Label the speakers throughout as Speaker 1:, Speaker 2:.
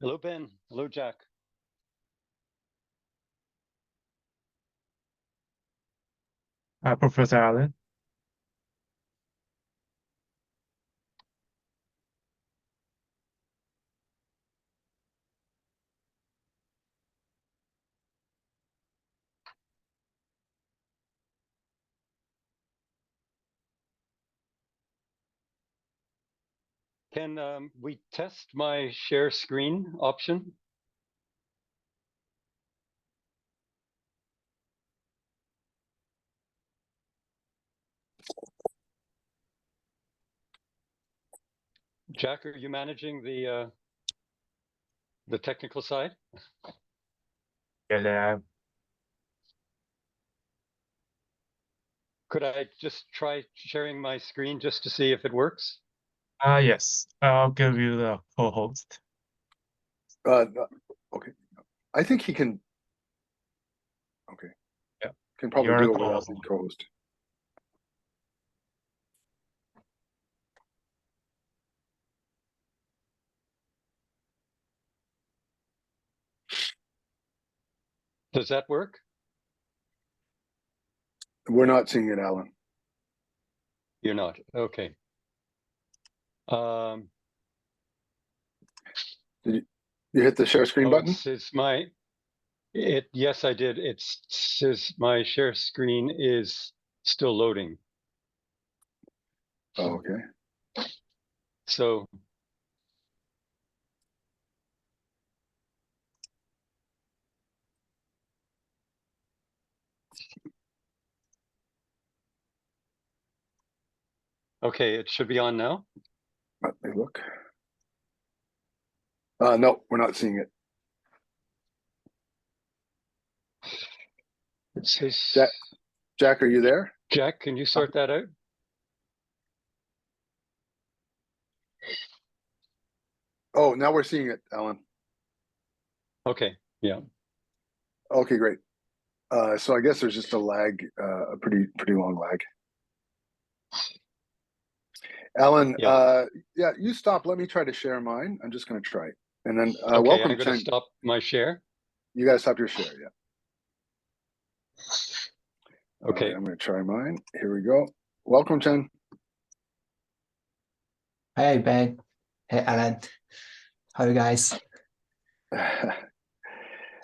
Speaker 1: Hello, Ben. Hello, Jack.
Speaker 2: Professor Allen.
Speaker 1: Can we test my share screen option? Jack, are you managing the technical side?
Speaker 2: Yeah,
Speaker 1: Could I just try sharing my screen just to see if it works?
Speaker 2: yes. I'll give you the co-host.
Speaker 3: No, okay. I think he can. Okay.
Speaker 2: Yeah.
Speaker 3: Can probably
Speaker 2: You're
Speaker 3: do
Speaker 2: a
Speaker 3: it without
Speaker 2: co-host.
Speaker 3: being co-host.
Speaker 1: Does that work?
Speaker 3: We're not seeing it, Alan.
Speaker 1: You're not. Okay.
Speaker 3: Did you hit the share screen
Speaker 1: Oh,
Speaker 3: button?
Speaker 1: yes, I did. It says my share screen is still loading.
Speaker 3: Oh, okay.
Speaker 1: So okay, it should be on now.
Speaker 3: Let me look. No, we're not seeing it.
Speaker 1: It says
Speaker 3: Jack, are you there?
Speaker 1: Jack, can you sort that out?
Speaker 3: Oh, now we're seeing it, Alan.
Speaker 1: Okay, yeah.
Speaker 3: Okay, great. So I guess there's just a lag, a pretty long lag. Alan,
Speaker 1: Yeah.
Speaker 3: yeah, you stop. Let me try to share mine. I'm just going to try it. And then
Speaker 1: Okay,
Speaker 3: welcome,
Speaker 1: I'm going to
Speaker 3: Chen.
Speaker 1: stop my share.
Speaker 3: You guys stop your share, yeah.
Speaker 1: Okay.
Speaker 3: Right, I'm going to try mine. Here we go. Welcome, Chen.
Speaker 4: Hey, Ben. Hey, Alan. How are you guys?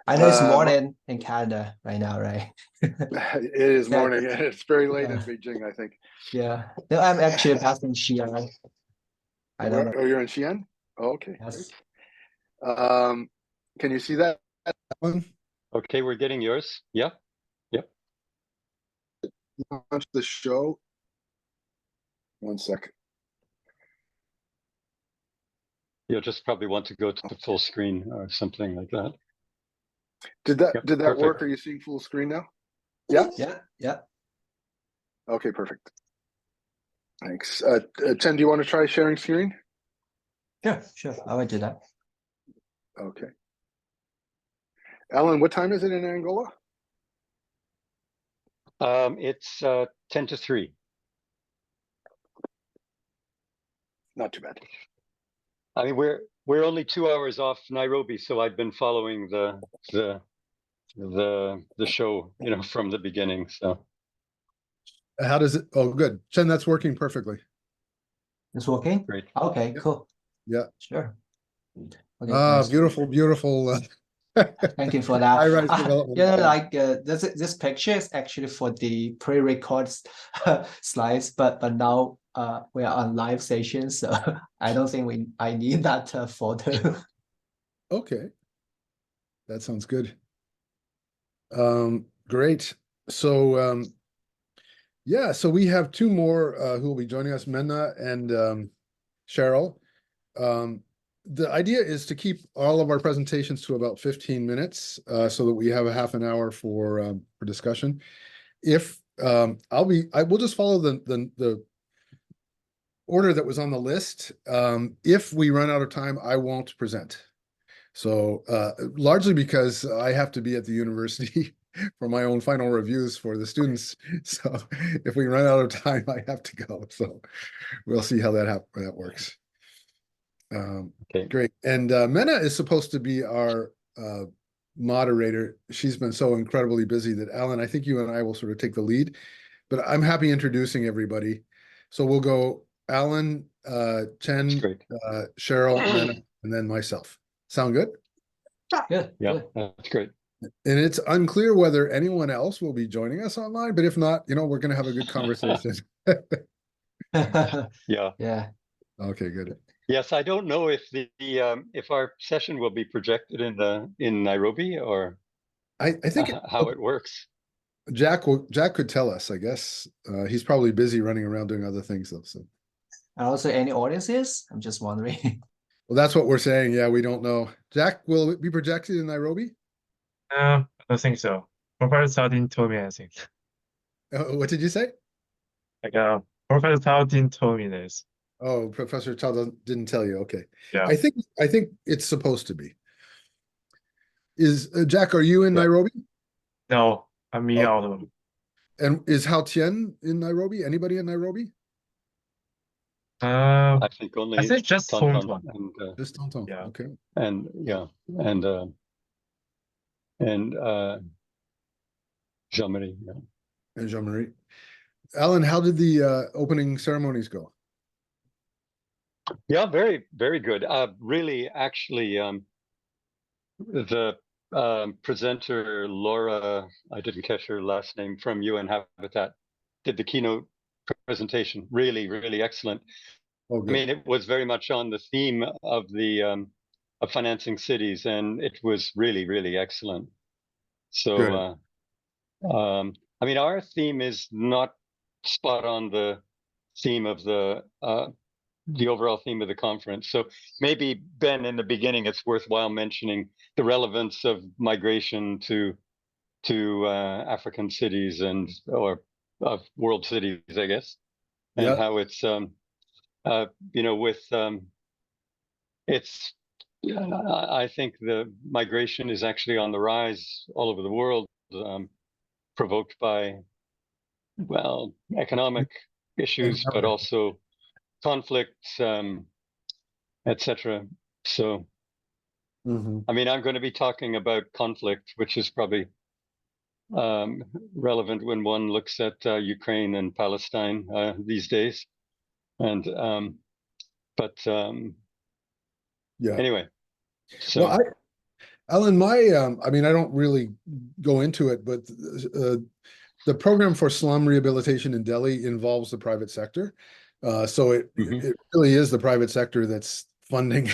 Speaker 4: I know it's morning in Canada right now, right?
Speaker 3: It is morning. It's very late in Beijing, I think.
Speaker 4: Yeah. No, I'm actually passing Xi'an. I don't know.
Speaker 3: Oh, you're in Xi'an? Oh, okay.
Speaker 4: Yes.
Speaker 3: Great. Can you see that one?
Speaker 1: Okay, we're getting yours. Yeah. Yep.
Speaker 3: Launch the show. 1 second.
Speaker 1: You'll just probably want to go to the full screen or something like that.
Speaker 3: Did that
Speaker 1: Perfect.
Speaker 3: work? Are you seeing full screen now? Yeah?
Speaker 4: Yeah.
Speaker 3: Okay, perfect. Thanks. Chen, do you want to try sharing screen?
Speaker 4: Sure. I will do that.
Speaker 3: Okay. Alan, what time is it in Angola?
Speaker 1: It's 10 to 3.
Speaker 3: Not too bad.
Speaker 1: I mean, we're only 2 hours off Nairobi, so I've been following the show, from the beginning. So
Speaker 5: How does it? Oh, good. Chen, that's working perfectly.
Speaker 4: It's working?
Speaker 1: great.
Speaker 4: Okay,
Speaker 5: Yeah.
Speaker 4: cool.
Speaker 5: Yeah.
Speaker 4: Sure. Okay,
Speaker 5: Ah,
Speaker 4: nice.
Speaker 5: beautiful.
Speaker 4: Thank you for that.
Speaker 5: High-rise development.
Speaker 4: Like this picture is actually for the pre-record slides, but now we are on live session, so I don't think I need that photo.
Speaker 5: Okay. That sounds good. Great. So yeah, so we have two more who will be joining us, Menna and Cheryl. The idea is to keep all of our presentations to about 15 minutes so that we have a half an hour for discussion. If I will just follow the order that was on the list. If we run out of time, I won't present. So largely because I have to be at the university for my own final reviews for the students. So if we run out of time, I have to go. So we'll see how that works.
Speaker 1: Okay.
Speaker 5: Great. And Mena is supposed to be our moderator. She's been so incredibly busy that Alan, I think you and I will sort of take the lead, but I'm happy introducing everybody. So we'll go Alan, Chen,
Speaker 1: Great.
Speaker 5: Cheryl, Mena, and then myself. Sound good?
Speaker 4: Good.
Speaker 1: Yeah,
Speaker 4: Good.
Speaker 1: that's great.
Speaker 5: And it's unclear whether anyone else will be joining us online, but if not, we're going to have a good conversation.
Speaker 1: Yeah.
Speaker 4: Yeah.
Speaker 5: Okay, good.
Speaker 1: Yes, I don't know if if our session will be projected in Nairobi or
Speaker 5: I think
Speaker 1: how it works.
Speaker 5: Jack could tell us, I guess. He's probably busy running around doing other things though. So
Speaker 4: And also any audiences? I'm just wondering.
Speaker 5: well, that's what we're saying. Yeah, we don't know. Jack, will it be projected in Nairobi?
Speaker 2: I don't think so. Professor Tao didn't tell me anything.
Speaker 5: What did you say?
Speaker 2: Like, Professor Tao didn't tell me this.
Speaker 5: Oh, Professor Chow didn't tell you. Okay.
Speaker 2: Yeah.
Speaker 5: I think it's supposed to be. Is Jack, are you in
Speaker 1: Yeah.
Speaker 5: Nairobi?
Speaker 2: No, I'm me
Speaker 5: Oh.
Speaker 2: out of them.
Speaker 5: And is Hao Tian in Nairobi? Anybody in Nairobi?
Speaker 1: I think only
Speaker 2: I think just
Speaker 1: Tonton
Speaker 2: Tonton.
Speaker 1: and
Speaker 5: Just Tonton.
Speaker 2: Yeah.
Speaker 5: Okay.
Speaker 1: and yeah and Jean-Marie. Yeah.
Speaker 5: And Jean-Marie. Alan, how did the opening ceremonies go?
Speaker 1: Yeah, very, very good. Really, actually, the presenter, Laura, I didn't catch her last name, from UN Habitat, did the keynote presentation. Really, really excellent.
Speaker 5: Oh,
Speaker 1: I
Speaker 5: good.
Speaker 1: mean, it was very much on the theme of the of financing cities, and it was really, really excellent. So, I mean, our theme is not spot on the theme of the overall theme of the conference. So maybe, Ben, in the beginning, it's worthwhile mentioning the relevance of migration to African cities or of world cities, I guess, and
Speaker 5: Yeah.
Speaker 1: how it's with it's. I think the migration is actually on the rise all over the world, provoked by, well, economic issues, but also conflicts, etc. So,
Speaker 5: Mhm.
Speaker 1: I mean, I'm going to be talking about conflict, which is probably relevant when one looks at Ukraine and Palestine these days. And
Speaker 5: Yeah.
Speaker 1: anyway, so
Speaker 5: Well, Alan, I mean, I don't really go into it, but the program for slum rehabilitation in Delhi involves the private sector. So it really is the private sector that's funding,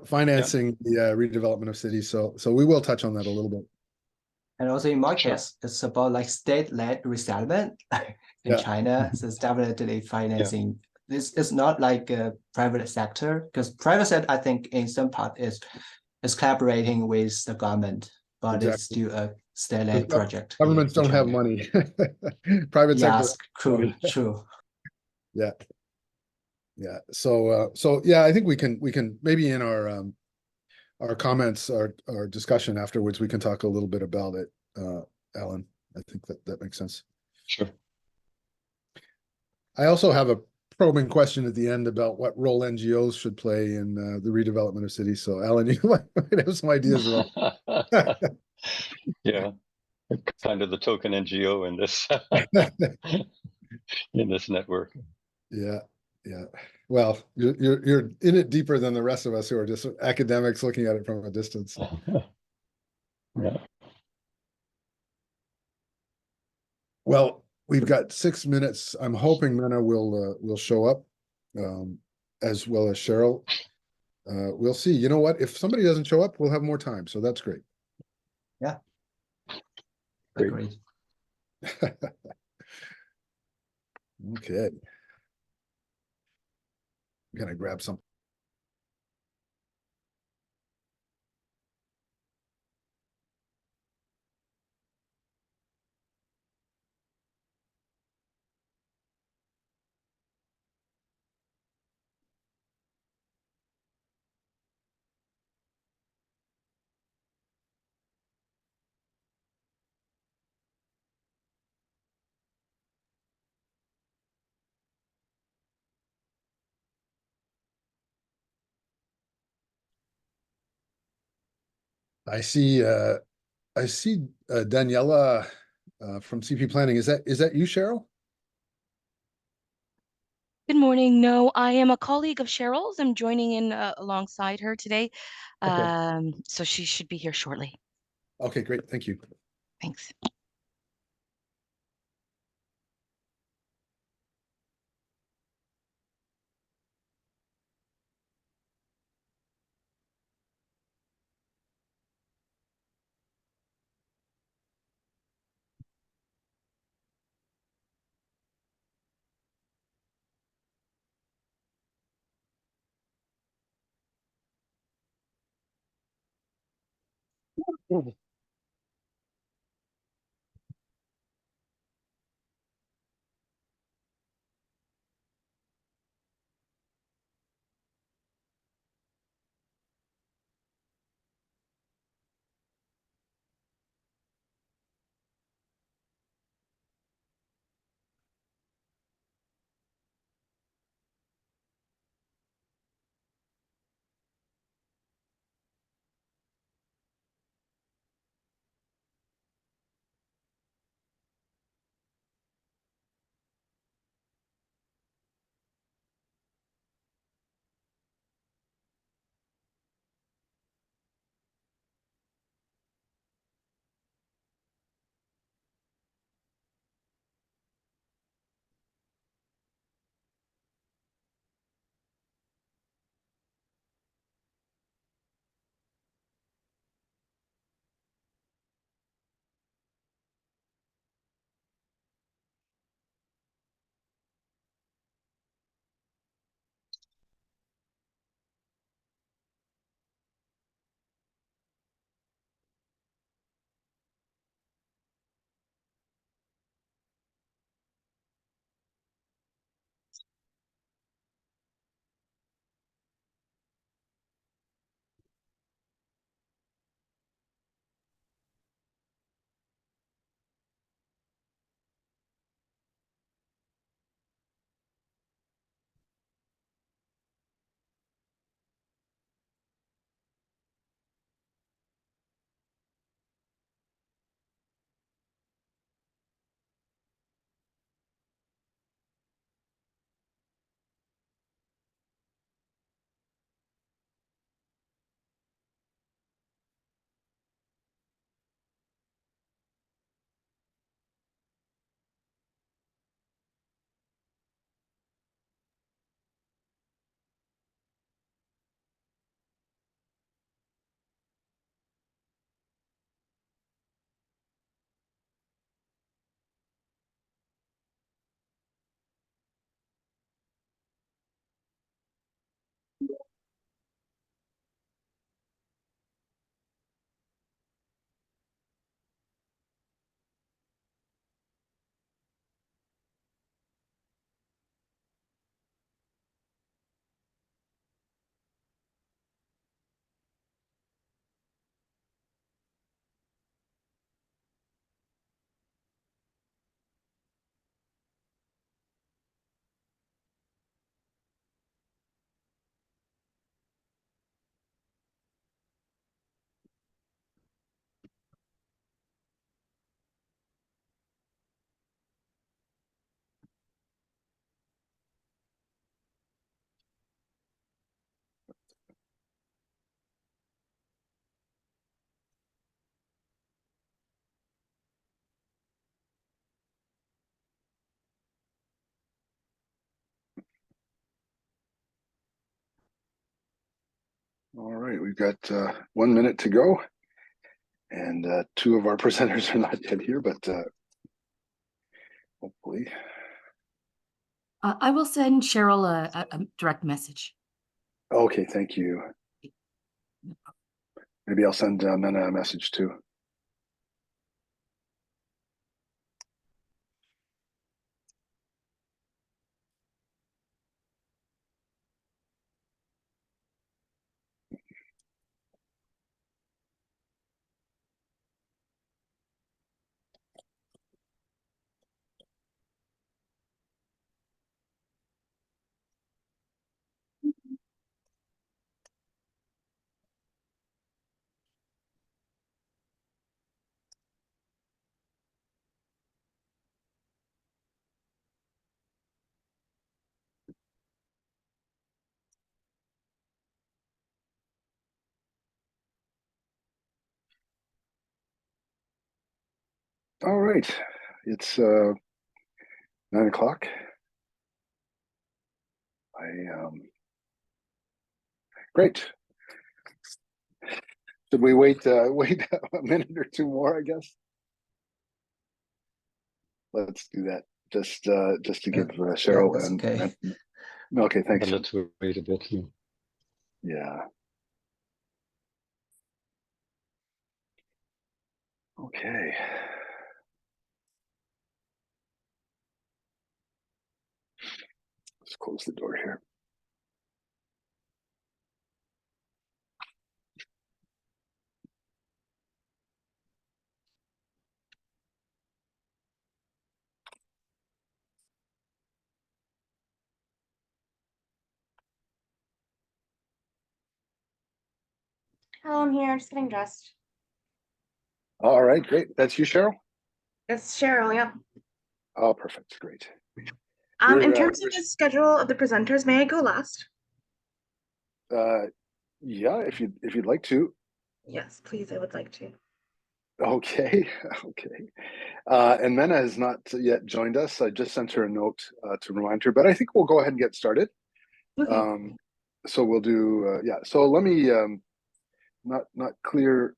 Speaker 5: financing the redevelopment of cities. So we will touch on that a little bit.
Speaker 4: And also in my case, it's about like state-led resettlement in China. So it's definitely financing. This is not like a private sector, because private sector, I think, in some part is collaborating with the government, but it's still a state-led project.
Speaker 5: Governments don't have money. Private sector.
Speaker 4: Yes, true.
Speaker 5: Yeah. Yeah. So yeah, I think we can maybe in our comments, our discussion afterwards, we can talk a little bit about it, Alan. I think that makes sense.
Speaker 1: sure.
Speaker 5: I also have a probing question at the end about what role NGOs should play in the redevelopment of cities. So Alan, you might have some ideas about.
Speaker 1: Yeah, kind of the token NGO in this in this network.
Speaker 5: Yeah. Well, you're in it deeper than the rest of us who are just academics looking at it from a distance.
Speaker 1: Yeah.
Speaker 5: Well, we've got 6 minutes. I'm hoping Mena will show up, as well as Cheryl. We'll see. You know what? If somebody doesn't show up, we'll have more time. So that's great.
Speaker 4: Yeah.
Speaker 1: Great.
Speaker 4: Agreed.
Speaker 5: Okay. I'm gonna grab some. I see Daniela from CP Planning. Is that you, Cheryl?
Speaker 6: Good morning. No, I am a colleague of Cheryl's. I'm joining in alongside her today.
Speaker 5: Okay.
Speaker 6: So she should be here shortly.
Speaker 5: Okay, great. Thank you.
Speaker 6: Thanks.
Speaker 3: All right, we've got 1 minute to go, and two of our presenters are not yet here, but hopefully.
Speaker 7: I will send Cheryl a direct message.
Speaker 3: Okay, thank you. Maybe I'll send Mena a message too. All right, it's 9 o'clock. Great. Should we wait a minute or two more, I guess? Let's do that. Just to give Cheryl
Speaker 4: that's
Speaker 3: and,
Speaker 4: okay.
Speaker 3: okay, thanks.
Speaker 1: But let's wait a bit here.
Speaker 3: Yeah. Okay. Let's close the door here.
Speaker 8: Hello, I'm here, just getting dressed.
Speaker 3: All right, great. That's you, Cheryl?
Speaker 8: It's Cheryl, yeah.
Speaker 3: Oh, perfect. Great.
Speaker 8: In
Speaker 3: We're,
Speaker 8: terms of the schedule of the presenters, may I go last?
Speaker 3: Yeah, if you'd like to.
Speaker 8: Yes, please, I would like to.
Speaker 3: Okay, okay. And Mena has not yet joined us. I just sent her a note to remind her, but I think we'll go ahead and get started.
Speaker 8: Okay.
Speaker 3: So we'll do, yeah. So let me, not clear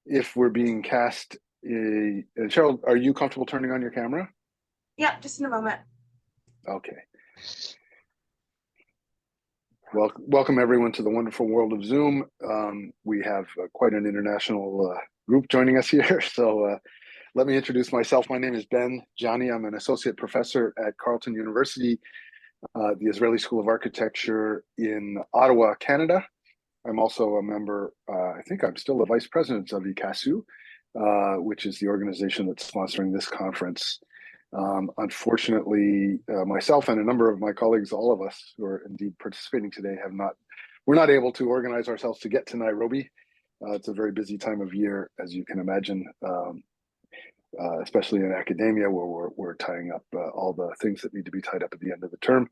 Speaker 3: if we're being cast. Cheryl, are you comfortable turning on your camera?
Speaker 8: Yeah, just in a moment.
Speaker 3: Okay. Well, welcome everyone to the wonderful world of Zoom. We have quite an international group joining us here. So let me introduce myself. My name is Ben Gianni. I'm an associate professor at Carleton University, the Azrieli School of Architecture in Ottawa, Canada. I'm also a member, I think I'm still the vice president of ICCCASU, which is the organization that's sponsoring this conference. Unfortunately, myself and a number of my colleagues, all of us who are indeed participating today, we're not able to organize ourselves to get to Nairobi. It's a very busy time of year, as you can imagine, especially in academia, where we're tying up all the things that need to be tied up at the end of the term.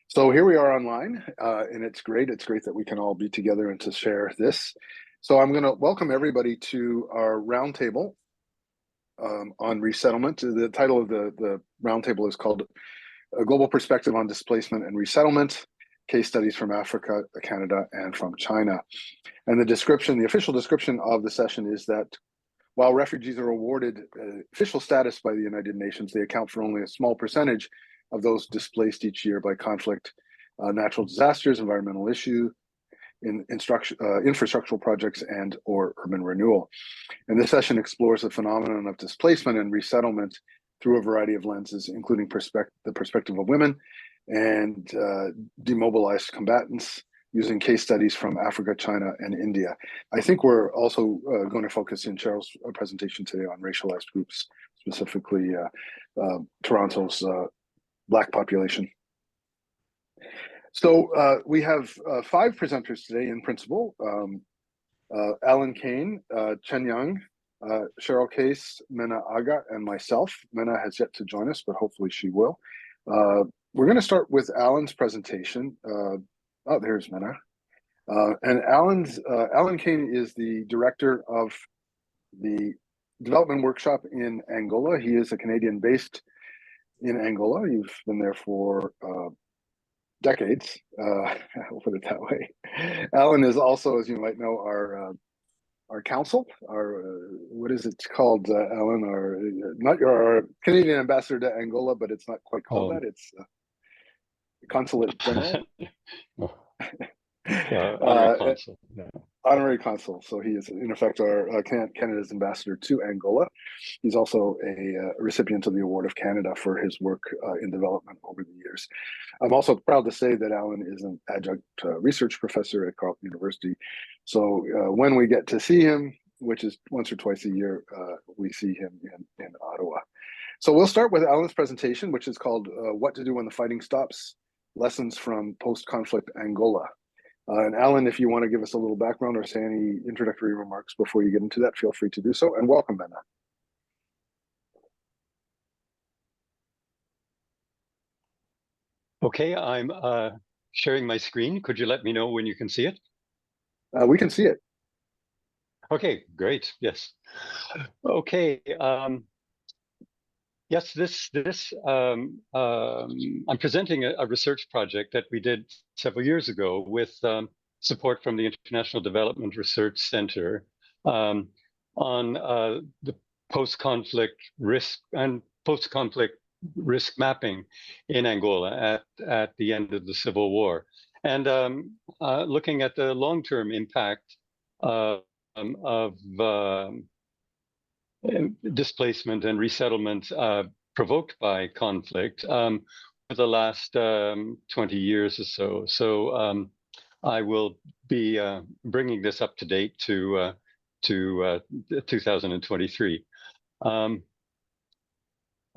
Speaker 3: So here we are online, and it's great. It's great that we can all be together and to share this. So I'm going to welcome everybody to our roundtable on resettlement. The title of the roundtable is called A Global Perspective on Displacement and Resettlement, Case Studies from Africa, Canada, and from China. And the official description of the session is that while refugees are awarded official status by the United Nations, they account for only a small percentage of those displaced each year by conflict, natural disasters, environmental issues, infrastructural projects, and or urban renewal. And this session explores the phenomenon of displacement and resettlement through a variety of lenses, including the perspective of women and demobilized combatants, using case studies from Africa, China, and India. I think we're also going to focus in Cheryl's presentation today on racialized groups, specifically Toronto's Black population. So we have 5 presenters today in principle. Alan Kane, Chen Yang, Cheryl Case, Mena Aga, and myself. Mena has yet to join us, but hopefully she will. We're going to start with Alan's presentation. Oh, there's Mena. And Alan Kane is the director of the development workshop in Angola. He is a Canadian based in Angola. You've been there for decades, I'll put it that way. Alan is also, as you might know, our counsel, what is it called, Alan? Our Canadian ambassador to Angola, but it's not quite called that. It's consulate general.
Speaker 1: Honorary consul. Yeah.
Speaker 3: Honorary consul. So he is, in effect, our Canada's ambassador to Angola. He's also a recipient of the Award of Canada for his work in development over the years. I'm also proud to say that Alan is an adjunct research professor at Carleton University. So when we get to see him, which is once or twice a year, we see him in Ottawa. So we'll start with Alan's presentation, which is called What to Do When the Fighting Stops, Lessons from Post-Conflict Angola. And Alan, if you want to give us a little background or say any introductory remarks before you get into that, feel free to do so. And welcome, Mena.
Speaker 1: Okay, I'm sharing my screen. Could you let me know when you can see it?
Speaker 3: We can see it.
Speaker 1: Okay, great. Yes. Okay. Yes, I'm presenting a research project that we did several years ago with support from the International Development Research Center on the post-conflict risk and post-conflict risk mapping in Angola at the end of the Civil War, and looking at the long-term impact of displacement and resettlement provoked by conflict for the last 20 years or so. So I will be bringing this up to date to 2023.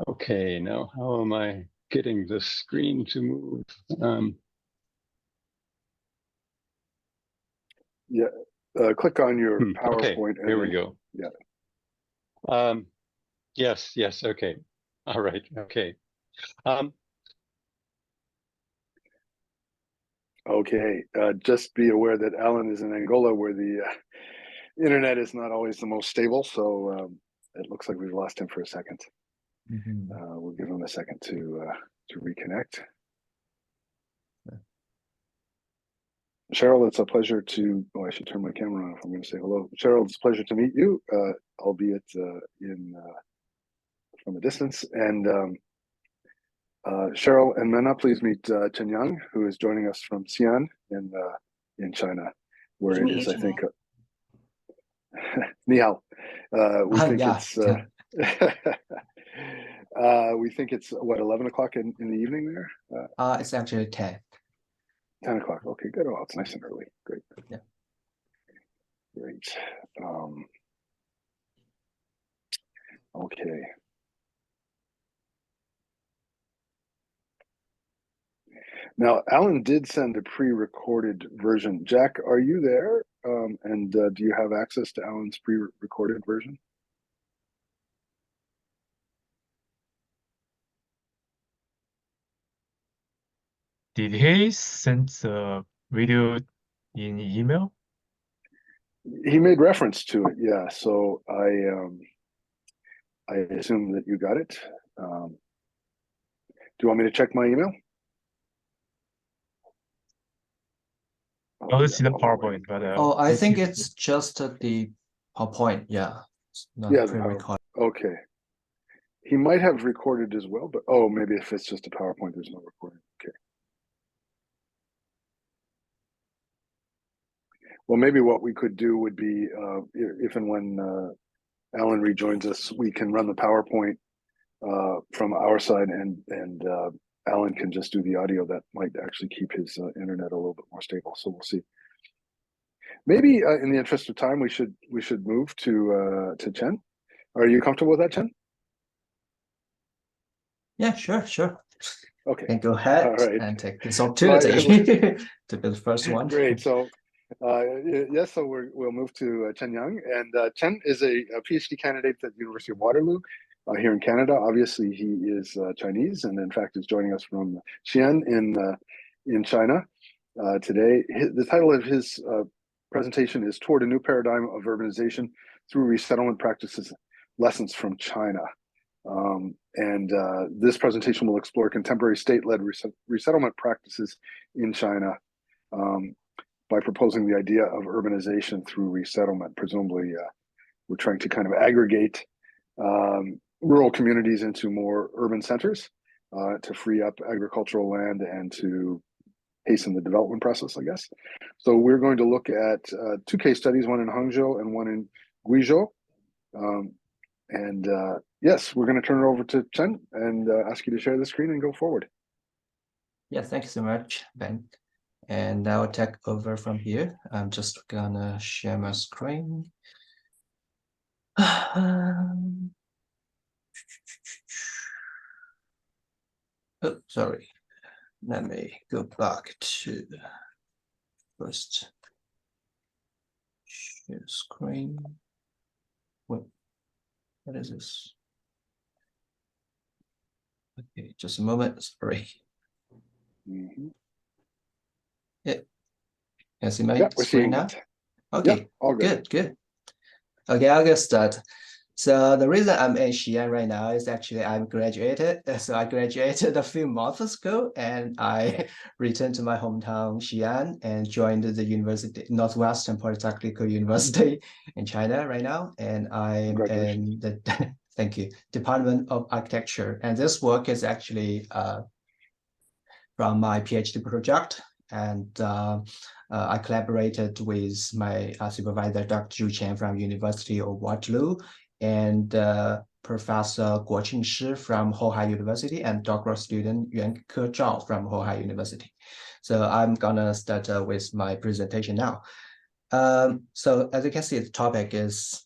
Speaker 1: Okay, now how am I getting the screen to move?
Speaker 3: Click on your PowerPoint.
Speaker 1: Okay, here we go.
Speaker 3: Yeah.
Speaker 1: Yes, okay. All right, okay.
Speaker 3: Okay, just be aware that Alan is in Angola, where the internet is not always the most stable, so it looks like we've lost him for a second. We'll give him a second to reconnect. Cheryl, it's a pleasure to, I should turn my camera on if I'm going to say hello. Cheryl, it's a pleasure to meet you, albeit from a distance. And Cheryl and Mena, please meet Chen Yang, who is joining us from Xi'an in China, where it is, I think, Ni hao. We think it's we think it's what, 11 o'clock in the evening there?
Speaker 4: It's actually 10.
Speaker 3: 10 o'clock. Okay, good. Oh, it's nice and early. Great.
Speaker 4: Yeah.
Speaker 3: Great. Okay. Now, Alan did send a pre-recorded version. Jack, are you there? And do you have access to Alan's pre-recorded version?
Speaker 2: Did he send the video in email?
Speaker 3: He made reference to it, yeah. So I assume that you got it. Do you want me to check my email?
Speaker 2: Oh, it's in the PowerPoint, but
Speaker 4: I think it's just the PowerPoint. Yeah, it's not pre-recorded.
Speaker 3: Okay. He might have recorded as well, but maybe if it's just a PowerPoint, there's no recording. Okay. Well, maybe what we could do would be, if and when Alan rejoins us, we can run the PowerPoint from our side, and Alan can just do the audio. That might actually keep his internet a little bit more stable. So we'll see. Maybe in the interest of time, we should move to Chen. Are you comfortable with that, Chen?
Speaker 4: Yeah, sure.
Speaker 3: Okay.
Speaker 4: And go ahead and take this opportunity to be the first one.
Speaker 3: Great. So, yes, so we'll move to Chen Yang. And Chen is a PhD candidate at the University of Waterloo here in Canada. Obviously, he is Chinese, and in fact is joining us from Xi'an in China today. The title of his presentation is Toward a New Paradigm of Urbanization Through Resettlement Practices, Lessons from China. This presentation will explore contemporary state-led resettlement practices in China by proposing the idea of urbanization through resettlement. Presumably, we're trying to kind of aggregate rural communities into more urban centers to free up agricultural land and to hasten the development process, I guess. So we're going to look at two case studies, one in Hangzhou and one in Guizhou. Yes, we're going to turn it over to Chen and ask you to share the screen and go forward.
Speaker 4: Yeah, thank you so much, Ben. And I'll take over from here. I'm just gonna share my screen. Oh, sorry. Let me go back to first share screen. What is this? Okay, just a moment. Sorry. Yeah. Can you see my screen now? Okay,
Speaker 3: all good.
Speaker 4: Good. Okay, I'll get started. So the reason I'm in Xi'an right now is actually I'm graduated. So I graduated a few months ago, and I returned to my hometown Xi'an and joined the university, Northwestern Polytechnical University in China right now. And I'm in the thank you, Department of Architecture. And this work is actually from my PhD project, and I collaborated with my supervisor, Dr. Zhu Qian from University of Waterloo, and Professor Guo Qingshi from Hohai University, and doctoral student Yuanke Zhao from Hohai University. So I'm gonna start with my presentation now. So as you can see, the topic is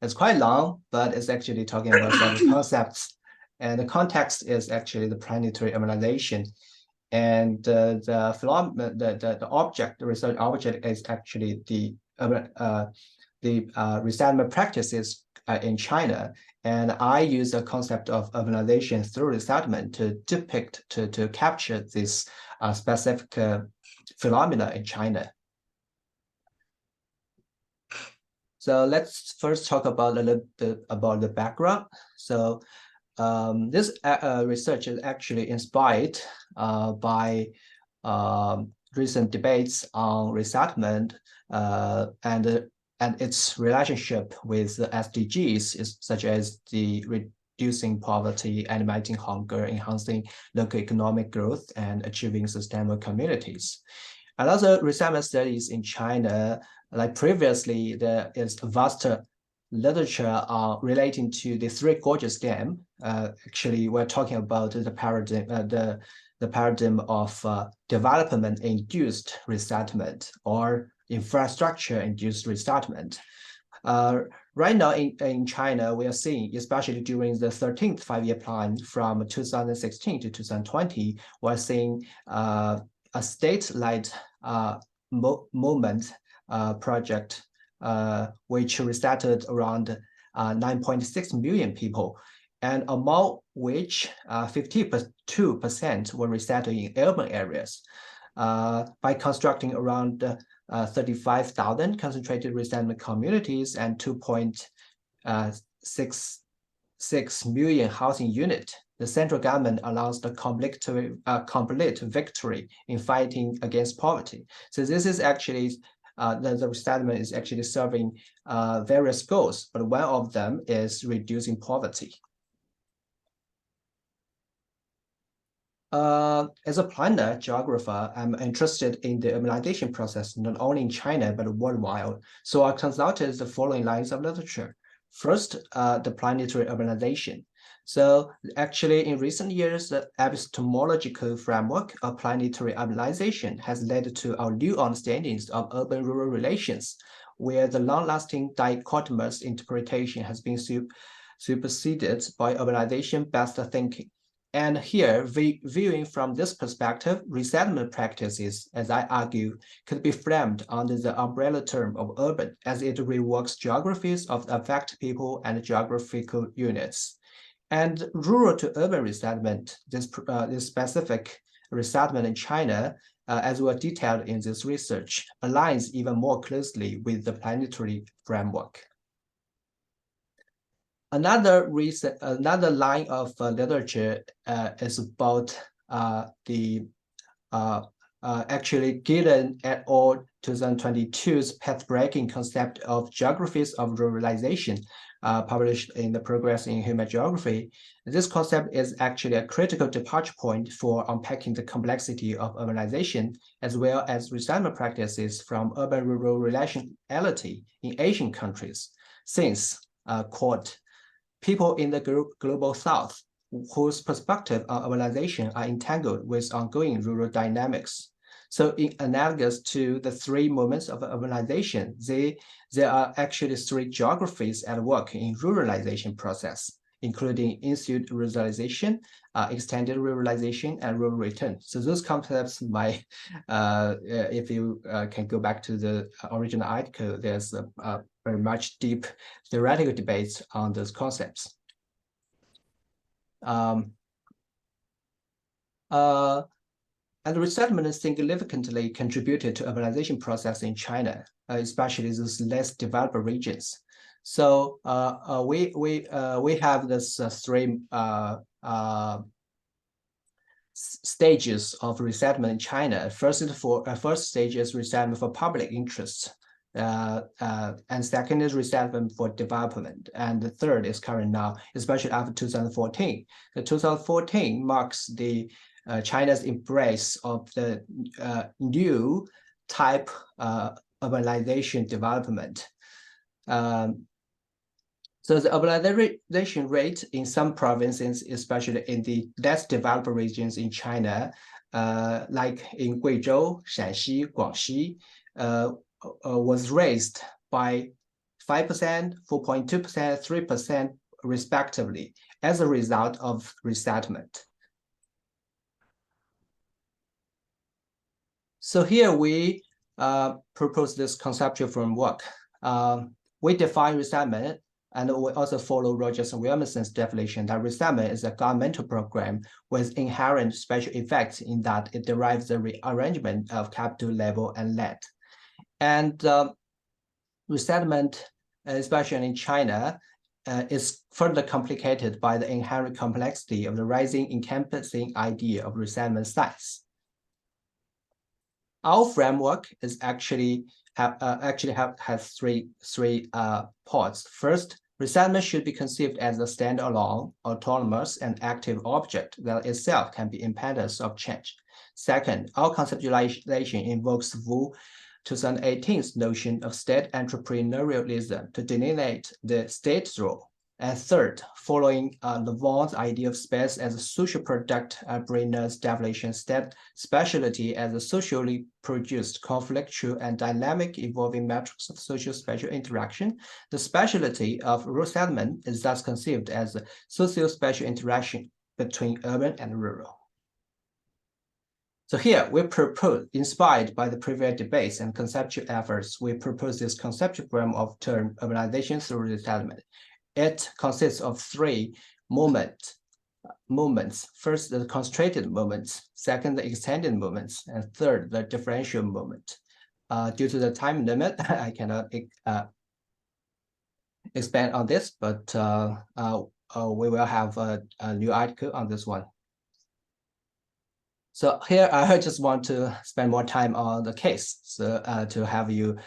Speaker 4: it's quite long, but it's actually talking about several concepts, and the context is actually the planetary urbanization. And the phenomenon, the object, the research object is actually the resettlement practices in China. And I use the concept of urbanization through resettlement to depict, to capture this specific phenomena in China. So let's first talk about a little bit about the background. So this research is actually inspired by recent debates on resettlement and its relationship with the SDGs, such as the reducing poverty, eliminating hunger, enhancing local economic growth, and achieving sustainable communities. And also resettlement studies in China, like previously, there is vast literature relating to the Three Gorges Dam. Actually, we're talking about the paradigm of development-induced resettlement or infrastructure-induced resettlement. Right now in China, we are seeing, especially during the 13th five-year plan from 2016 to 2020, we're seeing a state-led movement project which resettled around 9.6 million people, and among which 52% were resettled in urban areas by constructing around 35,000 concentrated resettlement communities and 2.66 million housing units. The central government announced a complete victory in fighting against poverty. So this is actually the resettlement is actually serving various goals, but one of them is reducing poverty. As a planner, geographer, I'm interested in the urbanization process, not only in China, but worldwide. So I consulted the following lines of literature. First, the planetary urbanization. So actually, in recent years, the epistemological framework of planetary urbanization has led to our new understandings of urban-rural relations, where the long-lasting dichotomous interpretation has been superseded by urbanization-based thinking. And here, viewing from this perspective, resettlement practices, as I argue, could be framed under the umbrella term of urban, as it reworks geographies of affected people and geographical units. And rural to urban resettlement, this specific resettlement in China, as well detailed in this research, aligns even more closely with the planetary framework. Another line of literature is about actually Gideon et al. 2022's path-breaking concept of geographies of ruralization, published in the Progress in Human Geography. This concept is actually a critical departure point for unpacking the complexity of urbanization, as well as resettlement practices from urban-rural relationality in Asian countries, since, quote, people in the global south whose perspective on urbanization are entangled with ongoing rural dynamics. So in analogous to the three moments of urbanization, there are actually three geographies at work in ruralization process, including in-situ ruralization, extended ruralization, and rural return. So those concepts might, if you can go back to the original article, there's a very much deep theoretical debates on those concepts. And resettlement significantly contributed to urbanization process in China, especially those less developed regions. So we have this three stages of resettlement in China. First stage is resettlement for public interest, and second is resettlement for development, and the third is current now, especially after 2014. The 2014 marks the China's embrace of the new type urbanization development. So the urbanization rate in some provinces, especially in the less developed regions in China, like in Guizhou, Shanxi, Guangxi, was raised by 5%, 4.2%, 3% respectively as a result of resettlement. So here we propose this conceptual framework. We define resettlement, and we also follow Rogers and Williamson's definition that resettlement is a governmental program with inherent special effects in that it derives the rearrangement of capital, labor, and land. And resettlement, especially in China, is further complicated by the inherent complexity of the rising encompassing idea of resettlement size. Our framework is has three parts. First, resettlement should be conceived as a standalone, autonomous, and active object that itself can be independent of change. Second, our conceptualization invokes Wu 2018's notion of state entrepreneurialism to delineate the state's role. And third, following Levon's idea of space as a social product, Brenner's definition state speciality as a socially produced, conflictual, and dynamic evolving matrix of social spatial interaction, the specialty of resettlement is thus conceived as a socio-spatial interaction between urban and rural. So here we propose, inspired by the previous debates and conceptual efforts, we propose this conceptual framework of term urbanization through resettlement. It consists of three moments. First, the concentrated moments. Second, the extended moments. And third, the differential moment. Due to the time limit, I cannot expand on this, but we will have a new article on this one. So here, I just want to spend more time on the case, so to have you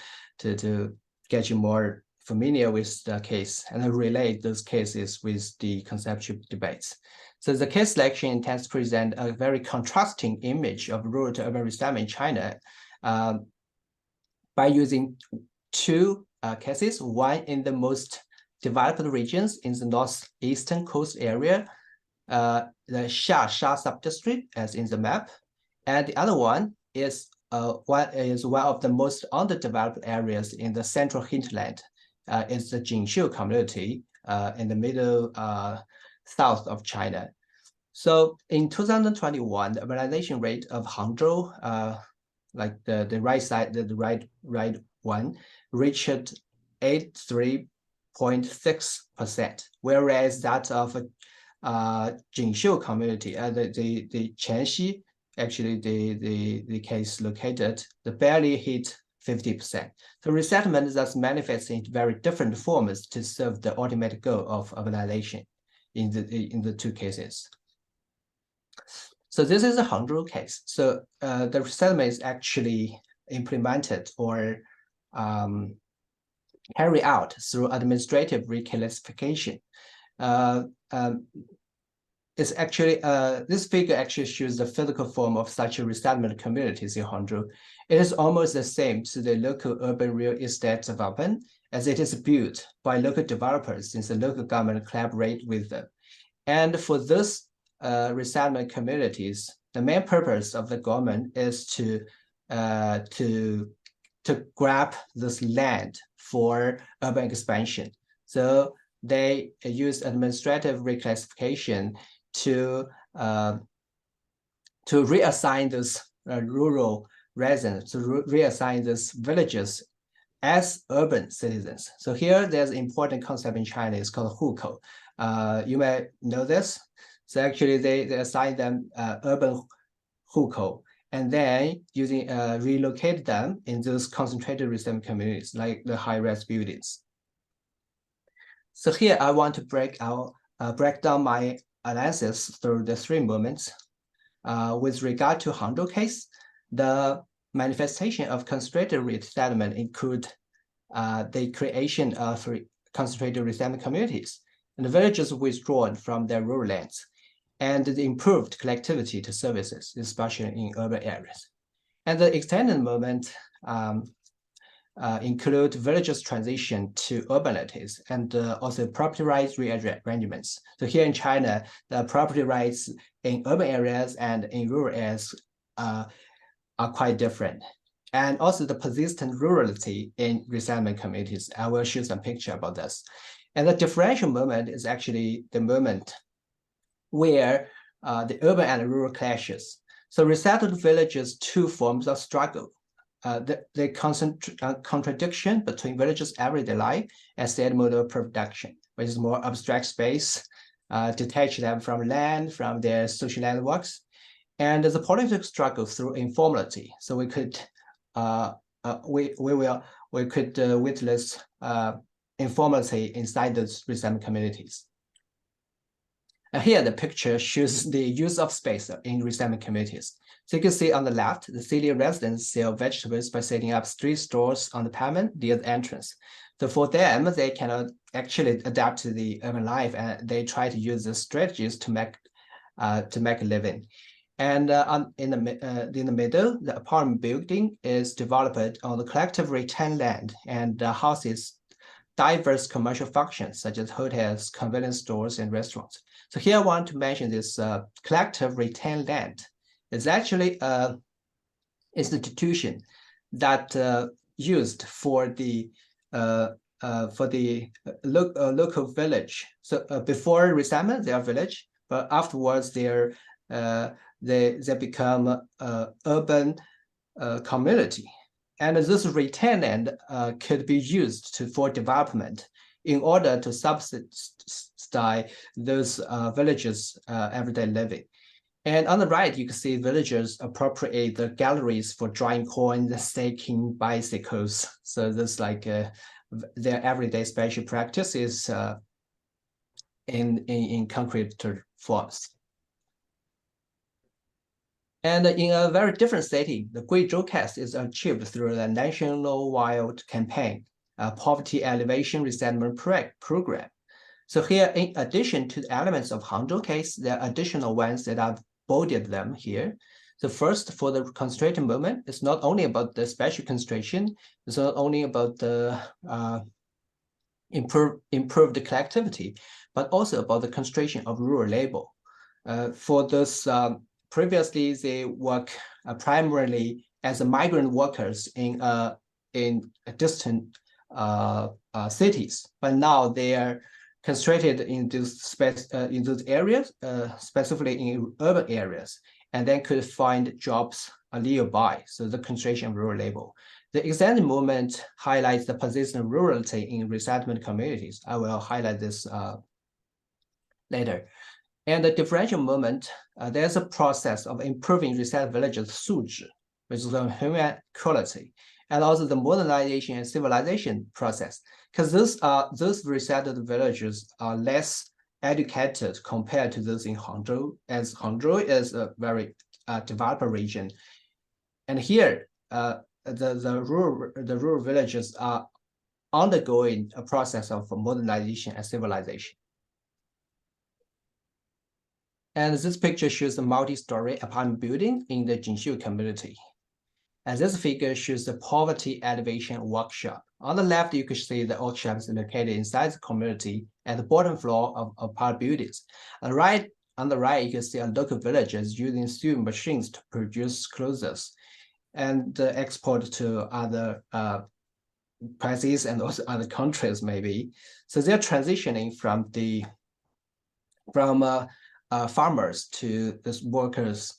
Speaker 4: to get you more familiar with the case and relate those cases with the conceptual debates. So the case selection intends to present a very contrasting image of rural to urban resettlement in China by using two cases, one in the most developed regions in the northeastern coast area, the Xia subdistrict as in the map, and the other one is one of the most underdeveloped areas in the central hinterland. Is the Jingshu community in the middle south of China. So in 2021, the urbanization rate of Hangzhou, like the right side, the right one, reached 83.6%, whereas that of Jingshu community, the Qianxi, actually the case located, the barely hit 50%. So resettlement thus manifests in very different forms to serve the ultimate goal of urbanization in the two cases. So this is a Hangzhou case. So the resettlement is actually implemented or carried out through administrative reclassification. It's actually, this figure actually shows the physical form of such a resettlement communities in Hangzhou. It is almost the same to the local urban real estate development as it is built by local developers since the local government collaborate with them. And for those resettlement communities, the main purpose of the government is to grab this land for urban expansion. So they use administrative reclassification to reassign those rural residents, to reassign those villages as urban citizens. So here there's an important concept in China, it's called hukou. You may know this. So actually they assign them urban hukou, and then using relocate them in those concentrated resettlement communities like the high-rise buildings. So here I want to break down my analysis through the 3 moments. With regard to Hangzhou case, the manifestation of concentrated resettlement include the creation of concentrated resettlement communities and the villages withdrawn from their rural lands, and the improved connectivity to services, especially in urban areas. And the extended moment include villages transition to urbanities and also property rights rearrangements. So here in China, the property rights in urban areas and in rural areas are quite different. And also the persistent rurality in resettlement communities. I will show some picture about this. And the differential moment is actually the moment where the urban and rural clashes. So resettled villages, 2 forms of struggle. The contradiction between villages' everyday life and state model of production, which is more abstract space, detach them from land, from their social networks, and the political struggle through informality. So we could witness informality inside those resettlement communities. And here the picture shows the use of space in resettlement communities. So you can see on the left, the city residents sell vegetables by setting up street stores on the pavement near the entrance. So for them, they cannot actually adapt to the urban life, and they try to use the strategies to make a living. And in the middle, the apartment building is developed on the collective retained land and houses diverse commercial functions such as hotels, convenience stores, and restaurants. So here I want to mention this collective retained land. It's actually an institution that used for the local village. So before resettlement, they are village, but afterwards they become urban community. And this retained land could be used for development in order to subsidize those villages' everyday living. And on the right, you can see villagers appropriate the galleries for drying corn, staking bicycles. So this like their everyday spatial practices in concrete forms. And in a very different setting, the Guizhou case is achieved through the national-wide campaign, a poverty alleviation resettlement program. So here, in addition to the elements of Hangzhou case, there are additional ones that I've bolded them here. So first, for the constraint movement, it's not only about the spatial constraint, it's not only about the improved collectivity, but also about the constraint of rural labor. For those previously, they work primarily as migrant workers in distant cities, but now they are concentrated in those areas, specifically in urban areas, and then could find jobs nearby. So the concentration of rural labor. The extended movement highlights the position of rurality in resettlement communities. I will highlight this later. And the differential movement, there's a process of improving resettled villages' 素质, which is the human quality, and also the modernization and civilization process, because those resettled villages are less educated compared to those in Hangzhou, as Hangzhou is a very developed region. And here, the rural villages are undergoing a process of modernization and civilization. And this picture shows the multi-story apartment building in the Jinshu community. And this figure shows the poverty alleviation workshop. On the left, you can see the workshop is located inside the community at the bottom floor of apartment buildings. On the right, you can see a local villagers using sewing machines to produce clothes and export to other places and also other countries maybe. So they're transitioning from farmers to these workers.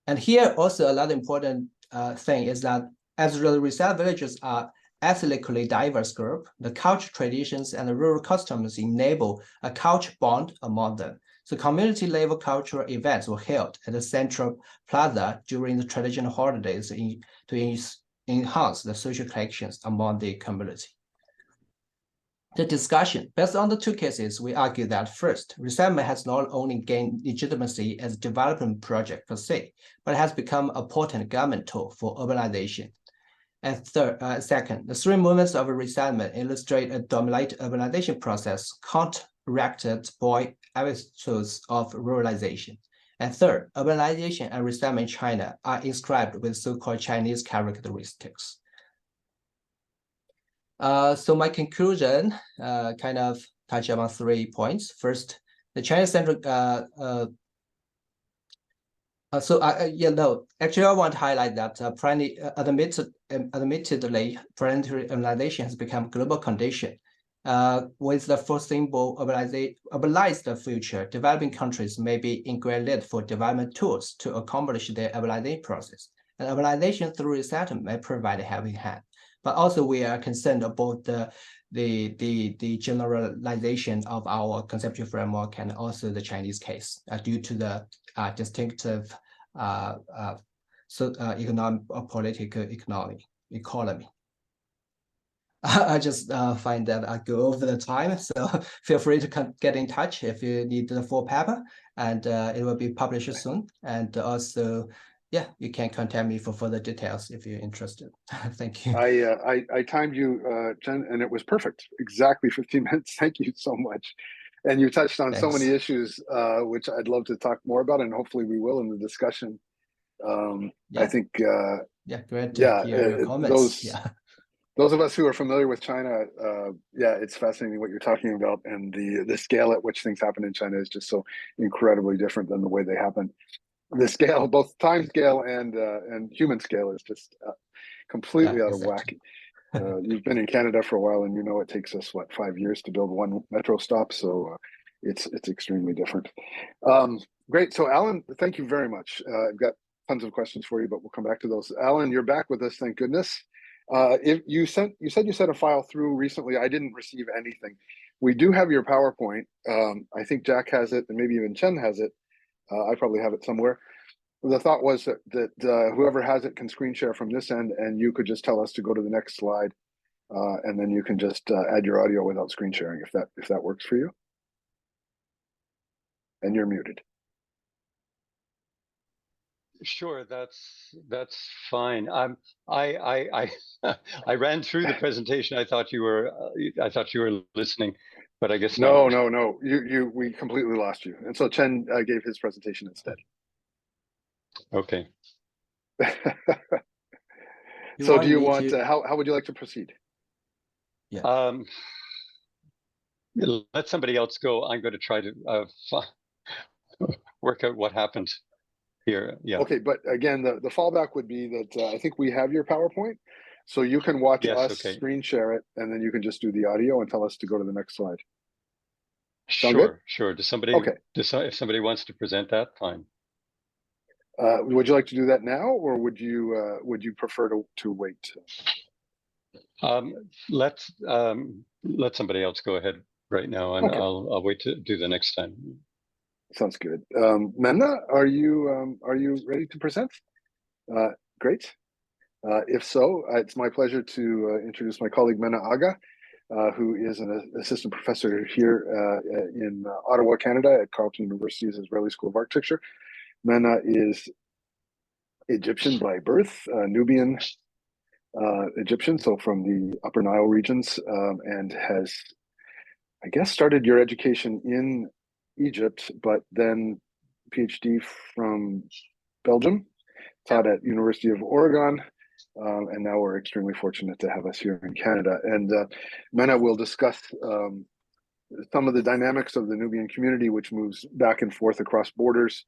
Speaker 4: And here also another important thing is that as the resettled villages are ethnically diverse group, the culture traditions and the rural customs enable a culture bond among them. So community level cultural events were held at the central plaza during the traditional holidays to enhance the social connections among the community. The discussion. Based on the two cases, we argue that first, resettlement has not only gained legitimacy as a development project per se, but has become a potent government tool for urbanization. And second, the three movements of resettlement illustrate a dominant urbanization process counteracted by episodes of ruralization. And third, urbanization and resettlement in China are inscribed with so-called Chinese characteristics. So my conclusion kind of touch upon 3 points. First, the China Central. Actually, I want to highlight that admittedly, planetary urbanization has become a global condition. With the foreseeable urbanized future, developing countries may be in great need for development tools to accomplish their urbanization process. And urbanization through resettlement may provide a helping hand. But also we are concerned about the generalization of our conceptual framework and also the Chinese case due to the distinctive economic or political economy. I just find that I go over the time, so feel free to get in touch if you need the full paper, and it will be published soon. And also, yeah, you can contact me for further details if you're interested. Thank you.
Speaker 3: I timed you, Chen, and it was perfect. Exactly 15 minutes. Thank you so much. And you touched on so many issues, which I'd love to talk more about, and hopefully we will in the discussion. I think,
Speaker 4: great to hear your comments.
Speaker 3: Those of us who are familiar with China, it's fascinating what you're talking about, and the scale at which things happen in China is just so incredibly different than the way they happen. The scale, both time scale and human scale, is just completely out of whack. You've been in Canada for a while, and you know it takes us 5 years to build one metro stop, so it's extremely different. Great. So Alan, thank you very much. I've got tons of questions for you, but we'll come back to those. Alan, you're back with us, thank goodness. If you said you sent a file through recently. I didn't receive anything. We do have your PowerPoint. I think Jack has it, and maybe even Chen has it. I probably have it somewhere. The thought was that whoever has it can screen share from this end, and you could just tell us to go to the next slide, and then you can just add your audio without screen sharing if that works for you. And you're muted.
Speaker 1: Sure, that's fine. I ran through the presentation. I thought you were listening, but I guess
Speaker 3: no.
Speaker 1: not.
Speaker 3: We completely lost you, and so Chen gave his presentation instead.
Speaker 1: Okay.
Speaker 3: So do you want how would you like to proceed?
Speaker 1: Let somebody else go. I'm going to try to work out what happened here.
Speaker 3: Okay, but again, the fallback would be that I think we have your PowerPoint, so you can watch us screen share it, and then you can just do the audio and tell us to go to the next slide.
Speaker 1: Sure. Does somebody if somebody wants to present that, fine.
Speaker 3: Would you like to do that now, or would you prefer to wait?
Speaker 1: Let somebody else go ahead right now, and I'll wait to do the next time.
Speaker 3: Sounds good. Menna, are you ready to present? Great. If so, it's my pleasure to introduce my colleague Menna Aga, who is an assistant professor here in Ottawa, Canada, at Carleton University's Azrieli School of Architecture. Menna is Egyptian by birth, Nubian Egyptian, so from the Upper Nile regions, and has, I guess, started your education in Egypt, but then PhD from Belgium, taught at University of Oregon, and now we're extremely fortunate to have us here in Canada. And Menna will discuss some of the dynamics of the Nubian community, which moves back and forth across borders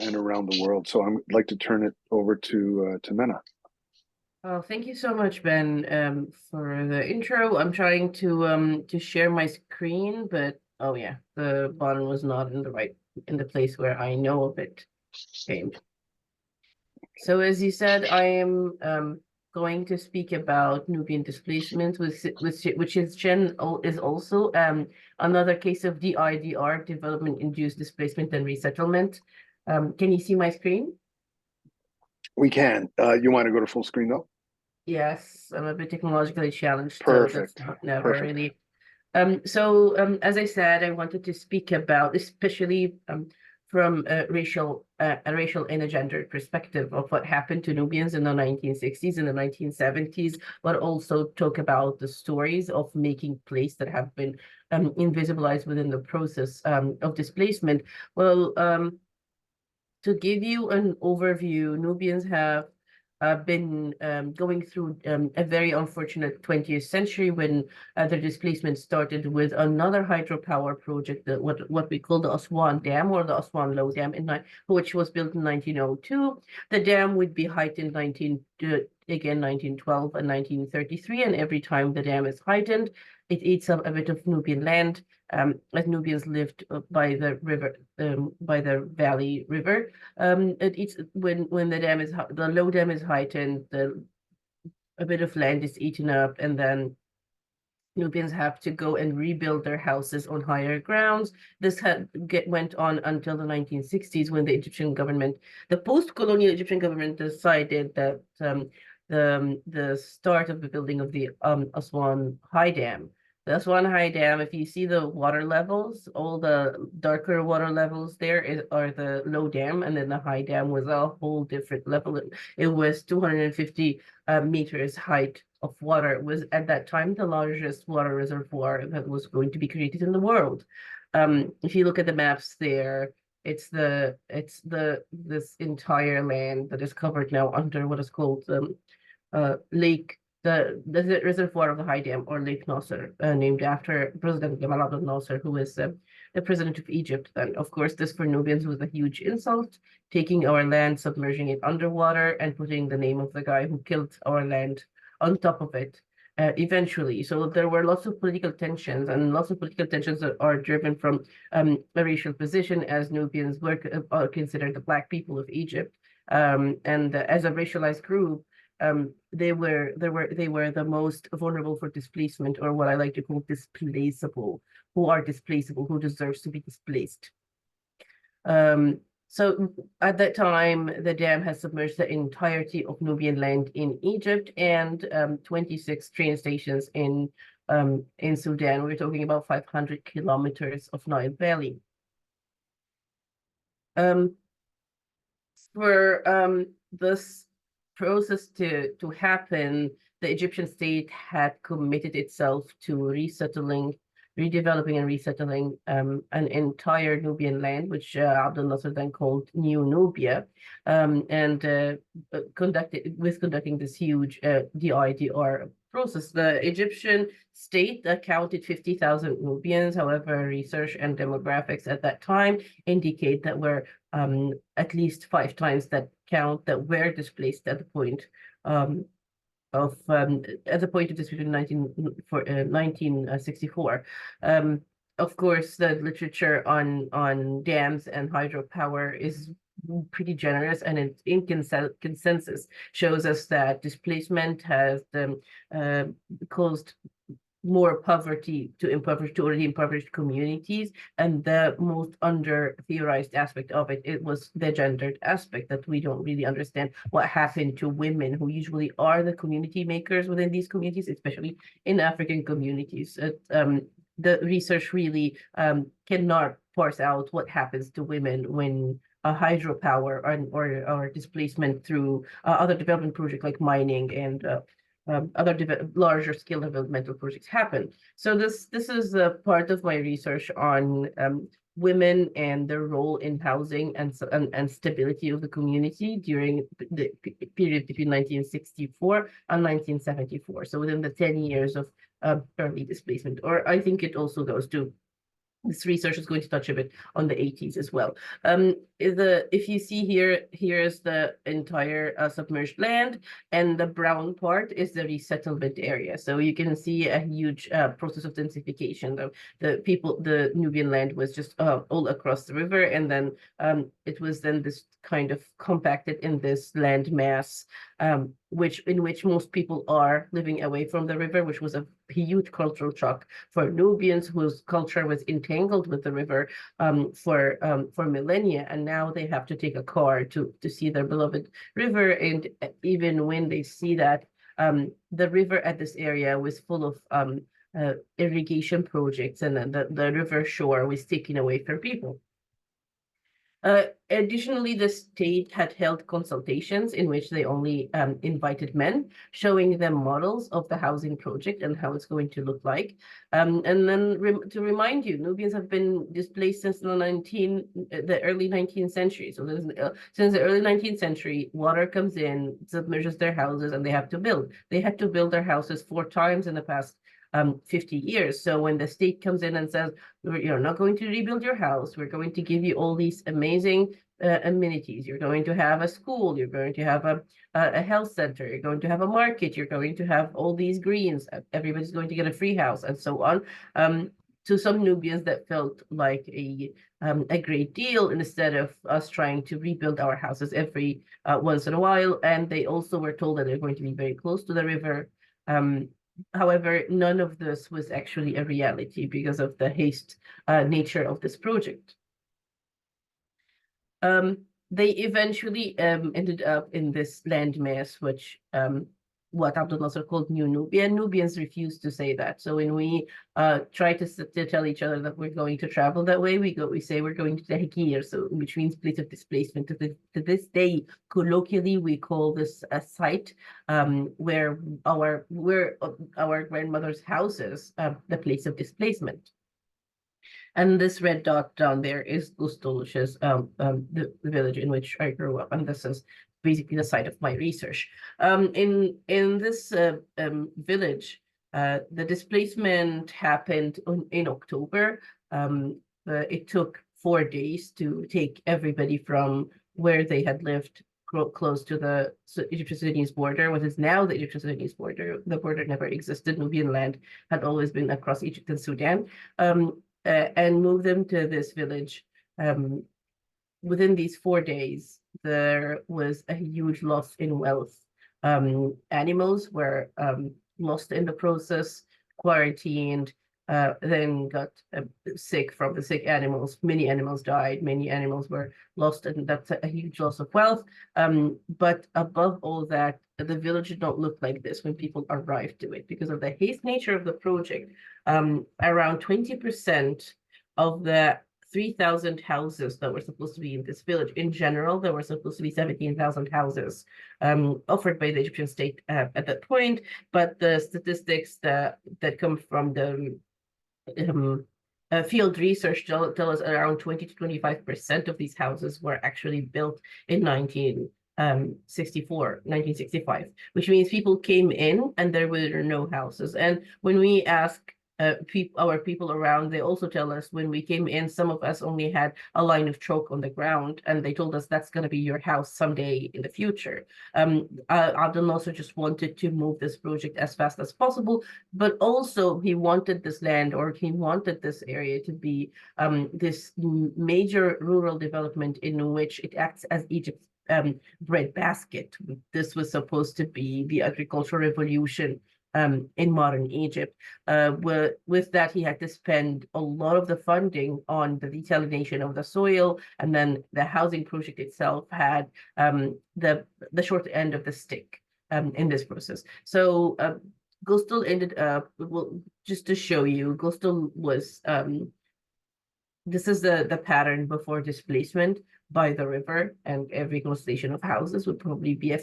Speaker 3: and around the world. So I'd like to turn it over to Menna.
Speaker 9: Oh, thank you so much, Ben, for the intro. I'm trying to share my screen, but oh yeah, the button was not in the place where I know of it. Okay. So as you said, I am going to speak about Nubian displacement, which is also another case of DIDR, development-induced displacement and resettlement. Can you see my screen?
Speaker 3: We can. You want to go to full screen though?
Speaker 9: Yes, I'm a bit technologically challenged.
Speaker 3: Perfect.
Speaker 9: So that's never really As I said, I wanted to speak about, especially from a racial and a gendered perspective of what happened to Nubians in the 1960s and the 1970s, but also talk about the stories of making place that have been invisibilized within the process of displacement. Well, to give you an overview, Nubians have been going through a very unfortunate 20th century when their displacement started with another hydropower project, that what we call the Aswan Dam or the Aswan Low Dam, which was built in 1902. The dam would be heightened 1912 and 1933, and every time the dam is heightened, it eats up a bit of Nubian land, as Nubians lived by the river, by the valley river. It eats when the low dam is heightened, a bit of land is eaten up, and then Nubians have to go and rebuild their houses on higher grounds. This went on until the 1960s, when the Egyptian government, the post-colonial Egyptian government, decided that the start of the building of the Aswan High Dam. The Aswan High Dam, if you see the water levels, all the darker water levels there are the low dam, and then the high dam was a whole different level. It was 250 meters height of water. It was at that time the largest water reservoir that was going to be created in the world. If you look at the maps there, it's this entire land that is covered now under what is called Lake. The reservoir of the High Dam, or Lake Nasser, named after President Gamal Abdel Nasser, who was the president of Egypt. And of course, this for Nubians was a huge insult, taking our land, submerging it underwater, and putting the name of the guy who killed our land on top of it eventually. So there were lots of political tensions, and lots of political tensions that are driven from a racial position, as Nubians were considered the Black people of Egypt. And as a racialized group, they were the most vulnerable for displacement, or what I like to call displaceable, who deserves to be displaced. So at that time, the dam has submerged the entirety of Nubian land in Egypt, and 26 train stations in Sudan. We're talking about 500 kilometers of Nile Valley. For this process to happen, the Egyptian state had committed itself to redeveloping and resettling an entire Nubian land, which Abdel Nasser then called New Nubia, and conducting this huge DIDR process. The Egyptian state counted 50,000 Nubians. However, research and demographics at that time indicate that we're at least 5 times that count that were displaced at the point of this between 1964. Of course, the literature on dams and hydropower is pretty generous, and it's in consensus shows us that displacement has caused more poverty to already impoverished communities, and the most under-theorized aspect of it was the gendered aspect, that we don't really understand what happened to women, who usually are the community makers within these communities, especially in African communities. The research really cannot parse out what happens to women when hydropower or displacement through other development projects like mining and other larger scale developmental projects happen. So this is a part of my research on women and their role in housing and stability of the community during the period between 1964 and 1974. So within the 10 years of early displacement, or I think it also goes to, this research is going to touch a bit on the 80s as well. If you see here's the entire submerged land, and the brown part is the resettlement area. So you can see a huge process of densification. The Nubian land was just all across the river, and then it was then this kind of compacted in this land mass, in which most people are living away from the river, which was a huge cultural shock for Nubians, whose culture was entangled with the river for millennia, and now they have to take a car to see their beloved river. And even when they see that, the river at this area was full of irrigation projects, and then the river shore was taken away from people. Additionally, the state had held consultations in which they only invited men, showing them models of the housing project and how it's going to look like. And then to remind you, Nubians have been displaced since the early 19th century. So since the early 19th century, water comes in, submerges their houses, and they have to build. They had to build their houses 4 times in the past 50 years. So when the state comes in and says, you're not going to rebuild your house, we're going to give you all these amazing amenities. You're going to have a school, you're going to have a health center, you're going to have a market, you're going to have all these greens, everybody's going to get a free house, and so on. To some Nubians, that felt like a great deal, instead of us trying to rebuild our houses every once in a while. And they also were told that they're going to be very close to the river. However, none of this was actually a reality because of the haste nature of this project. They eventually ended up in this landmass, which what Abdul Nasser called New Nubia. Nubians refused to say that. So when we try to tell each other that we're going to travel that way, we say we're going to Tahkir, so which means place of displacement. To this day, colloquially, we call this a site where our grandmother's house is, the place of displacement. And this red dot down there is Gustul, which is the village in which I grew up, and this is basically the site of my research. In this village, the displacement happened in October. It took 4 days to take everybody from where they had lived close to the Egyptian-Sudanese border, what is now the Egyptian-Sudanese border. The border never existed. Nubian land had always been across Egypt and Sudan, and move them to this village. Within these 4 days, there was a huge loss in wealth. Animals were lost in the process, quarantined, then got sick from the sick animals. Many animals died, many animals were lost, and that's a huge loss of wealth. But above all that, the village did not look like this when people arrived to it because of the haste nature of the project. Around 20% of the 3,000 houses that were supposed to be in this village. In general, there were supposed to be 17,000 houses offered by the Egyptian state at that point, but the statistics that come from the field research tell us around 20 to 25% of these houses were actually built in 1965, which means people came in and there were no houses. And when we ask our people around, they also tell us when we came in, some of us only had a line of chalk on the ground, and they told us that's going to be your house someday in the future. Abdel Nasser just wanted to move this project as fast as possible, but also he wanted this land, or he wanted this area to be this major rural development in which it acts as Egypt's breadbasket. This was supposed to be the agricultural revolution in modern Egypt. With that, he had to spend a lot of the funding on the desalination of the soil, and then the housing project itself had the short end of the stick in this process. So Gustul ended up, well, just to show you, Gustul was, this is the pattern before displacement by the river, and every constellation of houses would probably be a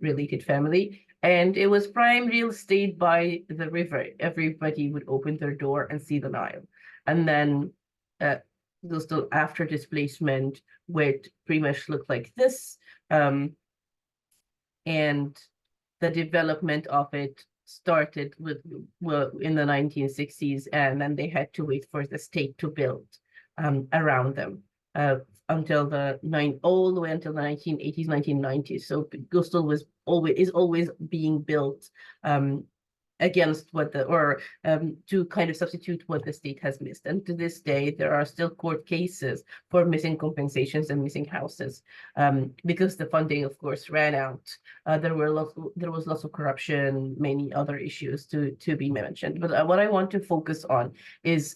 Speaker 9: related family. And it was prime real estate by the river. Everybody would open their door and see the Nile. And then Gustul after displacement would pretty much look like this. And the development of it started in the 1960s, and then they had to wait for the state to build around them. Until all the way until the 1980s, 1990s. So Gustul is always being built against what to kind of substitute what the state has missed. And to this day, there are still court cases for missing compensations and missing houses because the funding, of course, ran out. There was lots of corruption, many other issues to be mentioned. But what I want to focus on is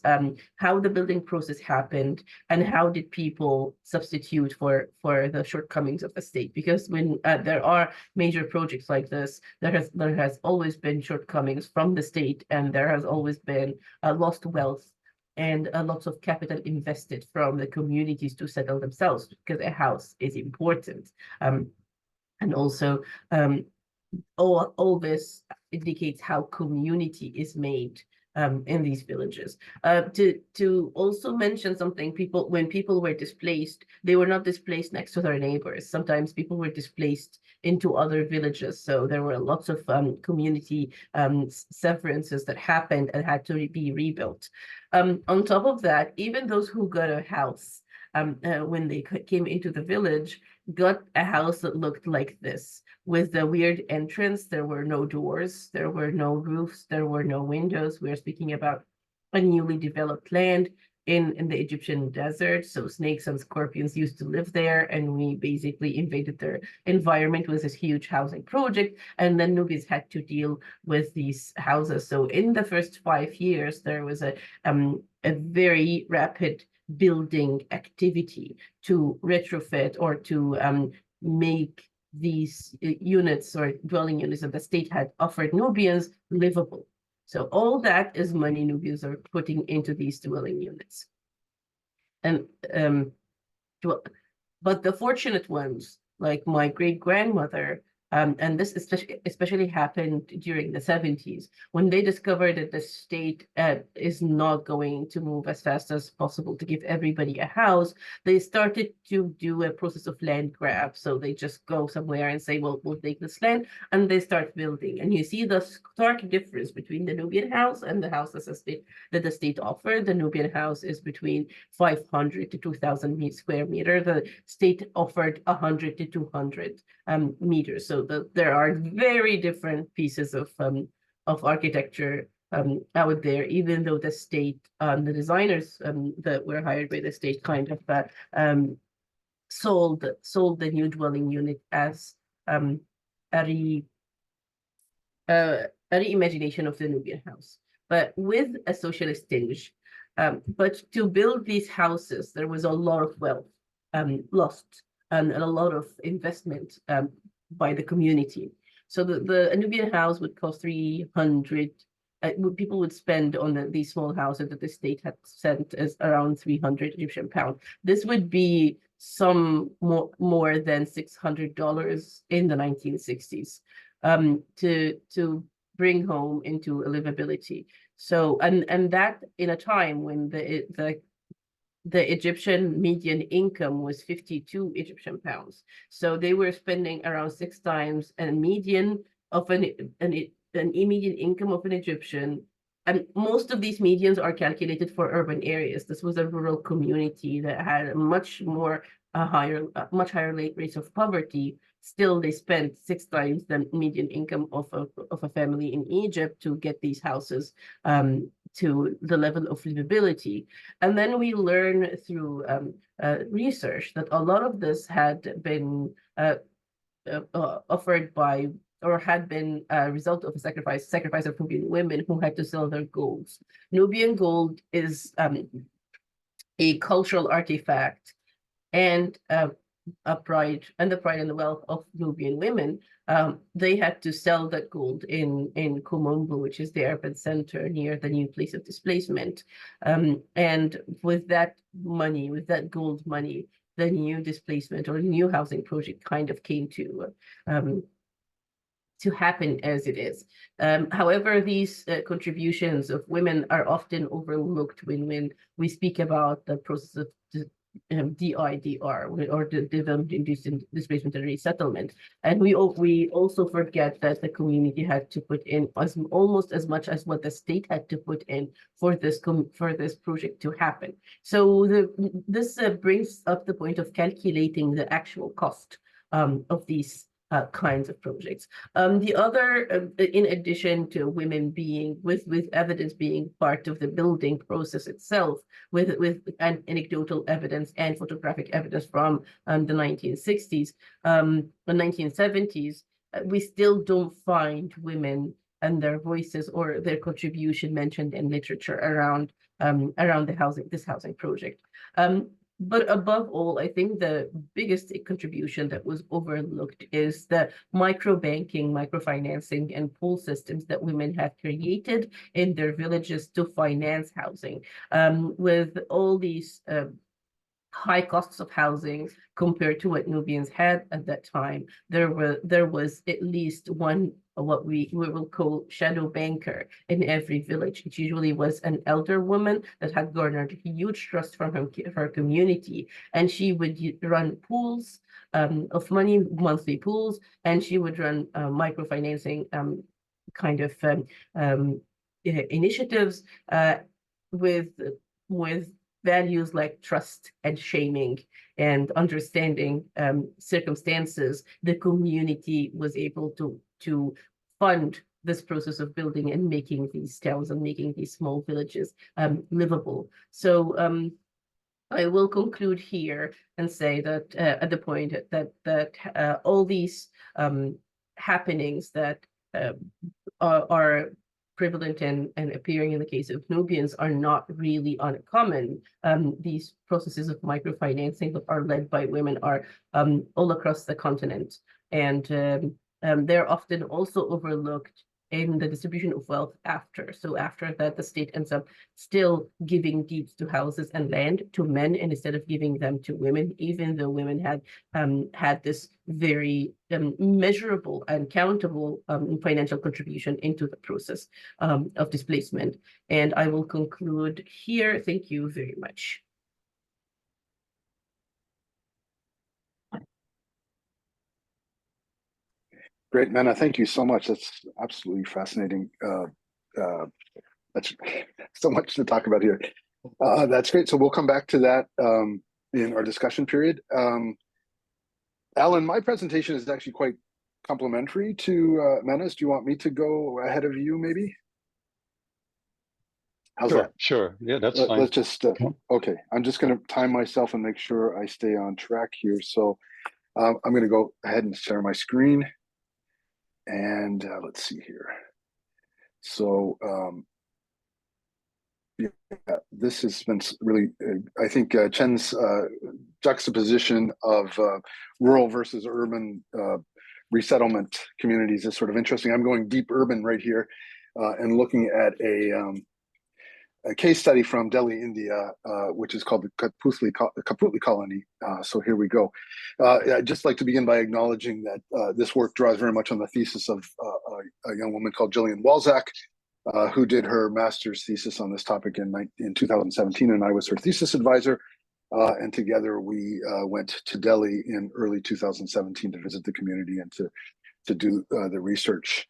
Speaker 9: how the building process happened and how did people substitute for the shortcomings of the state. Because when there are major projects like this, there has always been shortcomings shortcomings from the state, and there has always been lost wealth and lots of capital invested from the communities to settle themselves, because a house is important. And also, all this indicates how community is made in these villages. To also mention something, when people were displaced, they were not displaced next to their neighbors. Sometimes people were displaced into other villages. So there were lots of community severances that happened and had to be rebuilt. On top of that, even those who got a house when they came into the village, got a house that looked like this, with the weird entrance. There were no doors, there were no roofs, there were no windows. We're speaking about a newly developed land in the Egyptian desert. So snakes and scorpions used to live there, and we basically invaded their environment with this huge housing project. And then Nubians had to deal with these houses. So in the first 5 years, there was a very rapid building activity to retrofit or to make these units or dwelling units that the state had offered Nubians livable. So all that is money Nubians are putting into these dwelling units. And but the fortunate ones, like my great-grandmother, and this especially happened during the 70s, when they discovered that the state is not going to move as fast as possible to give everybody a house. They started to do a process of land grab. So they just go somewhere and say, well, we'll take this land, and they start building. And you see the stark difference between the Nubian house and the house that the state offered. The Nubian house is between 500 to 2,000 square meters. The state offered 100 to 200 meters. So there are very different pieces of architecture out there, even though the state, the designers that were hired by the state kind of sold the new dwelling unit as a reimagination of the Nubian house, but with a socialist tinge. But to build these houses, there was a lot of wealth lost and a lot of investment by the community. So the Nubian house would cost 300. People would spend on these small houses that the state had sent as around 300 Egyptian pounds. This would be some more than $600 in the 1960s to bring home into livability. So and that in a time when the Egyptian median income was 52 Egyptian pounds. So they were spending around 6 times a median of an median income of an Egyptian. And most of these medians are calculated for urban areas. This was a rural community that had a much higher rates of poverty. Still, they spent 6 times the median income of a family in Egypt to get these houses to the level of livability. And then we learn through research that a lot of this had been offered by, or had been a result of a sacrifice of Nubian women who had to sell their golds. Nubian gold is a cultural artifact and the pride and the wealth of Nubian women. They had to sell that gold in Komombo, which is the urban center near the new place of displacement. And with that money, with that gold money, the new displacement or new housing project kind of came to happen as it is. However, these contributions of women are often overlooked when we speak about the process of DIDR, or the development-induced displacement and resettlement. And we also forget that the community had to put in almost as much as what the state had to put in for this project to happen. So this brings up the point of calculating the actual cost of these kinds of projects. The other, in addition to women being with evidence being part of the building process itself, with anecdotal evidence and photographic evidence from the 1960s, the 1970s, we still don't find women and their voices or their contribution mentioned in literature around this housing project. But above all, I think the biggest contribution that was overlooked is the microbanking, microfinancing, and pool systems that women have created in their villages to finance housing. With all these high costs of housing compared to what Nubians had at that time, there was at least one what we will call shadow banker in every village. It usually was an elder woman that had garnered huge trust from her community, and she would run pools of money, monthly pools, and she would run microfinancing kind of initiatives with values like trust and shaming and understanding circumstances. The community was able to fund this process of building and making these towns and making these small villages livable. So I will conclude here and say that at the point that all these happenings that are prevalent and appearing in the case of Nubians are not really uncommon. These processes of microfinancing that are led by women are all across the continent, and they're often also overlooked in the distribution of wealth after. So after that, the state ends up still giving deeds to houses and land to men instead of giving them to women, even though women had this very measurable and countable financial contribution into the process of displacement. And I will conclude here. Thank you very much.
Speaker 3: Great, Mena. Thank you so much. That's absolutely fascinating. That's so much to talk about here. That's great. So we'll come back to that in our discussion period. Alan, my presentation is actually quite complementary to Mena's. Do you want me to go ahead of you, maybe? How's that?
Speaker 1: Sure. Yeah, that's fine.
Speaker 3: Let's just, okay. I'm just going to time myself and make sure I stay on track here. So I'm going to go ahead and share my screen. And let's see here. So yeah, this has been really, I think Chen's juxtaposition of rural versus urban resettlement communities is sort of interesting. I'm going deep urban right here and looking at a case study from Delhi, India, which is called the Kaputli Colony. So here we go. I'd just like to begin by acknowledging that this work draws very much on the thesis of a young woman called Gillian Walzak, who did her master's thesis on this topic in 2017, and I was her thesis advisor. And together we went to Delhi in early 2017 to visit the community and to do the research.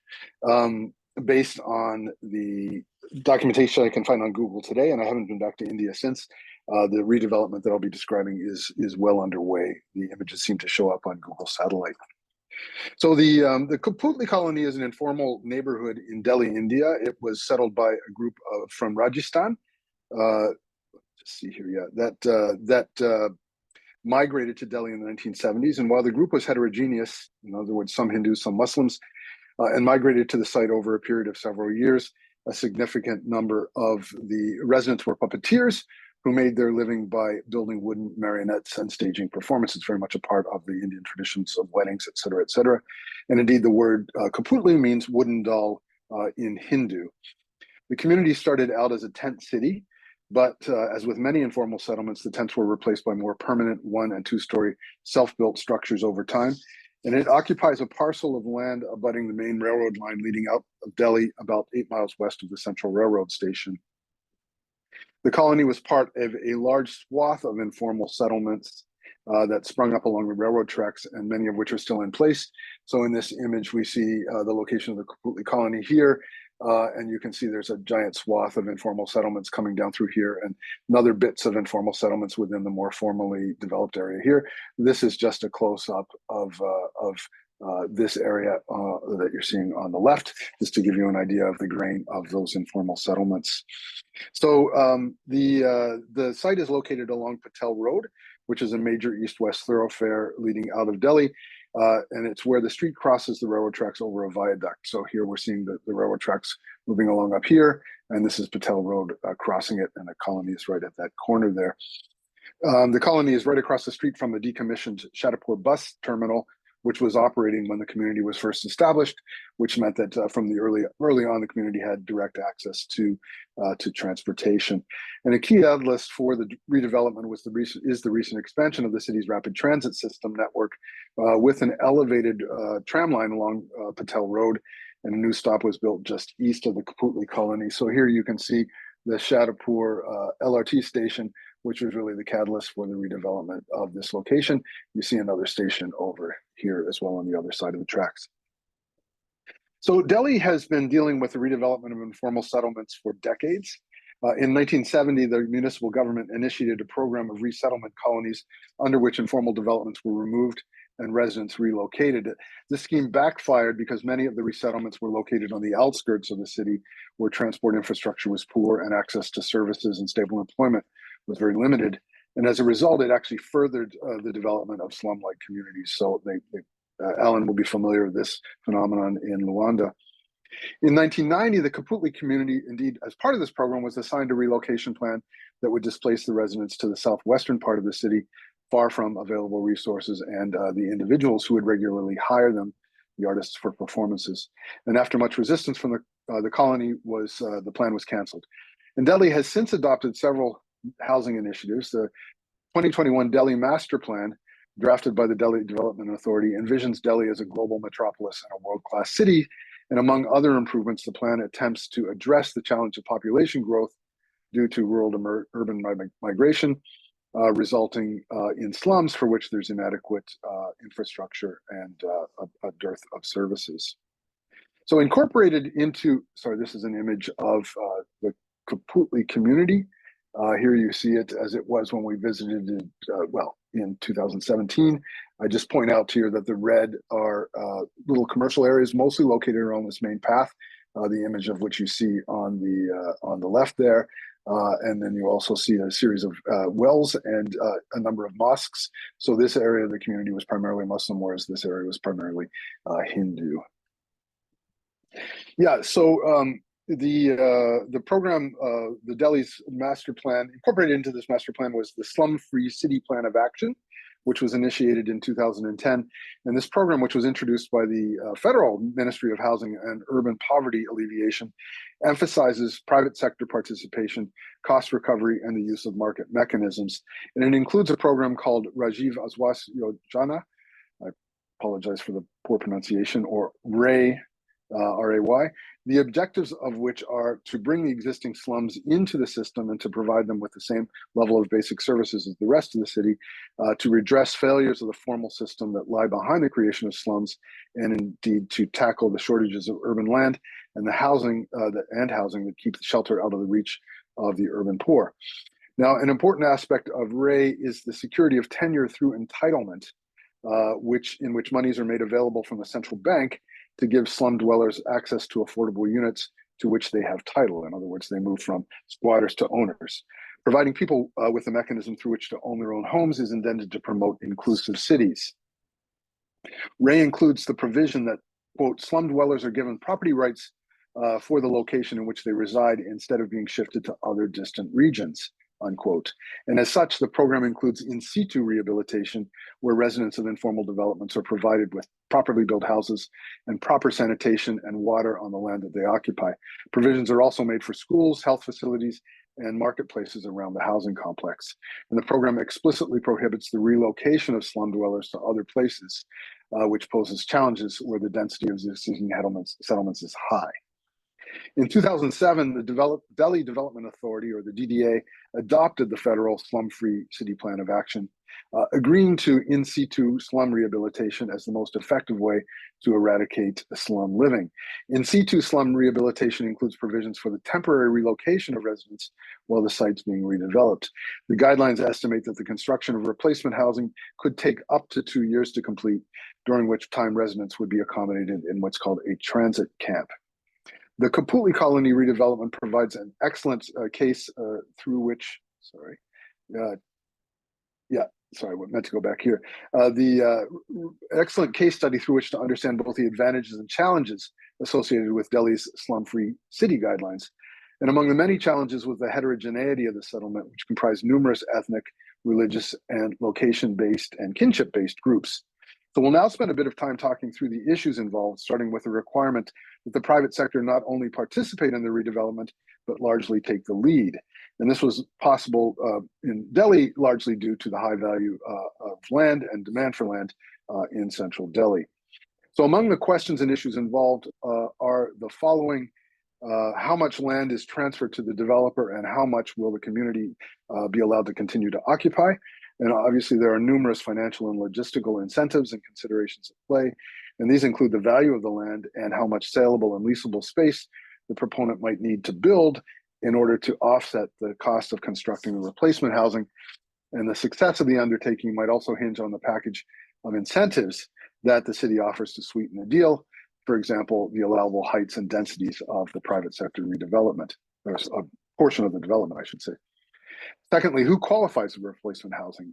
Speaker 3: Based on the documentation I can find on Google today, and I haven't been back to India since, the redevelopment that I'll be describing is well underway. The images seem to show up on Google Satellite. So the Kaputli Colony is an informal neighborhood in Delhi, India. It was settled by a group from Rajasthan. Let's see here, yeah, that migrated to Delhi in the 1970s. And while the group was heterogeneous, in other words, some Hindus, some Muslims, and migrated to the site over a period of several years, a significant number of the residents were puppeteers who made their living by building wooden marionettes and staging performances, very much a part of the Indian traditions of weddings, et cetera, et cetera. And indeed, the word Kaputli means wooden doll in Hindu. The community started out as a tent city, but as with many informal settlements, the tents were replaced by more permanent 1- and 2-story self-built structures over time. And it occupies a parcel of land abutting the main railroad line leading out of Delhi, about 8 miles west of the Central Railroad Station. The colony was part of a large swath of informal settlements that sprung up along the railroad tracks, and many of which are still in place. So in this image, we see the location of the Kaputli Colony here, and you can see there's a giant swath of informal settlements coming down through here, and other bits of informal settlements within the more formally developed area here. This is just a close-up of this area that you're seeing on the left, just to give you an idea of the grain of those informal settlements. So the site is located along Patel Road, which is a major east-west thoroughfare leading out of Delhi. And it's where the street crosses the railroad tracks over a viaduct. So here we're seeing the railroad tracks moving along up here, and this is Patel Road crossing it, and the colony is right at that corner there. The colony is right across the street from the decommissioned Shadipur bus terminal, which was operating when the community was first established, which meant that from the early on, the community had direct access to transportation. And a key catalyst for the redevelopment was the recent expansion of the city's rapid transit system network with an elevated tram line along Patel Road, and a new stop was built just east of the Kaputli colony. So here you can see the Shadipur LRT station, which was really the catalyst for the redevelopment of this location. You see another station over here as well on the other side of the tracks. So Delhi has been dealing with the redevelopment of informal settlements for decades. In 1970, the municipal government initiated a program of resettlement colonies under which informal developments were removed and residents relocated. This scheme backfired because many of the resettlements were located on the outskirts of the city, where transport infrastructure was poor and access to services and stable employment was very limited. And as a result, it actually furthered the development of slum-like communities. So Alan will be familiar with this phenomenon in Luanda. In 1990, the Kaputli community, indeed, as part of this program, was assigned a relocation plan that would displace the residents to the southwestern part of the city, far from available resources and the individuals who would regularly hire them, the artists, for performances. And after much resistance from the colony, the plan was canceled. And Delhi has since adopted several housing initiatives. The 2021 Delhi Master Plan, drafted by the Delhi Development Authority, envisions Delhi as a global metropolis and a world-class city. And among other improvements, the plan attempts to address the challenge of population growth due to rural to urban migration, resulting in slums for which there's inadequate infrastructure and a dearth of services. So incorporated into, sorry, this is an image of the Kaputli community. Here you see it as it was when we visited it, in 2017. I just point out here that the red are little commercial areas, mostly located around this main path, the image of which you see on the left there. And then you also see a series of wells and a number of mosques. So this area of the community was primarily Muslim, whereas this area was primarily Hindu. Yeah, so the program, the Delhi's master plan, incorporated into this master plan was the Slum-Free City Plan of Action, which was initiated in 2010. And this program, which was introduced by the Federal Ministry of Housing and Urban Poverty Alleviation, emphasizes private sector participation, cost recovery, and the use of market mechanisms. And it includes a program called Rajiv Aswas Yojana, I apologize for the poor pronunciation, or RAY, R-A-Y, the objectives of which are to bring the existing slums into the system and to provide them with the same level of basic services as the rest of the city, to redress failures of the formal system that lie behind the creation of slums, and indeed to tackle the shortages of urban land and the housing that keep the shelter out of the reach of the urban poor. Now, an important aspect of RAY is the security of tenure through entitlement, in which monies are made available from the central bank to give slum dwellers access to affordable units to which they have title. In other words, they move from squatters to owners. Providing people with a mechanism through which to own their own homes is intended to promote inclusive cities. RAY includes the provision that, quote, slum dwellers are given property rights for the location in which they reside instead of being shifted to other distant regions, unquote. And as such, the program includes in situ rehabilitation, where residents of informal developments are provided with properly built houses and proper sanitation and water on the land that they occupy. Provisions are also made for schools, health facilities, and marketplaces around the housing complex. And the program explicitly prohibits the relocation of slum dwellers to other places, which poses challenges where the density of existing settlements is high. In 2007, the Delhi Development Authority, or the DDA, adopted the federal Slum-Free City Plan of Action, agreeing to in situ slum rehabilitation as the most effective way to eradicate slum living. In situ slum rehabilitation includes provisions for the temporary relocation of residents while the site's being redeveloped. The guidelines estimate that the construction of replacement housing could take up to 2 years to complete, during which time residents would be accommodated in what's called a transit camp. The Kaputli colony redevelopment provides an excellent case through which, I meant to go back here. The excellent case study through which to understand both the advantages and challenges associated with Delhi's slum-free city guidelines. And among the many challenges was the heterogeneity of the settlement, which comprised numerous ethnic, religious, and location-based and kinship-based groups. So we'll now spend a bit of time talking through the issues involved, starting with the requirement that the private sector not only participate in the redevelopment, but largely take the lead. And this was possible in Delhi, largely due to the high value of land and demand for land in central Delhi. So among the questions and issues involved are the following. How much land is transferred to the developer, and how much will the community be allowed to continue to occupy? And obviously there are numerous financial and logistical incentives and considerations at play. And these include the value of the land and how much saleable and leasable space the proponent might need to build in order to offset the cost of constructing the replacement housing. And the success of the undertaking might also hinge on the package of incentives that the city offers to sweeten the deal. For example, the allowable heights and densities of the private sector redevelopment, or a portion of the development, I should say. Secondly, who qualifies for replacement housing?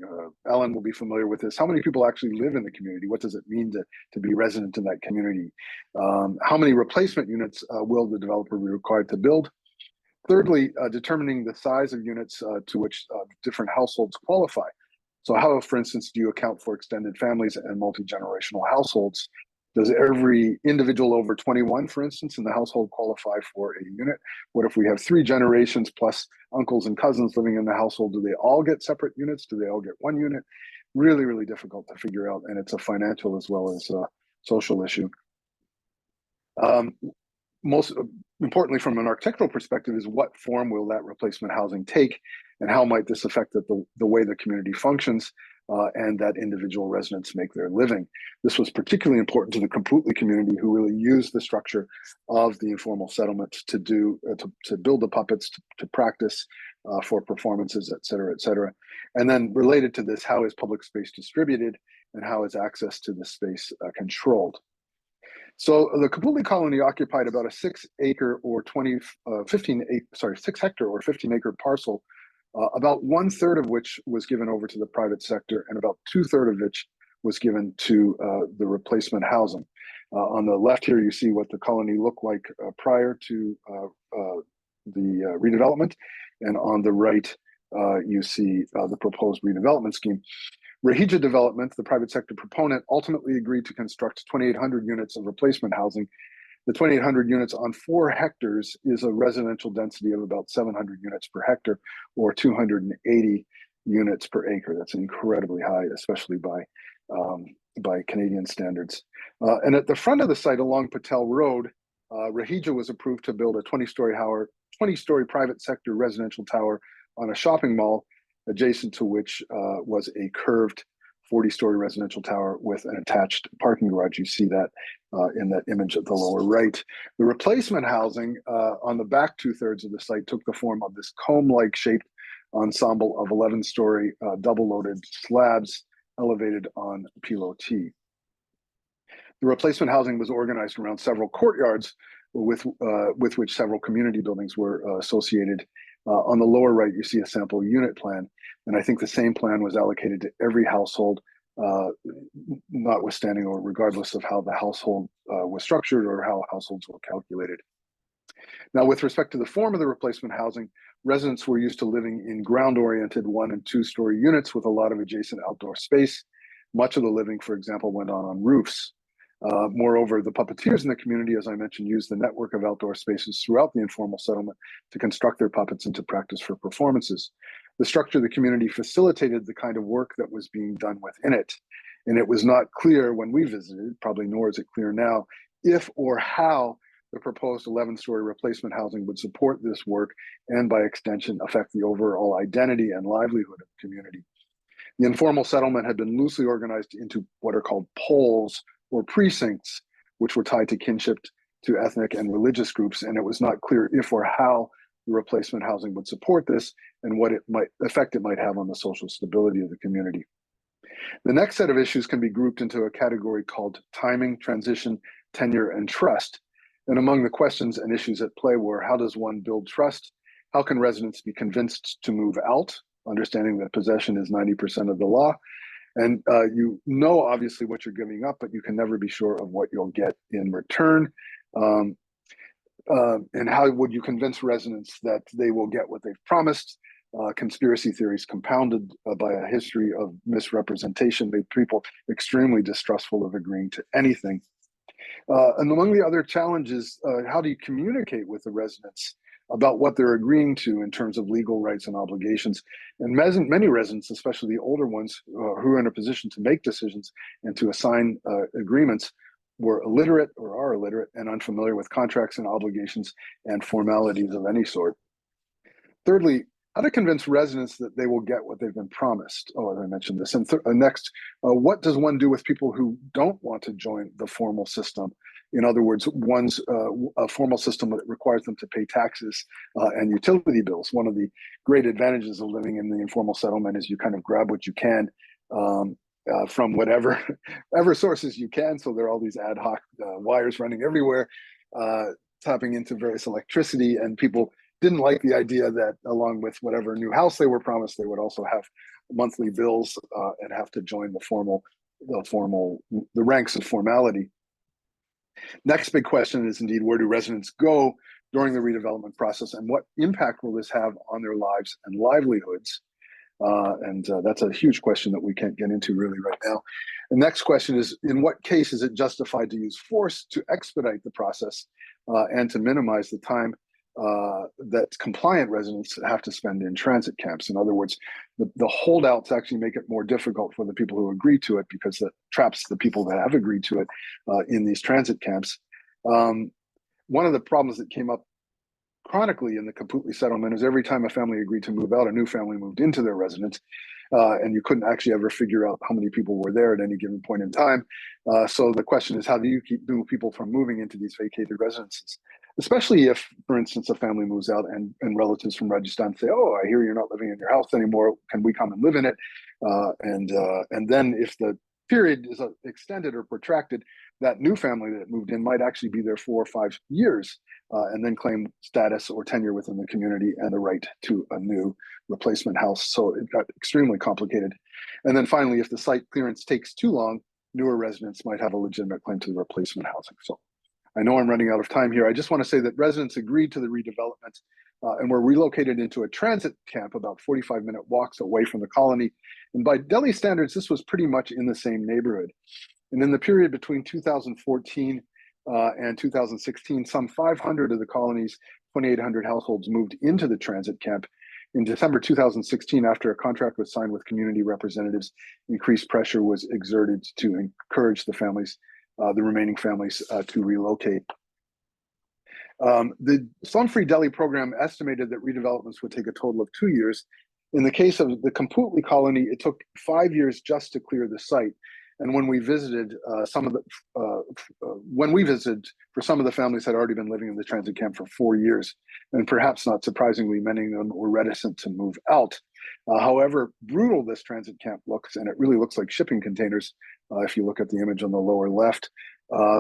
Speaker 3: Alan will be familiar with this. How many people actually live in the community? What does it mean to be resident in that community? How many replacement units will the developer be required to build? Thirdly, determining the size of units to which different households qualify. So how, for instance, do you account for extended families and multi-generational households? Does every individual over 21, for instance, in the household qualify for a unit? What if we have 3 generations plus uncles and cousins living in the household? Do they all get separate units? Do they all get 1 unit? Really, really difficult to figure out. And it's a financial as well as a social issue. Most importantly, from an architectural perspective, is what form will that replacement housing take, and how might this affect the way the community functions and that individual residents make their living? This was particularly important to the Kaputli community, who really used the structure of the informal settlement to build the puppets, to practice for performances, et cetera, et cetera. And then related to this, how is public space distributed, and how is access to the space controlled? So the Kaputli colony occupied about a 6 hectare or 15 acre parcel, about 1/3 of which was given over to the private sector, and about 2/3 of which was given to the replacement housing. On the left here, you see what the colony looked like prior to the redevelopment, and on the right, you see the proposed redevelopment scheme. Rahija Development, the private sector proponent, ultimately agreed to construct 2,800 units of replacement housing. The 2,800 units on 4 hectares is a residential density of about 700 units per hectare, or 280 units per acre. That's incredibly high, especially by Canadian standards. And at the front of the site along Patel Road, Rahija was approved to build a 20-story private sector residential tower on a shopping mall, adjacent to which was a curved 40-story residential tower with an attached parking garage. You see that in that image at the lower right. The replacement housing on the back 2/3 of the site took the form of this comb-like shaped ensemble of 11-story double-loaded slabs elevated on pilotis. The replacement housing was organized around several courtyards with which several community buildings were associated. On the lower right, you see a sample unit plan, and I think the same plan was allocated to every household, notwithstanding or regardless of how the household was structured or how households were calculated. Now, with respect to the form of the replacement housing, residents were used to living in ground-oriented 1- and 2-story units with a lot of adjacent outdoor space. Much of the living, for example, went on roofs. Moreover, the puppeteers in the community, as I mentioned, used the network of outdoor spaces throughout the informal settlement to construct their puppets and to practice for performances. The structure of the community facilitated the kind of work that was being done within it. And it was not clear when we visited, probably nor is it clear now, if or how the proposed 11-story replacement housing would support this work and by extension affect the overall identity and livelihood of the community. The informal settlement had been loosely organized into what are called poles or precincts, which were tied to kinship, to ethnic and religious groups, and it was not clear if or how the replacement housing would support this and what effect it might have on the social stability of the community. The next set of issues can be grouped into a category called timing, transition, tenure, and trust. And among the questions and issues at play were, how does one build trust? How can residents be convinced to move out, understanding that possession is 90% of the law? And you know, obviously, what you're giving up, but you can never be sure of what you'll get in return. And how would you convince residents that they will get what they've promised? conspiracy theories compounded by a history of misrepresentation made people extremely distrustful of agreeing to anything. And among the other challenges, how do you communicate with the residents about what they're agreeing to in terms of legal rights and obligations? And many residents, especially the older ones who are in a position to make decisions and to assign agreements, were illiterate or are illiterate and unfamiliar with contracts and obligations and formalities of any sort. Thirdly, how to convince residents that they will get what they've been promised. Oh, as I mentioned this. And next, what does one do with people who don't want to join the formal system? In other words, a formal system that requires them to pay taxes and utility bills. One of the great advantages of living in the informal settlement is you kind of grab what you can from whatever sources you can. So there are all these ad hoc wires running everywhere, tapping into various electricity, and people didn't like the idea that along with whatever new house they were promised, they would also have monthly bills and have to join the ranks of formality. Next big question is indeed, where do residents go during the redevelopment process, and what impact will this have on their lives and livelihoods? That's a huge question that we can't get into really right now. The next question is, in what case is it justified to use force to expedite the process and to minimize the time that compliant residents have to spend in transit camps? In other words, the holdouts actually make it more difficult for the people who agree to it, because that traps the people that have agreed to it in these transit camps. One of the problems that came up chronically in the Kaputli settlement is every time a family agreed to move out, a new family moved into their residence, and you couldn't actually ever figure out how many people were there at any given point in time. So the question is, how do you keep new people from moving into these vacated residences? Especially if, for instance, a family moves out and relatives from Rajasthan say, "Oh, I hear you're not living in your house anymore. Can we come and live in it?" And then if the period is extended or protracted, that new family that moved in might actually be there 4 or 5 years and then claim status or tenure within the community and the right to a new replacement house. So it got extremely complicated. And then finally, if the site clearance takes too long, newer residents might have a legitimate claim to the replacement housing. So I know I'm running out of time here. I just want to say that residents agreed to the redevelopment and were relocated into a transit camp about 45-minute walks away from the colony. And by Delhi standards, this was pretty much in the same neighborhood. And in the period between 2014 and 2016, some 500 of the colony's 2,800 households moved into the transit camp. In December 2016, after a contract was signed with community representatives, increased pressure was exerted to encourage the remaining families to relocate. The Slum-Free Delhi program estimated that redevelopments would take a total of 2 years. In the case of the Kaputli colony, it took 5 years just to clear the site. And when we visited, for some of the families had already been living in the transit camp for 4 years, and perhaps not surprisingly, many of them were reticent to move out. However brutal this transit camp looks, and it really looks like shipping containers, if you look at the image on the lower left,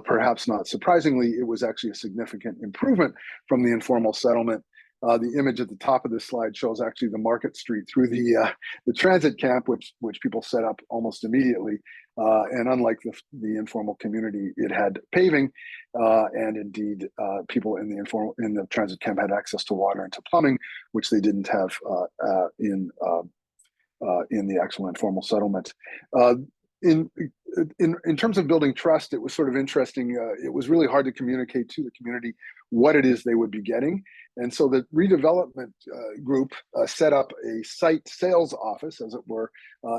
Speaker 3: perhaps not surprisingly, it was actually a significant improvement from the informal settlement. The image at the top of this slide shows actually the market street through the transit camp, which people set up almost immediately. And unlike the informal community, it had paving, and indeed, people in the transit camp had access to water and to plumbing, which they didn't have in the actual informal settlement. In terms of building trust, it was sort of interesting. It was really hard to communicate to the community what it is they would be getting. And so the redevelopment group set up a site sales office, as it were,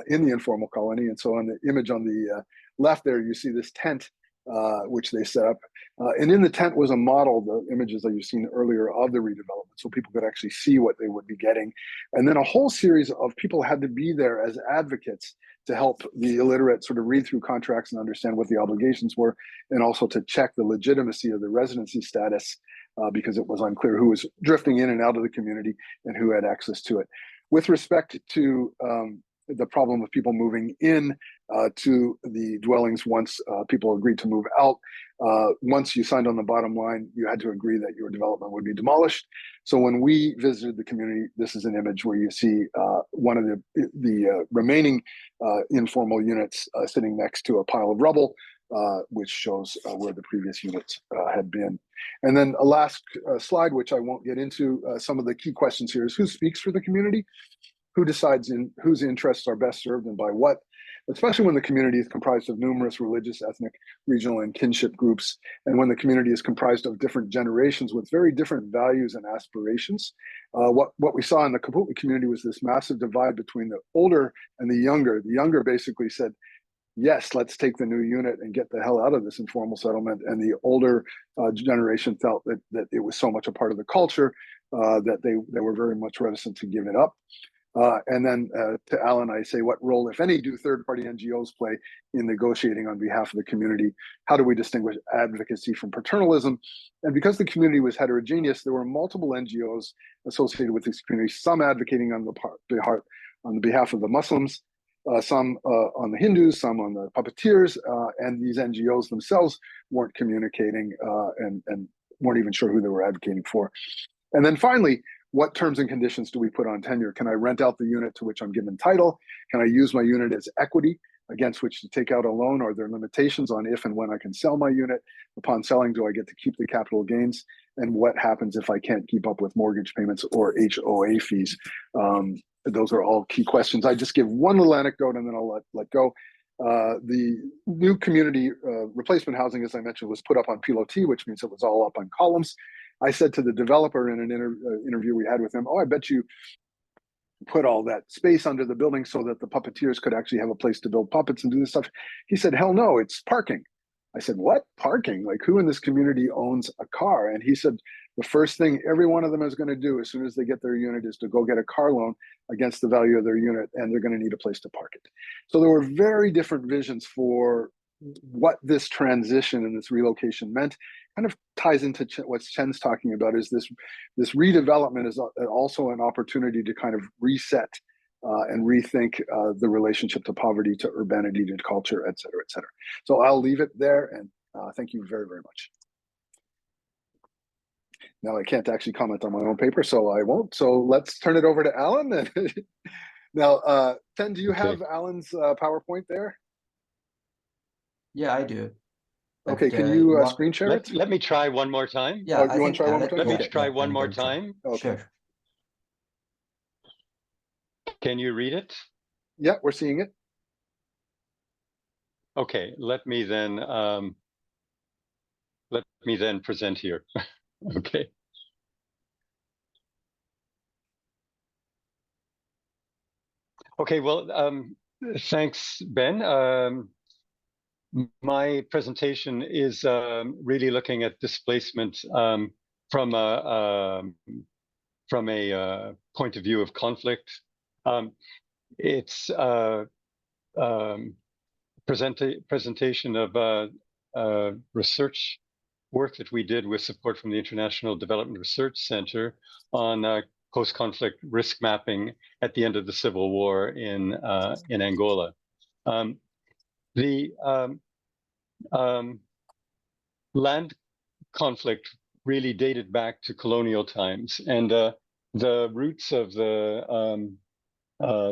Speaker 3: in the informal colony. And so on the image on the left there, you see this tent, which they set up. And in the tent was a model, the images that you've seen earlier of the redevelopment, so people could actually see what they would be getting. And then a whole series of people had to be there as advocates to help the illiterate sort of read through contracts and understand what the obligations were, and also to check the legitimacy of the residency status, because it was unclear who was drifting in and out of the community and who had access to it. With respect to the problem of people moving in to the dwellings once people agreed to move out, once you signed on the bottom line, you had to agree that your development would be demolished. So when we visited the community, this is an image where you see one of the remaining informal units sitting next to a pile of rubble. which shows where the previous units had been. And then a last slide, which I won't get into, some of the key questions here is who speaks for the community? Who decides in whose interests are best served and by what? Especially when the community is comprised of numerous religious, ethnic, regional, and kinship groups, and when the community is comprised of different generations with very different values and aspirations. What we saw in the Kaputli community was this massive divide between the older and the younger. The younger basically said, yes, let's take the new unit and get the hell out of this informal settlement. And the older generation felt that it was so much a part of the culture that they were very much reticent to give it up. And then to Alan, I say, what role, if any, do third-party NGOs play in negotiating on behalf of the community? How do we distinguish advocacy from paternalism? And because the community was heterogeneous, there were multiple NGOs associated with this community, some advocating on the behalf of the Muslims, some on the Hindus, some on the puppeteers, and these NGOs themselves weren't communicating and weren't even sure who they were advocating for. And then finally, what terms and conditions do we put on tenure? Can I rent out the unit to which I'm given title? Can I use my unit as equity against which to take out a loan? Are there limitations on if and when I can sell my unit? Upon selling, do I get to keep the capital gains? And what happens if I can't keep up with mortgage payments or HOA fees? Those are all key questions. I just give one little anecdote and then I'll let go. The new community replacement housing, as I mentioned, was put up on pilotis, which means it was all up on columns. I said to the developer in an interview we had with him, oh, I bet you put all that space under the building so that the puppeteers could actually have a place to build puppets and do this stuff. He said, hell no, it's parking. I said, what? Parking? Like, who in this community owns a car? And he said, the first thing every one of them is going to do as soon as they get their unit is to go get a car loan against the value of their unit, and they're going to need a place to park it. So there were very different visions for what this transition and this relocation meant. Kind of ties into what Chen's talking about, is this redevelopment is also an opportunity to kind of reset and rethink the relationship to poverty, to urbanity, to culture, et cetera, et cetera. So I'll leave it there, and thank you very, very much. Now I can't actually comment on my own paper, so I won't. So let's turn it over to Alan. Now, Chen, do you have Alan's PowerPoint there?
Speaker 4: Yeah, I do.
Speaker 3: Okay, can you screen share it?
Speaker 1: Let me try one more time.
Speaker 4: Yeah,
Speaker 3: you want to try one more time?
Speaker 1: Let me try one more time.
Speaker 3: Okay.
Speaker 4: Sure.
Speaker 1: Can you read it?
Speaker 3: Yeah, we're seeing it.
Speaker 1: Okay, let me then present here. Okay. Okay, well, thanks, Ben. My presentation is really looking at displacement from a point of view of conflict. It's a presentation of research work that we did with support from the International Development Research Center on post-conflict risk mapping at the end of the Civil War in Angola. The land conflict really dated back to colonial times, and the roots of the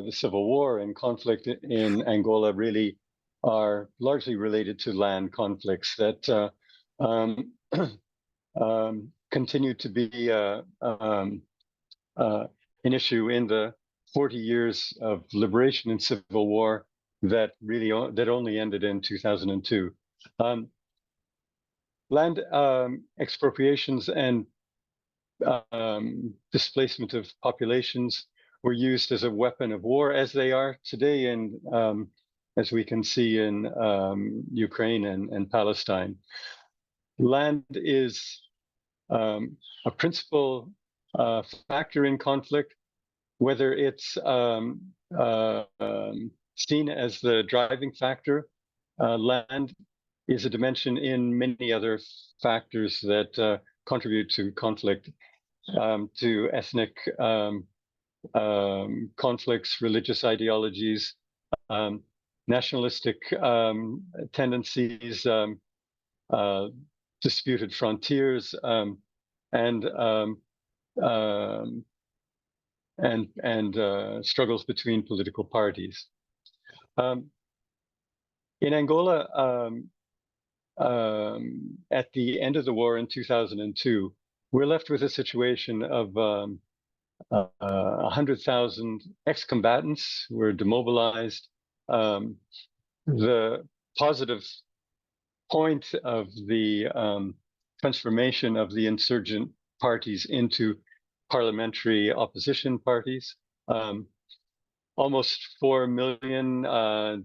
Speaker 1: Civil War and conflict in Angola really are largely related to land conflicts that continue to be an issue in the 40 years of liberation and civil war that only ended in 2002. Land expropriations and displacement of populations were used as a weapon of war, as they are today in, as we can see in Ukraine and Palestine. Land is a principal factor in conflict, whether it's seen as the driving factor. Land is a dimension in many other factors that contribute to conflict, to ethnic conflicts, religious ideologies, nationalistic tendencies, disputed frontiers, and struggles between political parties. In Angola, at the end of the war in 2002, we're left with a situation of 100,000 ex-combatants who were demobilized. The positive point of the transformation of the insurgent parties into parliamentary opposition parties. Almost 4 million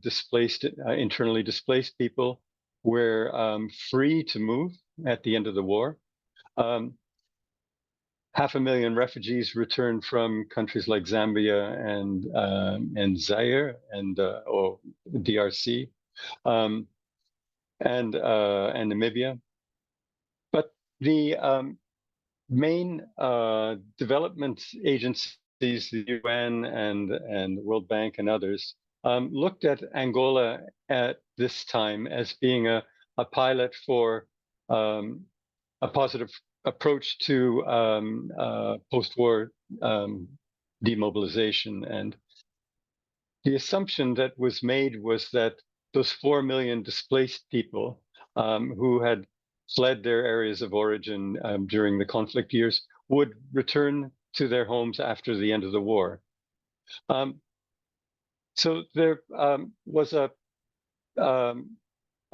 Speaker 1: displaced, internally displaced people were free to move at the end of the war. 500,000 refugees returned from countries like Zambia and Zaire and or DRC and Namibia. But the main development agencies, the UN and the World Bank and others, looked at Angola at this time as being a pilot for a positive approach to post-war demobilization. And the assumption that was made was that those 4 million displaced people who had fled their areas of origin during the conflict years would return to their homes after the end of the war. So there was a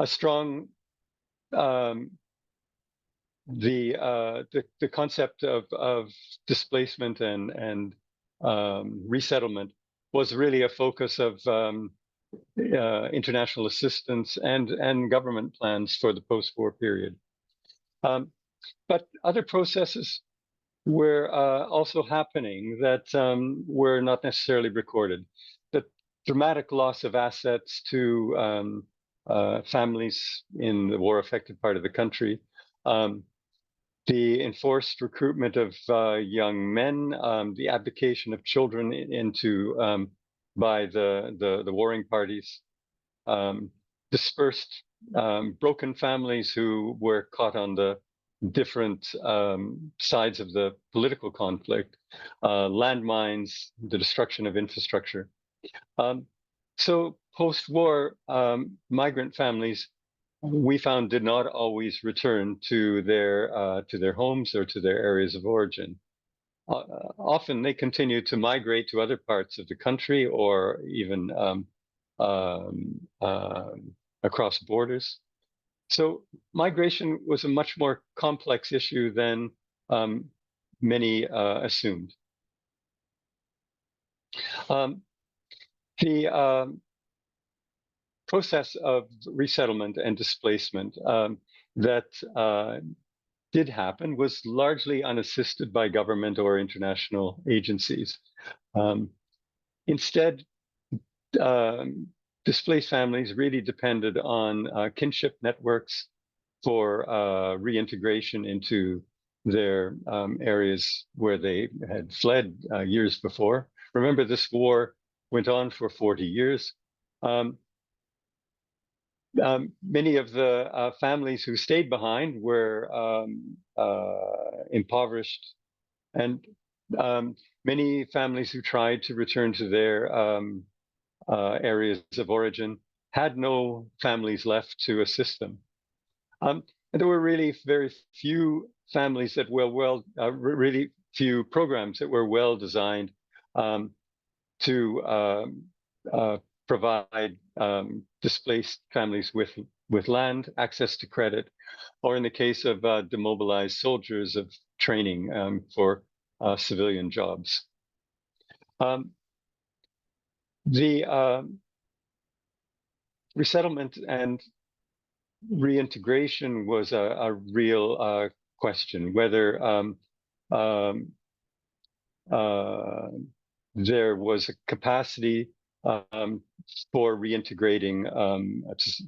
Speaker 1: strong the concept of displacement and resettlement was really a focus of international assistance and government plans for the post-war period. But other processes were also happening that were not necessarily recorded. The dramatic loss of assets to families in the war-affected part of the country, the enforced recruitment of young men, the abdication of children into by the warring parties, dispersed, broken families who were caught on the different sides of the political conflict, landmines, the destruction of infrastructure. So post-war migrant families, we found, did not always return to their homes or to their areas of origin. Often they continued to migrate to other parts of the country or even across borders. So migration was a much more complex issue than many assumed. The process of resettlement and displacement that did happen was largely unassisted by government or international agencies. Instead, displaced families really depended on kinship networks for reintegration into their areas where they had fled years before. Remember, this war went on for 40 years. Many of the families who stayed behind were impoverished, and many families who tried to return to their areas of origin had no families left to assist them. And there were really very few families that were really few programs that were well designed to provide displaced families with land, access to credit, or in the case of demobilized soldiers, of training for civilian jobs. The resettlement and reintegration was a real question, whether there was a capacity for reintegrating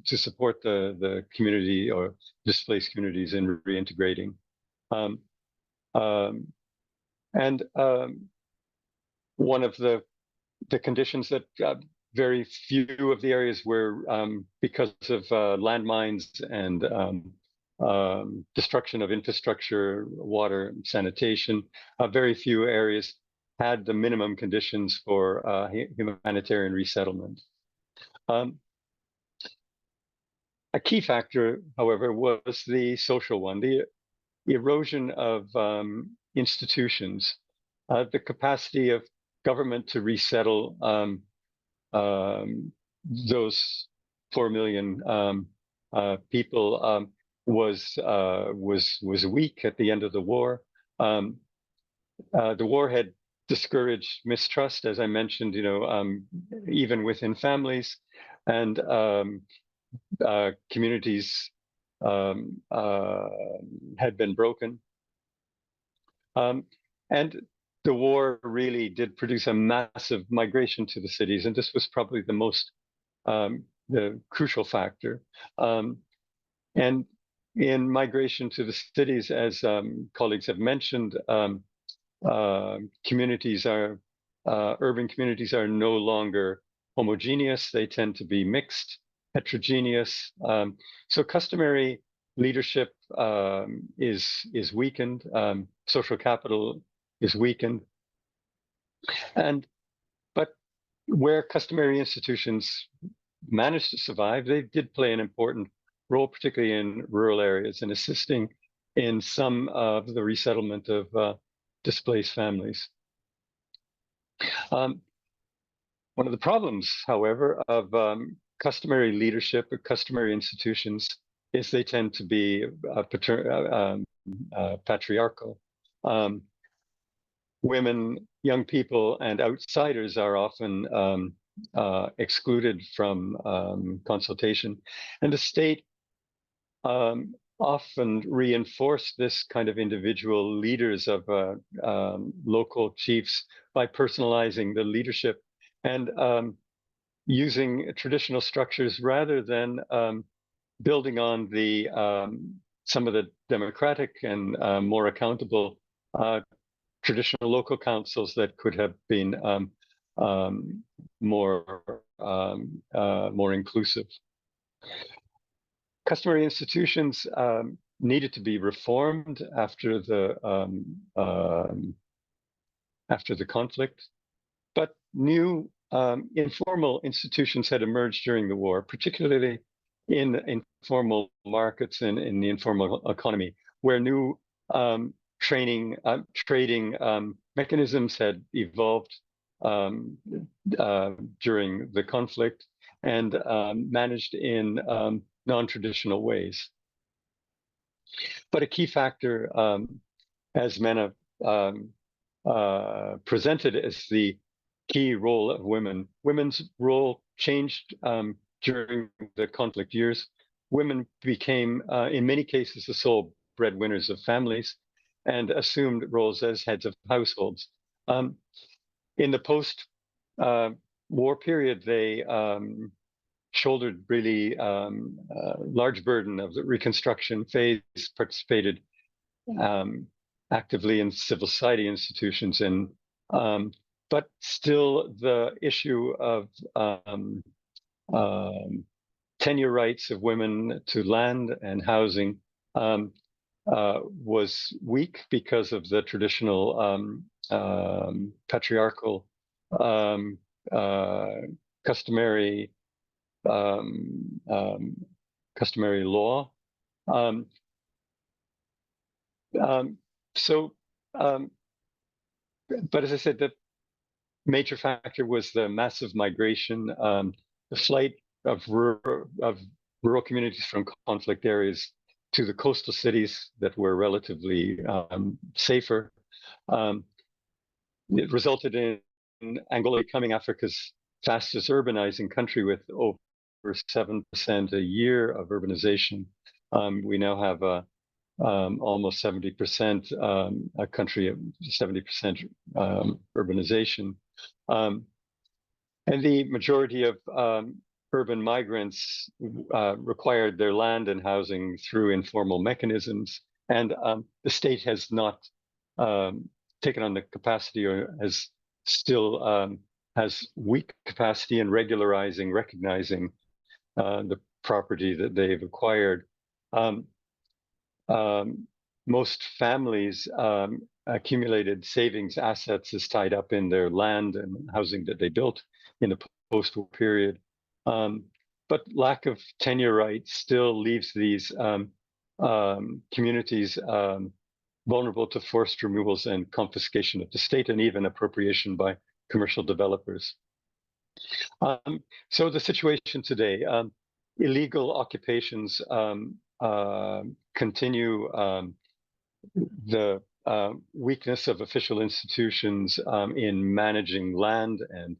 Speaker 1: to support the community or displaced communities in reintegrating. And one of the conditions that very few of the areas were, because of landmines and destruction of infrastructure, water, sanitation, very few areas had the minimum conditions for humanitarian resettlement. A key factor, however, was the social one, the erosion of institutions, the capacity of government to resettle those 4 million people was weak at the end of the war. The war had discouraged mistrust, as I mentioned, even within families, and communities had been broken. And the war really did produce a massive migration to the cities, and this was probably the most the crucial factor. And in migration to the cities, as colleagues have mentioned, communities are urban communities are no longer homogeneous. They tend to be mixed, heterogeneous. So customary leadership is weakened. Social capital is weakened, but where customary institutions managed to survive, they did play an important role, particularly in rural areas, in assisting in some of the resettlement of displaced families. One of the problems, however, of customary leadership or customary institutions is they tend to be patriarchal. Women, young people, and outsiders are often excluded from consultation, and the state often reinforced this kind of individual leaders of local chiefs by personalizing the leadership and using traditional structures rather than building on the some of the democratic and more accountable traditional local councils that could have been more inclusive. Customary institutions needed to be reformed after the conflict, but new informal institutions had emerged during the war, particularly in informal markets and in the informal economy, where new trading mechanisms had evolved during the conflict and managed in non-traditional ways. But a key factor, as Mena presented, as the key role of women. Women's role changed during the conflict years. Women became, in many cases, the sole breadwinners of families and assumed roles as heads of households. In the post-war period, they shouldered really large burden of the reconstruction phase, participated actively in civil society institutions, and but still the issue of tenure rights of women to land and housing was weak because of the traditional patriarchal customary law. But as I said, the major factor was the massive migration, the flight of rural communities from conflict areas to the coastal cities that were relatively safer. It resulted in Angola becoming Africa's fastest urbanizing country, with over 7% a year of urbanization. We now have almost 70%, a country of 70% urbanization. And the majority of urban migrants required their land and housing through informal mechanisms. And the state has not taken on the capacity, or has still has weak capacity in regularizing, recognizing the property that they've acquired. Most families accumulated savings assets is tied up in their land and housing that they built in the post-war period. but lack of tenure rights still leaves these communities vulnerable to forced removals and confiscation of the state, and even appropriation by commercial developers. So the situation today, illegal occupations continue. The weakness of official institutions in managing land and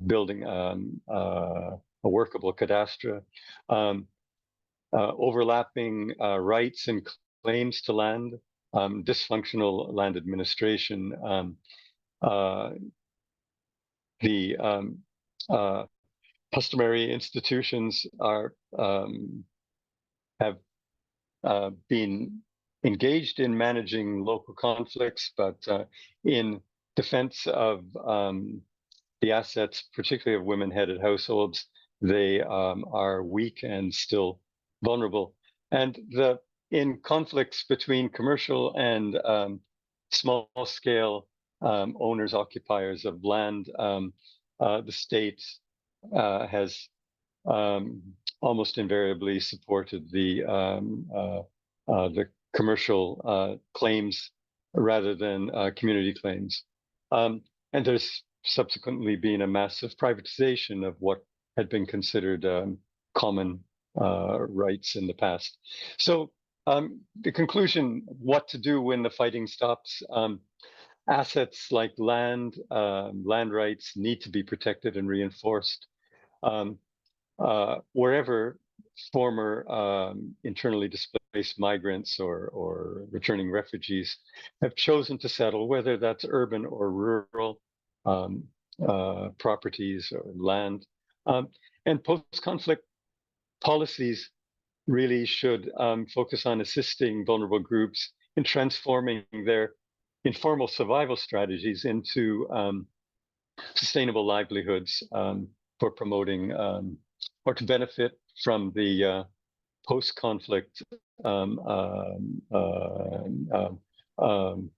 Speaker 1: building a workable cadastre, overlapping rights and claims to land, dysfunctional land administration, the customary institutions have been engaged in managing local conflicts, but in defense of the assets, particularly of women-headed households, they are weak and still vulnerable. And in conflicts between commercial and small-scale owners, occupiers of land, the state has almost invariably supported the commercial claims rather than community claims. And there's subsequently been a massive privatization of what had been considered common rights in the past. So the conclusion, what to do when the fighting stops, assets like land rights need to be protected and reinforced. Wherever former internally displaced migrants or returning refugees have chosen to settle, whether that's urban or rural properties or land. And post-conflict policies really should focus on assisting vulnerable groups in transforming their informal survival strategies into sustainable livelihoods for promoting or to benefit from the post-conflict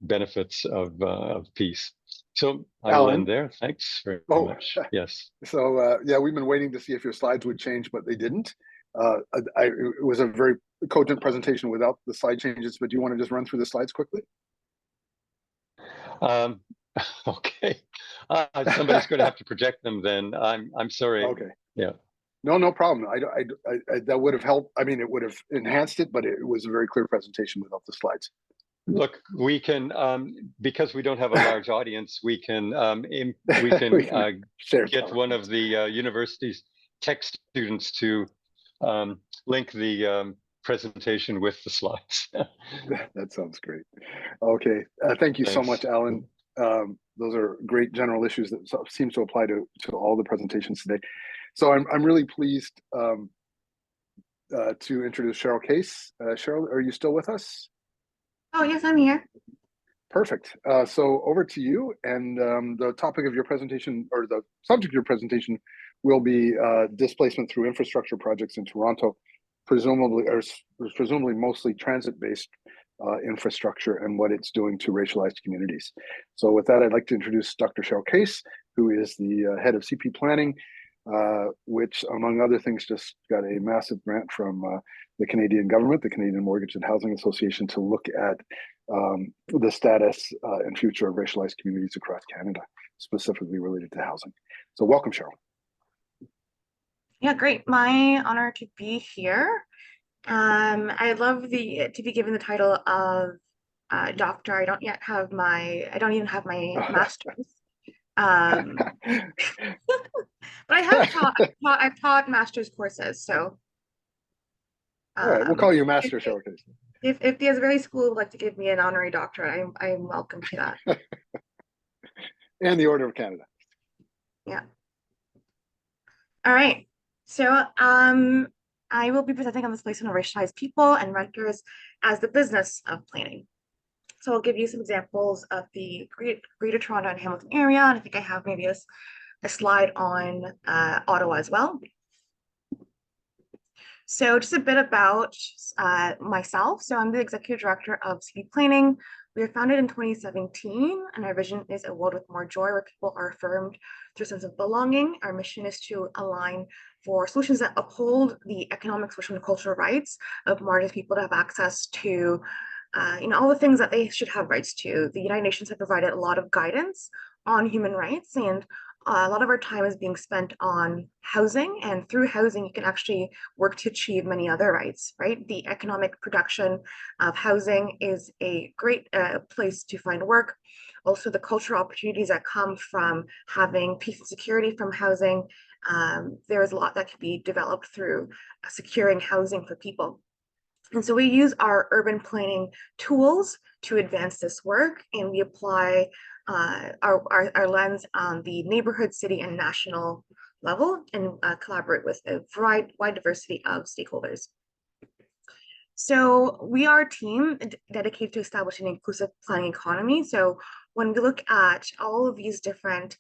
Speaker 1: benefits of peace. So I will end there. Thanks very much. Yes.
Speaker 3: So yeah, we've been waiting to see if your slides would change, but they didn't. It was a very cogent presentation without the slide changes, but do you want to just run through the slides quickly?
Speaker 1: Okay. Somebody's going to have to project them then. I'm sorry.
Speaker 3: Okay.
Speaker 1: Yeah.
Speaker 3: No problem. I that would have helped. I mean, it would have enhanced it, but it was a very clear presentation without the slides.
Speaker 1: Look, we can because we don't have a large audience, we can get one of the university's tech students to link the presentation with the slides.
Speaker 3: That sounds great. Okay, thank you so much, Alan. Those are great general issues that seem to apply to all the presentations today. So I'm really pleased to introduce Cheryl Case. Cheryl, are you still with us?
Speaker 8: Oh, yes, I'm here.
Speaker 3: Perfect. So over to you. And the topic of your presentation, or the subject of your presentation, will be displacement through infrastructure projects in Toronto, presumably mostly transit-based infrastructure and what it's doing to racialized communities. So with that, I'd like to introduce Dr. Cheryl Case, who is the head of CP Planning, which, among other things, just got a massive grant from the Canadian government, the Canadian Mortgage and Housing Association, to look at the status and future of racialized communities across Canada, specifically related to housing. So welcome, Cheryl.
Speaker 8: Yeah, great. My honor to be here. I love to be given the title of doctor. I don't even have my master's. But I've taught master's courses, so.
Speaker 3: All right, we'll call you Master Cheryl Case.
Speaker 8: If the Azrieli School would like to give me an honorary doctorate, I'm welcome to that.
Speaker 3: And the Order of Canada.
Speaker 8: Yeah. All right. So I will be presenting on displacement of racialized people and renters as the business of planning. So I'll give you some examples of the Greater Toronto and Hamilton area, and I think I have maybe a slide on Ottawa as well. So just a bit about myself. So I'm the executive director of CP Planning. We were founded in 2017, and our vision is a world with more joy, where people are affirmed through a sense of belonging. Our mission is to align for solutions that uphold the economic, social, and cultural rights of marginalized people to have access to all the things that they should have rights to. The United Nations have provided a lot of guidance on human rights, and a lot of our time is being spent on housing, and through housing you can actually work to achieve many other rights, right? The economic production of housing is a great place to find work. Also, the cultural opportunities that come from having peace and security from housing. There is a lot that can be developed through securing housing for people. And so we use our urban planning tools to advance this work, and we apply our lens on the neighborhood, city, and national level, and collaborate with a wide diversity of stakeholders. So we are a team dedicated to establishing an inclusive planning economy. So when we look at all of these different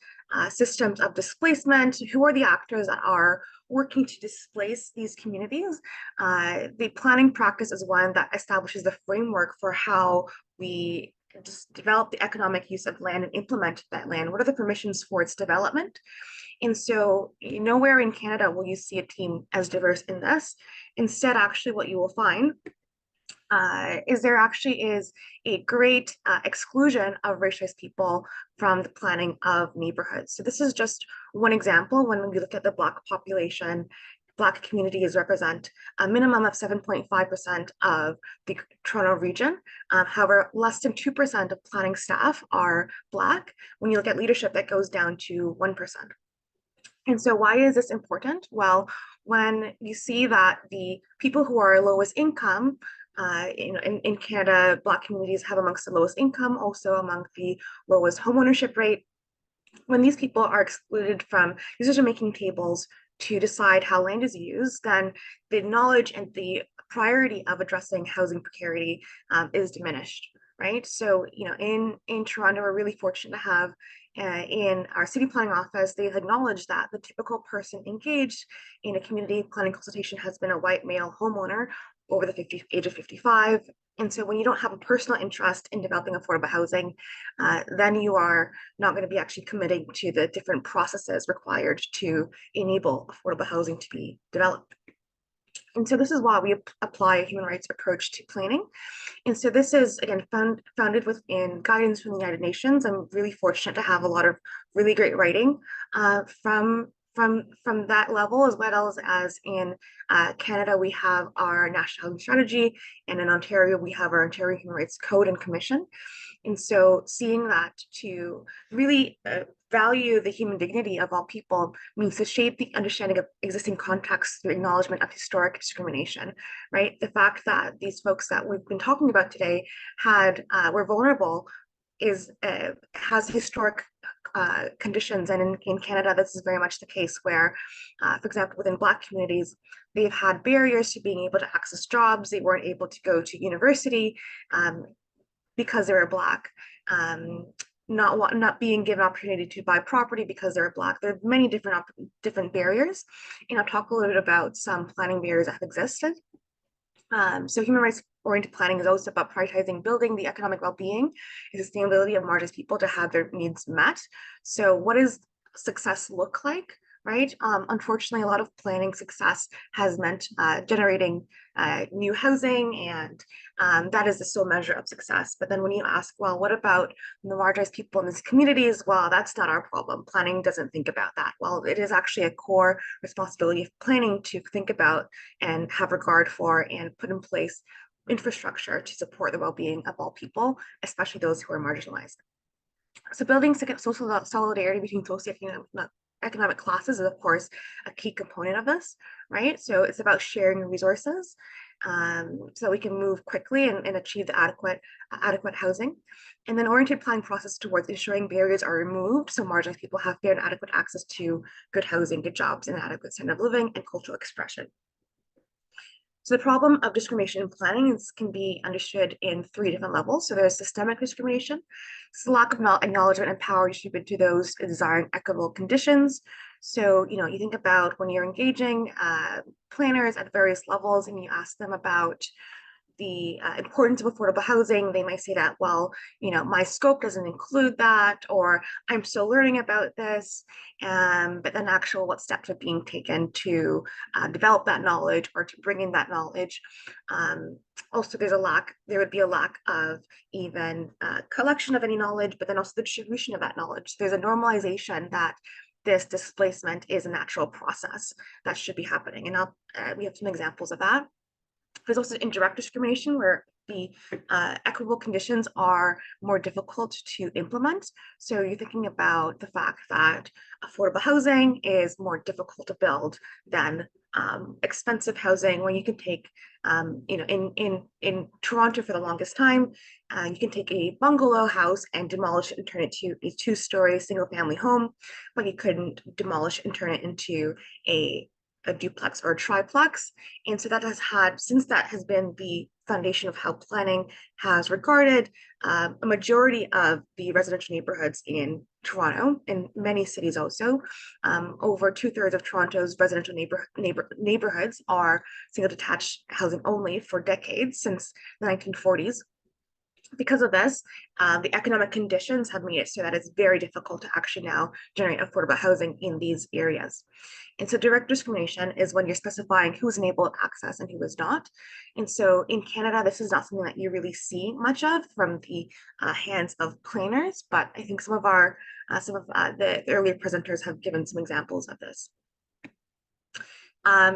Speaker 8: systems of displacement, who are the actors that are working to displace these communities, the planning practice is one that establishes the framework for how we just develop the economic use of land and implement that land. What are the permissions for its development? And so nowhere in Canada will you see a team as diverse in this. Instead, actually what you will find is there actually is a great exclusion of racialized people from the planning of neighborhoods. So this is just one example. When we look at the Black population, Black communities represent a minimum of 7.5% of the Toronto region. However, less than 2% of planning staff are Black. When you look at leadership, that goes down to 1%. And so why is this important? Well, when you see that the people who are lowest income, in Canada, Black communities have amongst the lowest income, also among the lowest homeownership rate. When these people are excluded from decision-making tables to decide how land is used, then the knowledge and the priority of addressing housing precarity is diminished, right? So, in Toronto, we're really fortunate to have in our city planning office, they've acknowledged that the typical person engaged in a community planning consultation has been a white male homeowner over the age of 55. And so when you don't have a personal interest in developing affordable housing, then you are not going to be actually committing to the different processes required to enable affordable housing to be developed. And so this is why we apply a human rights approach to planning. And so this is, again, founded within guidance from the United Nations. I'm really fortunate to have a lot of really great writing from that level, as well as in Canada, we have our National Housing Strategy, and in Ontario, we have our Ontario Human Rights Code and Commission. And so seeing that to really value the human dignity of all people means to shape the understanding of existing contexts through acknowledgement of historic discrimination, right? The fact that these folks that we've been talking about today were vulnerable has historic conditions, and in Canada this is very much the case where for example within Black communities they've had barriers to being able to access jobs. They weren't able to go to university because they were Black, not being given opportunity to buy property because they're Black. There are many different barriers, and I'll talk a little bit about some planning barriers that have existed. So human rights oriented planning is also about prioritizing building the economic well-being and sustainability of marginalized people to have their needs met. So what does success look like, right? Unfortunately, a lot of planning success has meant generating new housing, and that is the sole measure of success. But then when you ask, well, what about the marginalized people in these communities? Well, that's not our problem. Planning doesn't think about that. Well, it is actually a core responsibility of planning to think about and have regard for and put in place infrastructure to support the well-being of all people, especially those who are marginalized. So building social solidarity between socioeconomic classes is of course a key component of this, right? So it's about sharing resources so we can move quickly and achieve the adequate housing. And then oriented planning process towards ensuring barriers are removed so marginalized people have fair and adequate access to good housing, good jobs, and an adequate standard of living and cultural expression. So the problem of discrimination in planning can be understood in 3 different levels. So there's systemic discrimination. It's the lack of acknowledgement and power distributed to those desiring equitable conditions. So, you think about when you're engaging planners at various levels and you ask them about the importance of affordable housing, they might say that, well, you know, my scope doesn't include that, or I'm still learning about this. But then what steps are being taken to develop that knowledge or to bring in that knowledge. Also, there would be a lack of even collection of any knowledge, but then also the distribution of that knowledge. So there's a normalization that this displacement is a natural process that should be happening. And we have some examples of that. There's also indirect discrimination where the equitable conditions are more difficult to implement. So you're thinking about the fact that affordable housing is more difficult to build than expensive housing, where you can take, you know, in Toronto for the longest time, you can take a bungalow house and demolish it and turn it to a 2-story single-family home, but you couldn't demolish and turn it into a duplex or a triplex. And so that since that has been the foundation of how planning has regarded a majority of the residential neighborhoods in Toronto, and many cities also, over 2/3 of Toronto's residential neighborhoods are single detached housing only for decades, since the 1940s. Because of this, the economic conditions have made it so that it's very difficult to actually now generate affordable housing in these areas. And so direct discrimination is when you're specifying who's enabled access and who is not. And so in Canada, this is not something that you really see much of from the hands of planners, but I think some of the earlier presenters have given some examples of this.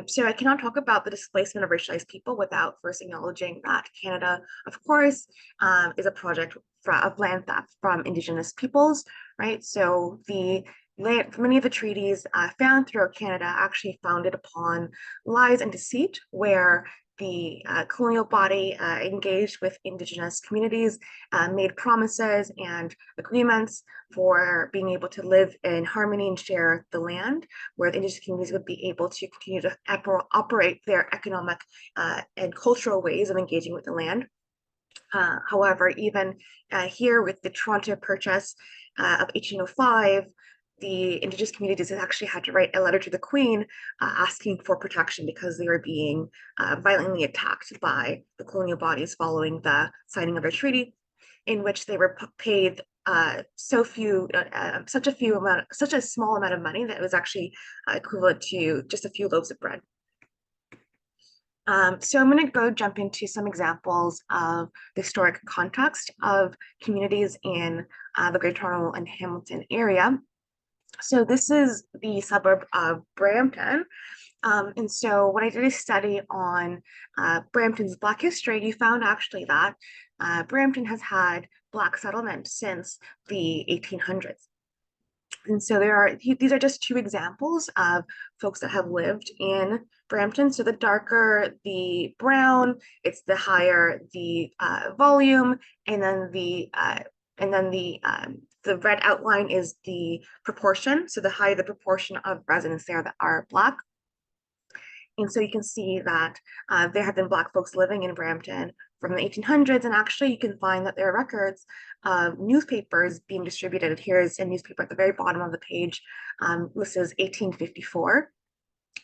Speaker 8: So I cannot talk about the displacement of racialized people without first acknowledging that Canada, of course, is a project of land theft from Indigenous peoples, right? So many of the treaties found throughout Canada actually founded upon lies and deceit, where the colonial body engaged with Indigenous communities, made promises and agreements for being able to live in harmony and share the land, where the Indigenous communities would be able to continue to operate their economic and cultural ways of engaging with the land. However, even here with the Toronto Purchase of 1805, the Indigenous communities actually had to write a letter to the Queen asking for protection because they were being violently attacked by the colonial bodies following the signing of a treaty, in which they were paid such a small amount of money that it was actually equivalent to just a few loaves of bread. So I'm going to jump into some examples of the historic context of communities in the Greater Toronto and Hamilton area. So this is the suburb of Brampton. And so when I did a study on Brampton's Black history, you found actually that Brampton has had Black settlement since the 1800s. And so these are just two examples of folks that have lived in Brampton. So the darker the brown, it's the higher the volume, and then the red outline is the proportion. So the higher the proportion of residents there that are Black. And so you can see that there have been Black folks living in Brampton from the 1800s, and actually you can find that there are records of newspapers being distributed. Here's a newspaper at the very bottom of the page. This is 1854,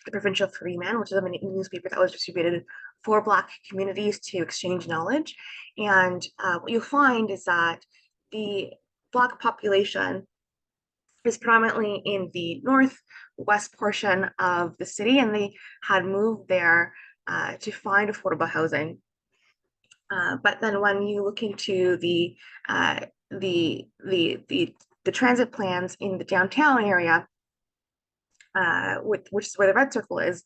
Speaker 8: the Provincial Freeman, which is a newspaper that was distributed for Black communities to exchange knowledge. And what you'll find is that the Black population is predominantly in the northwest portion of the city, and they had moved there to find affordable housing. But then when you look into the transit plans in the downtown area, which is where the red circle is,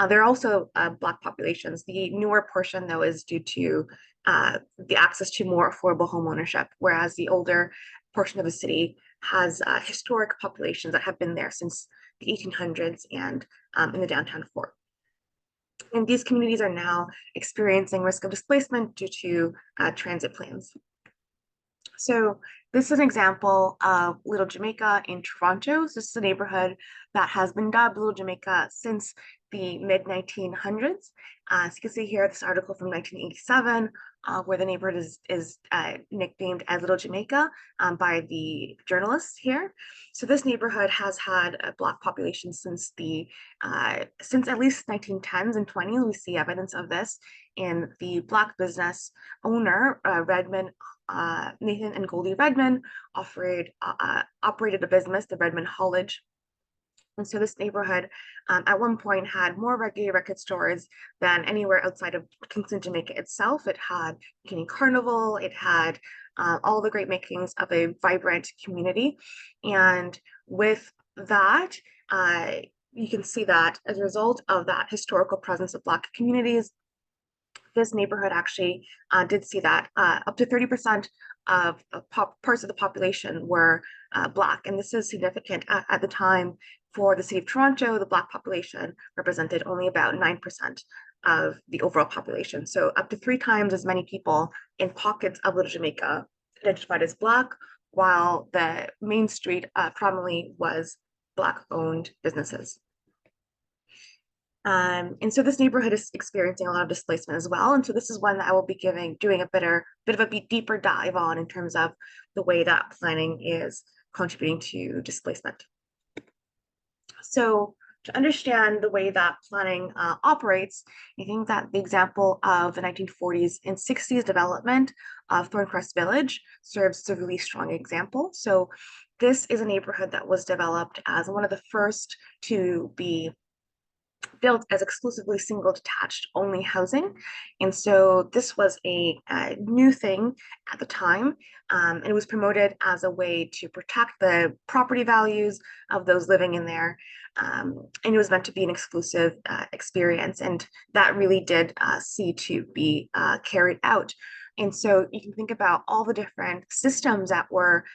Speaker 8: there are also Black populations. The newer portion, though, is due to the access to more affordable home ownership, whereas the older portion of the city has historic populations that have been there since the 1800s and in the downtown core. And these communities are now experiencing risk of displacement due to transit plans. So this is an example of Little Jamaica in Toronto. So this is a neighborhood that has been dubbed Little Jamaica since the mid-1900s. So you can see here this article from 1987, where the neighborhood is nicknamed as Little Jamaica by the journalists here. So this neighborhood has had a Black population since at least 1910s and 20s. We see evidence of this in the Black business owner, Redmond, Nathan and Goldie Redmond, operated a business, the Redmond Haulage. And so this neighborhood at one point had more regular record stores than anywhere outside of Kingston, Jamaica itself. It had Guinea Carnival, it had all the great makings of a vibrant community. And with that, you can see that as a result of that historical presence of Black communities, this neighborhood actually did see that up to 30% of parts of the population were Black. And this is significant at the time. For the city of Toronto, the Black population represented only about 9% of the overall population. So up to 3 times as many people in pockets of Little Jamaica identified as Black, while the main street prominently was Black-owned businesses. And so this neighborhood is experiencing a lot of displacement as well. And so this is one that I will be doing a bit of a deeper dive on in terms of the way that planning is contributing to displacement. So to understand the way that planning operates, I think that the example of the 1940s and 60s development of Thorncrest Village serves as a really strong example. So this is a neighborhood that was developed as one of the first to be built as exclusively single detached only housing. And so this was a new thing at the time. And it was promoted as a way to protect the property values of those living in there. And it was meant to be an exclusive experience. And that really did see to be carried out. And so you can think about all the different systems that were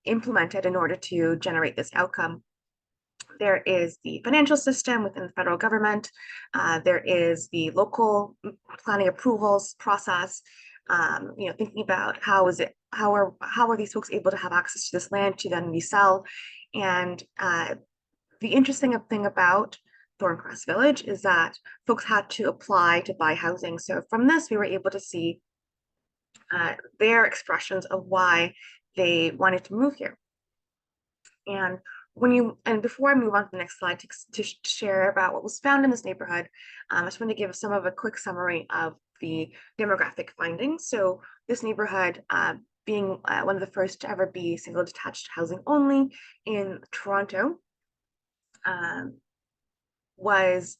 Speaker 8: implemented in order to generate this outcome. There is the financial system within the federal government. There is the local planning approvals process. Thinking about how are these folks able to have access to this land to then resell. And the interesting thing about Thorncrest Village is that folks had to apply to buy housing. So from this, we were able to see their expressions of why they wanted to move here. And before I move on to the next slide to share about what was found in this neighborhood, I just want to give some of a quick summary of the demographic findings. So this neighborhood, being one of the first to ever be single detached housing only in Toronto, was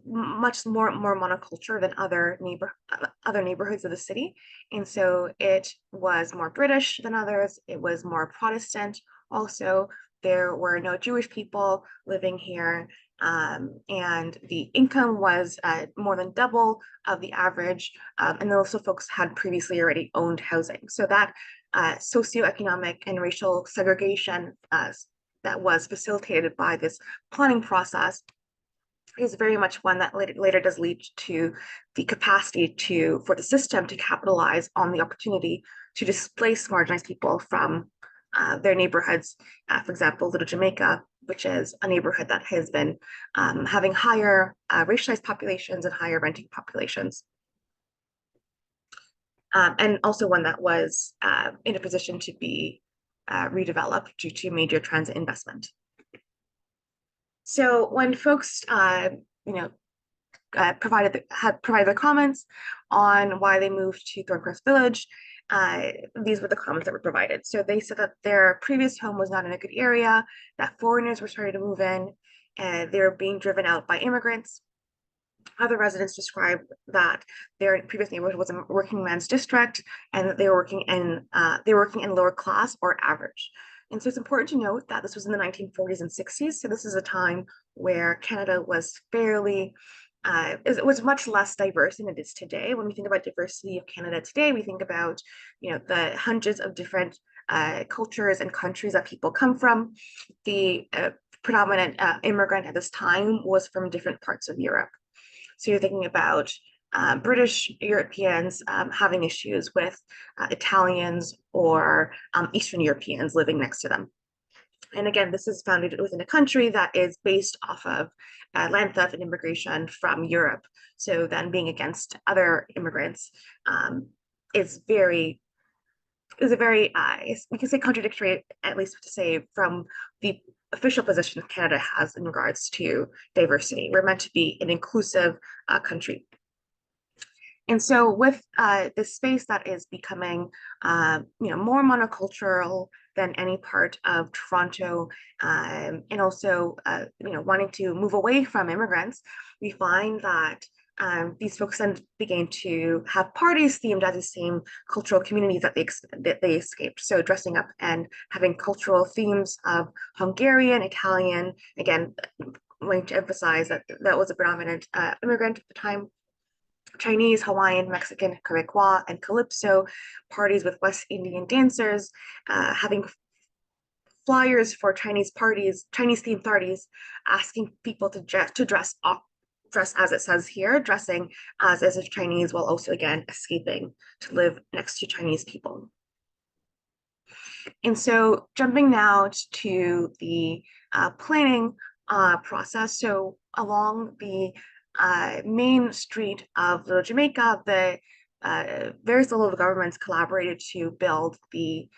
Speaker 8: much more monoculture than other neighborhoods of the city. And so it was more British than others. It was more Protestant. Also, there were no Jewish people living here, and the income was more than double of the average, and also folks had previously already owned housing. So that socioeconomic and racial segregation that was facilitated by this planning process is very much one that later does lead to the capacity for the system to capitalize on the opportunity to displace marginalized people from their neighborhoods. For example, Little Jamaica, which is a neighborhood that has been having higher racialized populations and higher renting populations. And also one that was in a position to be redeveloped due to major transit investment. So when folks, had provided their comments on why they moved to Thorncrest Village, these were the comments that were provided. So they said that their previous home was not in a good area, that foreigners were starting to move in, and they were being driven out by immigrants. Other residents described that their previous neighborhood was a working man's district, and that they were working in lower class or average. And so it's important to note that this was in the 1940s and 60s. So this is a time where Canada was it was much less diverse than it is today. When we think about diversity of Canada today, we think about, the hundreds of different cultures and countries that people come from. The predominant immigrant at this time was from different parts of Europe. So you're thinking about British Europeans having issues with Italians or Eastern Europeans living next to them. And again, this is founded within a country that is based off of land theft and immigration from Europe. So then being against other immigrants is a very, we can say contradictory, at least to say, from the official position Canada has in regards to diversity. We're meant to be an inclusive country. And so with this space that is becoming more monocultural than any part of Toronto, and also wanting to move away from immigrants, we find that these folks then begin to have parties themed as the same cultural communities that they escaped. So dressing up and having cultural themes of Hungarian, Italian, again, wanting to emphasize that that was a predominant immigrant at the time, Chinese, Hawaiian, Mexican, Quebecois, and Calypso, parties with West Indian dancers, having flyers for Chinese parties, Chinese themed parties, asking people to dress as it says here, dressing as if Chinese, while also again escaping to live next to Chinese people. And so jumping now to the planning process. So along the main street of Little Jamaica, the various local governments collaborated to build the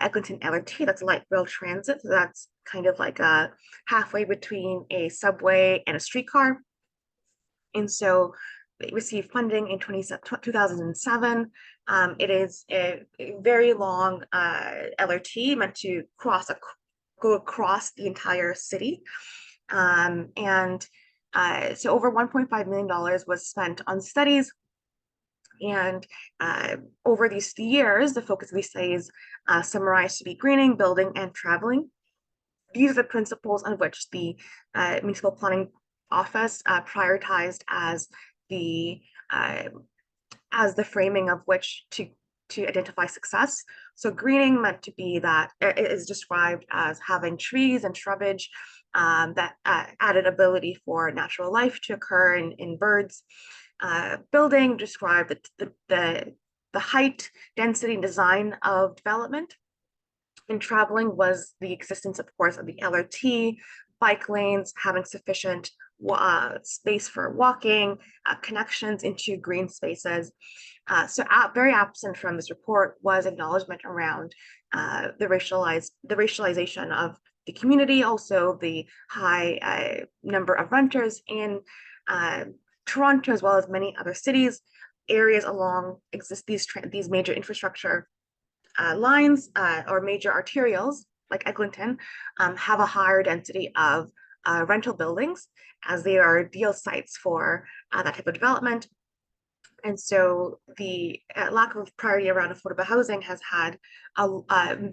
Speaker 8: Eglinton LRT. That's light rail transit. So that's kind of like a halfway between a subway and a streetcar. And so they received funding in 2007. It is a very long LRT meant to go across the entire city. So over $1.5 million was spent on studies. And over these years, the focus of these studies summarized to be greening, building, and traveling. These are the principles on which the Municipal Planning Office prioritized as the framing of which to identify success. So greening meant to be that it is described as having trees and shrubage that added ability for natural life to occur in birds. Building described the height, density, and design of development. And traveling was the existence, of course, of the LRT, bike lanes, having sufficient space for walking, connections into green spaces. Very absent from this report was acknowledgement around the racialization of the community, also the high number of renters in Toronto, as well as many other cities. Areas along these major infrastructure lines or major arterials, like Eglinton, have a higher density of rental buildings, as they are ideal sites for that type of development. And so the lack of priority around affordable housing has had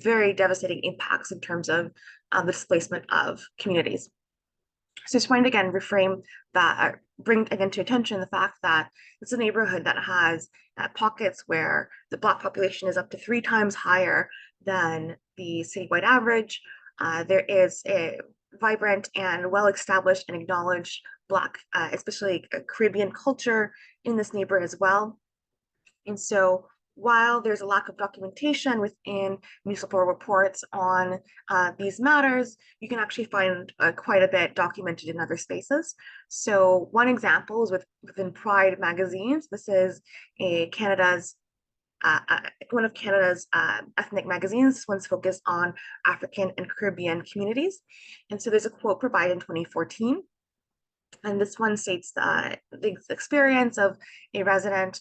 Speaker 8: very devastating impacts in terms of the displacement of communities. So just wanted to again reframe that, bring again to attention the fact that it's a neighborhood that has pockets where the Black population is up to 3 times higher than the citywide average. There is a vibrant and well-established and acknowledged Black, especially Caribbean culture in this neighborhood as well. And so while there's a lack of documentation within municipal reports on these matters, you can actually find quite a bit documented in other spaces. So one example is within Pride magazines. This is one of Canada's ethnic magazines. This one's focused on African and Caribbean communities. And so there's a quote provided in 2014. And this one states the experience of a resident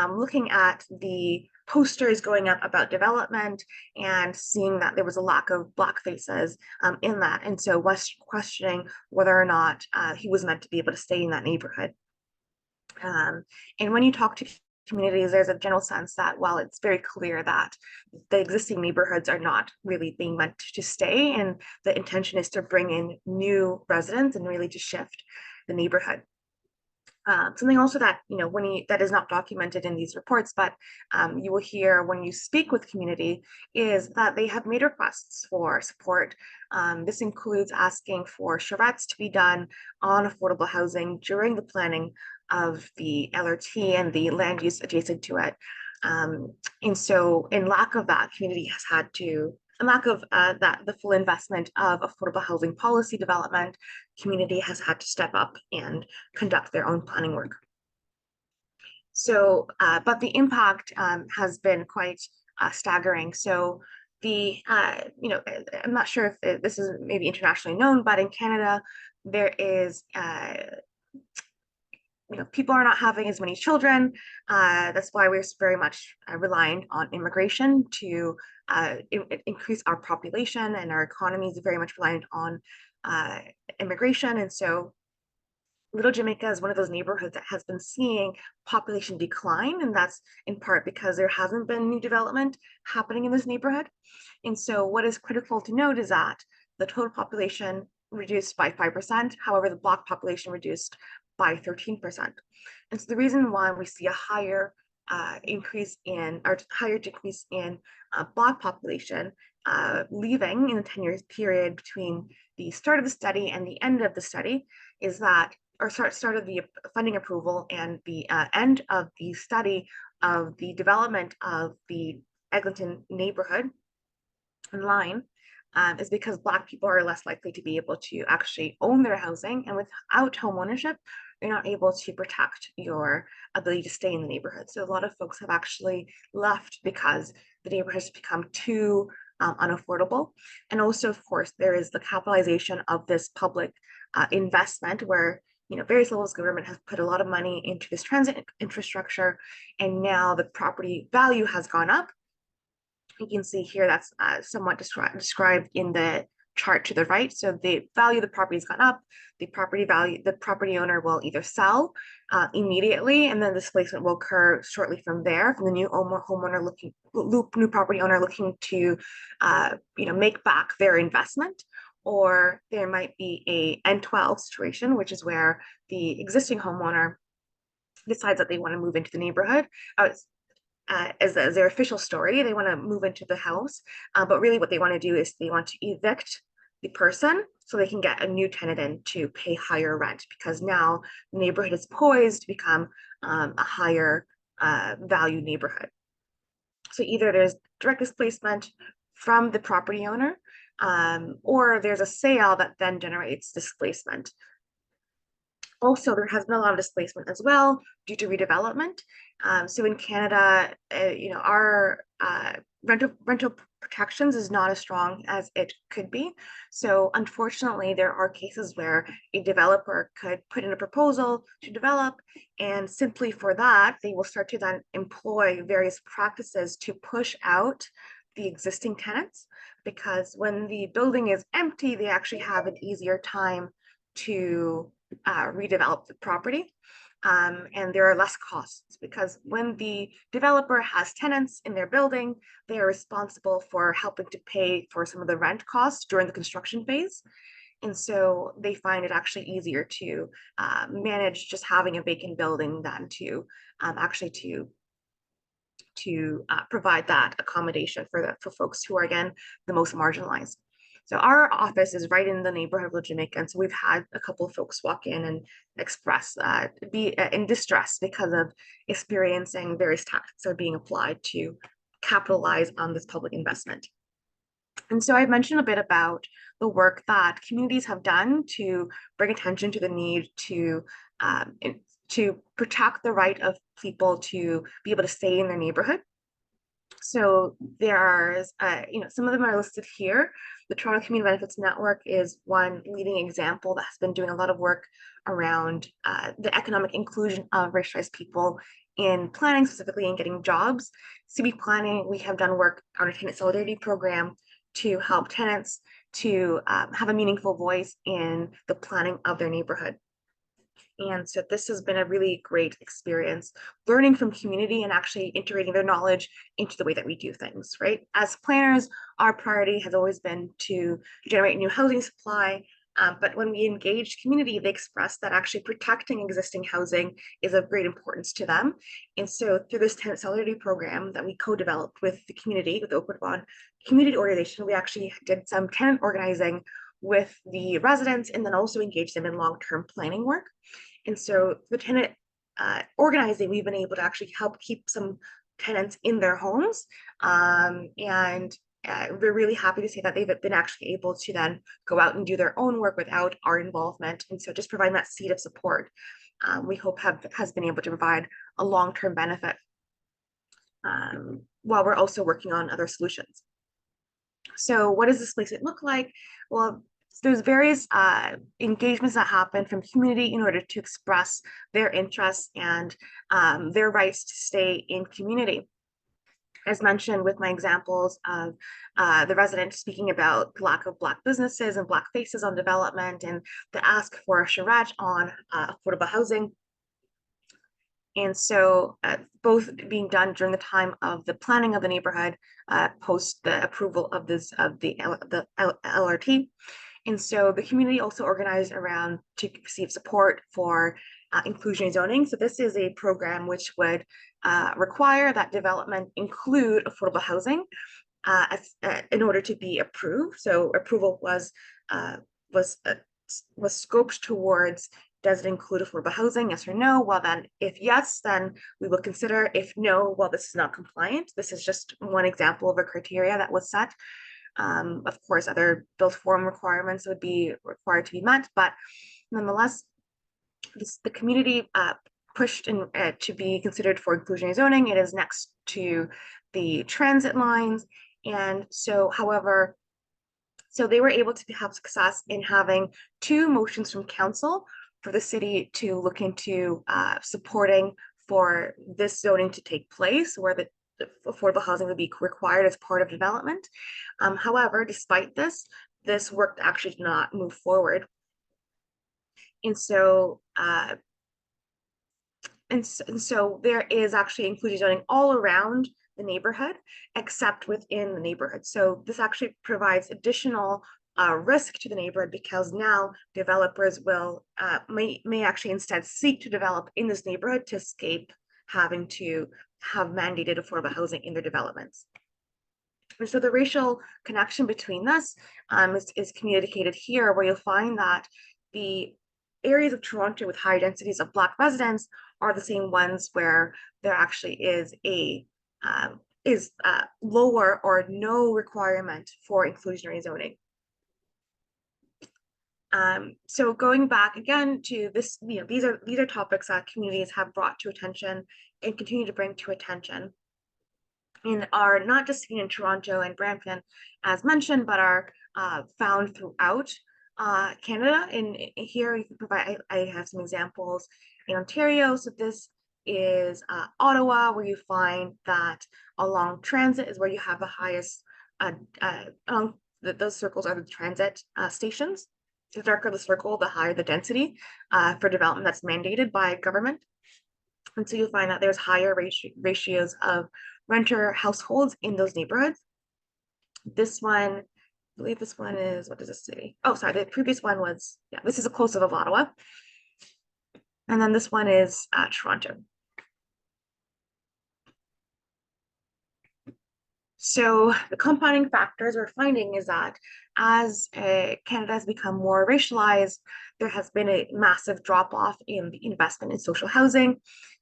Speaker 8: looking at the posters going up about development and seeing that there was a lack of Black faces in that. And so was questioning whether or not he was meant to be able to stay in that neighborhood. And when you talk to communities, there's a general sense that while it's very clear that the existing neighborhoods are not really being meant to stay, and the intention is to bring in new residents and really to shift the neighborhood. Something also that that is not documented in these reports, but you will hear when you speak with community, is that they have made requests for support. This includes asking for charrettes to be done on affordable housing during the planning of the LRT and the land use adjacent to it. And so in lack of that, community has had to lack of the full investment of affordable housing policy development, community has had to step up and conduct their own planning work. So, but the impact has been quite staggering. So the, I'm not sure if this is maybe internationally known, but in Canada, there is, people are not having as many children. That's why we're very much reliant on immigration to increase our population, and our economy is very much reliant on immigration. And so Little Jamaica is one of those neighborhoods that has been seeing population decline, and that's in part because there hasn't been new development happening in this neighborhood. And so what is critical to note is that the total population reduced by 5%, however, the Black population reduced by 13%. And so the reason why we see a higher increase in, or higher decrease in Black population leaving in the 10-year period between the start of the study and the end of the study is that, or start of the funding approval and the end of the study of the development of the Eglinton neighborhood line, is because Black people are less likely to be able to actually own their housing, and without home ownership, you're not able to protect your ability to stay in the neighborhood. So a lot of folks have actually left because the neighborhood has become too unaffordable. And also, of course, there is the capitalization of this public investment where various levels of government have put a lot of money into this transit infrastructure, and now the property value has gone up. You can see here that's somewhat described in the chart to the right. So the value of the property has gone up. The property owner will either sell immediately, and then displacement will occur shortly from there, from the new new property owner looking to make back their investment. Or there might be a N12 situation, which is where the existing homeowner decides that they want to move into the neighborhood. As their official story, they want to move into the house, but really what they want to do is they want to evict the person so they can get a new tenant in to pay higher rent, because now the neighborhood is poised to become a higher value neighborhood. So either there's direct displacement from the property owner, or there's a sale that then generates displacement. Also, there has been a lot of displacement as well due to redevelopment. So in Canada, our rental protections is not as strong as it could be. So unfortunately, there are cases where a developer could put in a proposal to develop, and simply for that, they will start to then employ various practices to push out the existing tenants, because when the building is empty, they actually have an easier time to redevelop the property, and there are less costs, because when the developer has tenants in their building, they are responsible for helping to pay for some of the rent costs during the construction phase. And so they find it actually easier to manage just having a vacant building than to actually to provide that accommodation for folks who are, again, the most marginalized. So our office is right in the neighborhood of Little Jamaica, and so we've had a couple of folks walk in and express be in distress because of experiencing various tactics that are being applied to capitalize on this public investment. And so I've mentioned a bit about the work that communities have done to bring attention to the need to protect the right of people to be able to stay in their neighborhood. So there's, some of them are listed here. The Toronto Community Benefits Network is one leading example that has been doing a lot of work around the economic inclusion of racialized people in planning, specifically in getting jobs. CB Planning, we have done work on a tenant solidarity program to help tenants to have a meaningful voice in the planning of their neighborhood. And so this has been a really great experience, learning from community and actually integrating their knowledge into the way that we do things, right? As planners, our priority has always been to generate new housing supply. But when we engage community, they express that actually protecting existing housing is of great importance to them. And so through this tenant solidarity program that we co-developed with the community, with the Oakwood Community Organization, we actually did some tenant organizing with the residents and then also engage them in long-term planning work. And so the tenant organizing, we've been able to actually help keep some tenants in their homes and we're really happy to say that they've been actually able to then go out and do their own work without our involvement. And so just providing that seed of support, we hope has been able to provide a long-term benefit while we're also working on other solutions. So what does displacement look like? Well, there's various engagements that happen from community in order to express their interests and their rights to stay in community. As mentioned with my examples of the resident speaking about the lack of Black businesses and Black faces on development and the ask for a charrette on affordable housing. And so both being done during the time of the planning of the neighborhood post the approval of the LRT. And so the community also organized around to receive support for inclusionary zoning. So this is a program which would require that development include affordable housing in order to be approved. So approval was scoped towards, does it include affordable housing, yes or no? Well, then if yes, then we will consider. If no, well, this is not compliant. This is just one example of a criteria that was set. Of course, other built form requirements would be required to be met, but nonetheless, the community pushed in, to be considered for inclusionary zoning. It is next to the transit lines. And so, however, so they were able to have success in having 2 motions from council for the city to look into supporting for this zoning to take place, where the affordable housing would be required as part of development. However, despite this work actually did not move forward. And so, so there is actually inclusionary zoning all around the neighborhood, except within the neighborhood. So this actually provides additional risk to the neighborhood, because now developers will may actually instead seek to develop in this neighborhood to escape having to have mandated affordable housing in their developments. And so the racial connection between this is communicated here, where you'll find that the areas of Toronto with high densities of Black residents are the same ones where there actually is a lower or no requirement for inclusionary zoning. So going back again to this, these are topics that communities have brought to attention and continue to bring to attention, and are not just seen in Toronto and Brampton, as mentioned, but are found throughout Canada. And here you can provide, I have some examples in Ontario. So this is Ottawa, where you find that along transit is where you have the highest, those circles are the transit stations. The darker the circle, the higher the density for development that's mandated by government. And so you'll find that there's higher ratios of renter households in those neighborhoods. This one, I believe this one is, what does this say? Oh, sorry, the previous one was, yeah, this is a close-up of Ottawa. And then this one is Toronto. So the compounding factors we're finding is that as Canada has become more racialized, there has been a massive drop-off in the investment in social housing.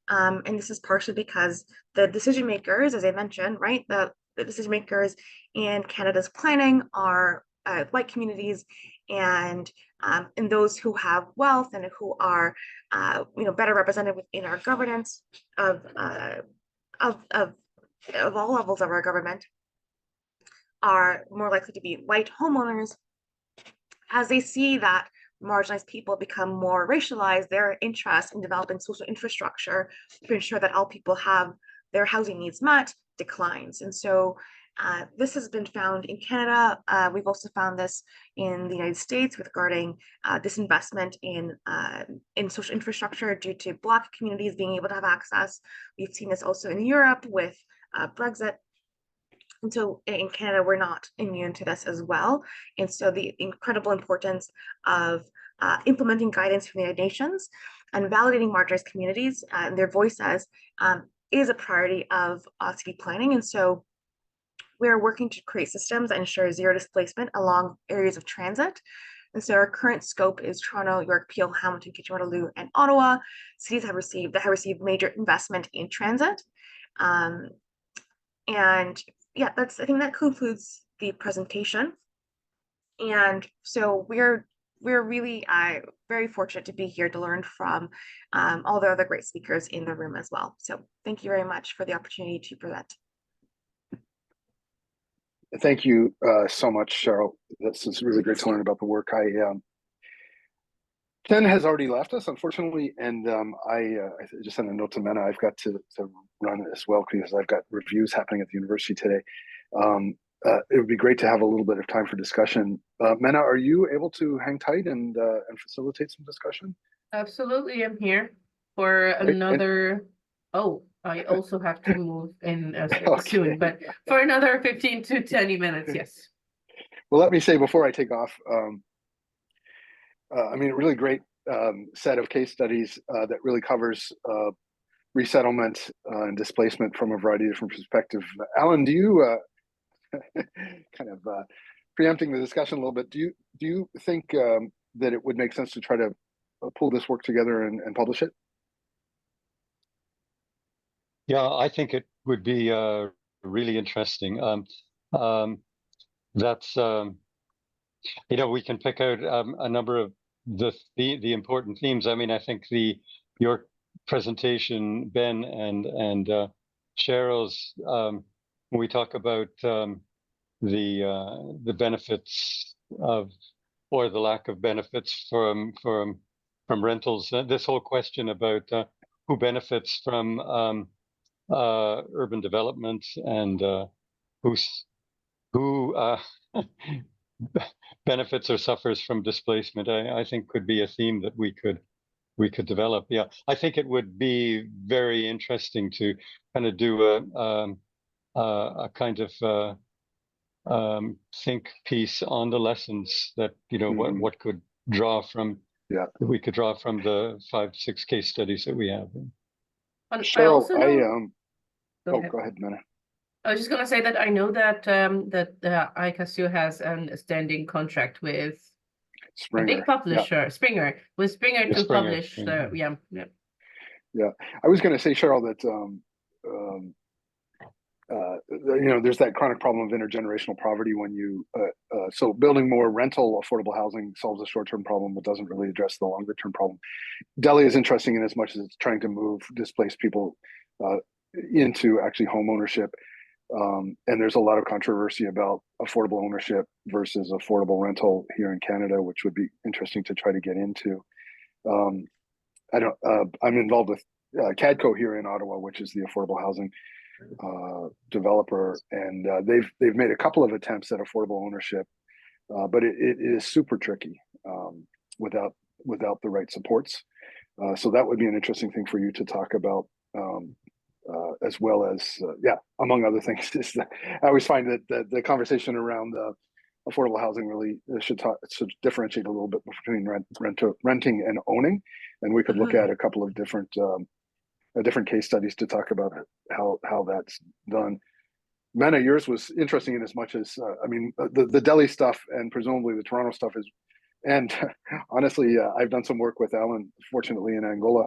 Speaker 8: And this is partially because the decision makers, as I mentioned, right, the decision makers in Canada's planning are white communities, and those who have wealth and who are better represented within our governance of all levels of our government are more likely to be white homeowners. As they see that marginalized people become more racialized, their interest in developing social infrastructure to ensure that all people have their housing needs met declines. And so this has been found in Canada. We've also found this in the United States regarding disinvestment in social infrastructure due to Black communities being able to have access. We've seen this also in Europe with Brexit. And so in Canada, we're not immune to this as well. And so the incredible importance of implementing guidance from the United Nations and validating marginalized communities and their voices is a priority of city planning. And so we're working to create systems that ensure zero displacement along areas of transit. And so our current scope is Toronto, York, Peel, Hamilton, Kitchener-Waterloo, and Ottawa. Cities that have received major investment in transit. And yeah, I think that concludes the presentation. And so we're really very fortunate to be here to learn from all the other great speakers in the room as well. So thank you very much for the opportunity to present.
Speaker 3: Thank you so much, Cheryl. This is really great to learn about the work. Ken has already left us, unfortunately, and I just sent a note to Mena. I've got to run as well because I've got reviews happening at the university today. It would be great to have a little bit of time for discussion. Mena, are you able to hang tight and facilitate some discussion?
Speaker 9: Absolutely, I'm here for another. Oh, I also have to move in soon, but for another 15 to 20 minutes, yes.
Speaker 3: Well, let me say before I take off, I mean, a really great set of case studies that really covers resettlement and displacement from a variety of different perspectives. Alan, do you kind of preempting the discussion a little bit? Do you think that it would make sense to try to pull this work together and publish it?
Speaker 1: Yeah, I think it would be really interesting. That's you know, we can pick out a number of the important themes. I mean, I think your presentation, Ben, and Cheryl's, when we talk about the benefits of, or the lack of benefits from rentals, this whole question about who benefits from urban development and who benefits or suffers from displacement, I think could be a theme that we could develop. Yeah, I think it would be very interesting to kind of do a kind of think piece on the lessons that, you know, what could draw from, we could draw from the 5-6 case studies that we have.
Speaker 3: Cheryl, go ahead, Mena.
Speaker 9: I was just going to say that I know that ICCCASU has a standing contract with
Speaker 3: Springer,
Speaker 9: a big publisher, Springer, to publish. Yeah.
Speaker 3: I was going to say, Cheryl, that you know, there's that chronic problem of intergenerational poverty when you so building more rental affordable housing solves a short-term problem but doesn't really address the longer-term problem. Delhi is interesting in as much as it's trying to move displaced people into actually home ownership. And there's a lot of controversy about affordable ownership versus affordable rental here in Canada, which would be interesting to try to get into. I'm involved with CADCO here in Ottawa, which is the affordable housing developer, and they've made a couple of attempts at affordable ownership, but it is super tricky without the right supports. So that would be an interesting thing for you to talk about. As well as, among other things, is that I always find that the conversation around affordable housing really should differentiate a little bit between renting and owning, and we could look at a couple of different case studies to talk about how that's done. Mena, yours was interesting in as much as I mean, the Delhi stuff and presumably the Toronto stuff is, and honestly, I've done some work with Alan, fortunately, in Angola.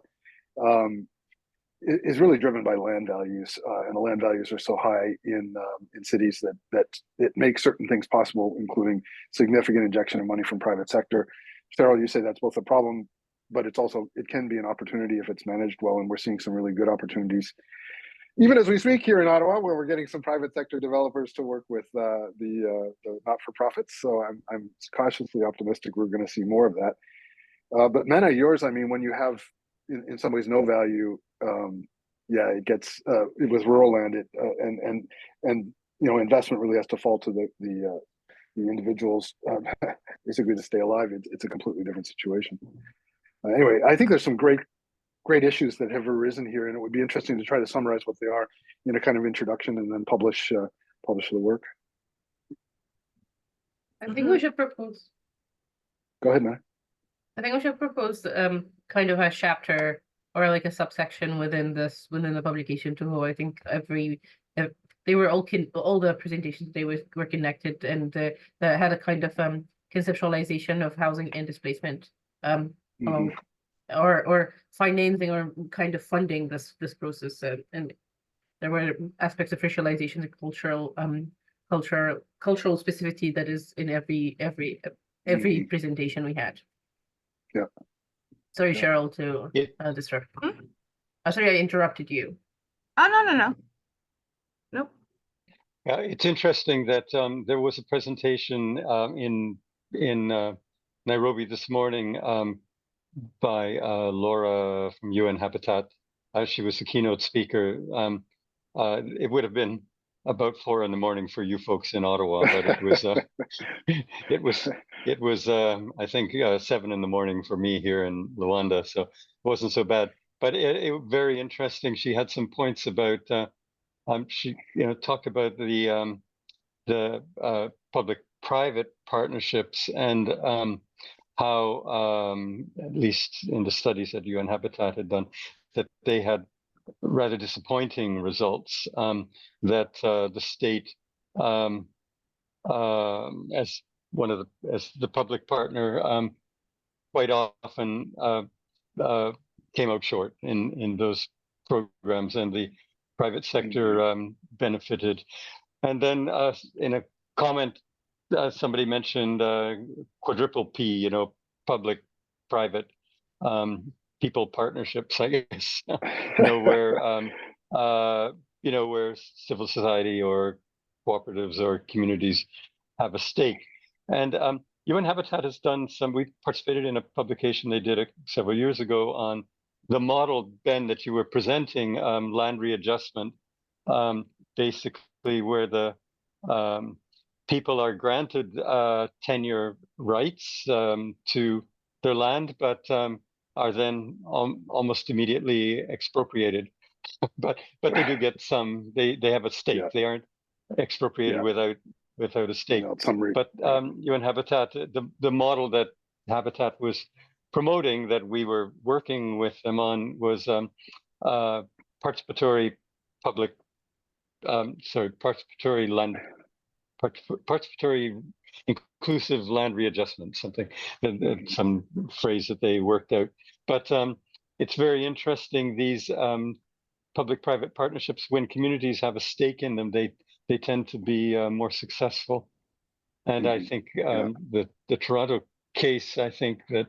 Speaker 3: Is really driven by land values, and the land values are so high in cities that it makes certain things possible, including significant injection of money from private sector. Cheryl, you say that's both a problem, but it can be an opportunity if it's managed well, and we're seeing some really good opportunities, even as we speak here in Ottawa, where we're getting some private sector developers to work with the not-for-profits. So I'm cautiously optimistic we're going to see more of that. But Mena, yours, I mean, when you have in some ways no value, it gets with rural land, and you know, investment really has to fall to the individuals basically to stay alive. It's a completely different situation. Anyway, I think there's some great issues that have arisen here, and it would be interesting to try to summarize what they are in a kind of introduction and then publish the work.
Speaker 9: I think we should propose.
Speaker 3: Go ahead, man.
Speaker 9: I think we should propose kind of a chapter or like a subsection within the publication too. I think they were all the presentations they were connected, and that had a kind of conceptualization of housing and displacement, or financing or kind of funding this process, and there were aspects of racialization and cultural cultural specificity that is in every presentation we had.
Speaker 3: Yeah.
Speaker 9: Sorry,
Speaker 3: Yeah.
Speaker 9: Cheryl, to disrupt. Oh, sorry, I interrupted you.
Speaker 8: Oh, no. Nope.
Speaker 1: It's interesting that there was a presentation in Nairobi this morning by Laura from UN Habitat. She was the keynote speaker. It would have been about 4 a.m. for you folks in Ottawa, but it was it was I think 7 a.m. for me here in Luanda, so it wasn't so bad. But it very interesting. She had some points about she talked about the public-private partnerships and how at least in the studies that UN Habitat had done, that they had rather disappointing results, that the state as the public partner quite often came out short in those programs, and the private sector benefited. And then in a comment, somebody mentioned quadruple P, public, private, people partnerships, I guess, where where civil society or cooperatives or communities have a stake. And UN Habitat has done we participated in a publication they did several years ago on the model, Ben, that you were presenting, land readjustment, basically where the people are granted tenure rights to their land, but are then almost immediately expropriated. but they do get some. They have a stake. Yeah. They aren't expropriated without a stake. But UN Habitat, the model that Habitat was promoting, that we were working with them on, was participatory public. Participatory land. Participatory inclusive land readjustment, some phrase that they worked out. But it's very interesting, these public-private partnerships, when communities have a stake in them, they tend to be more successful. And I think the Toronto case, I think that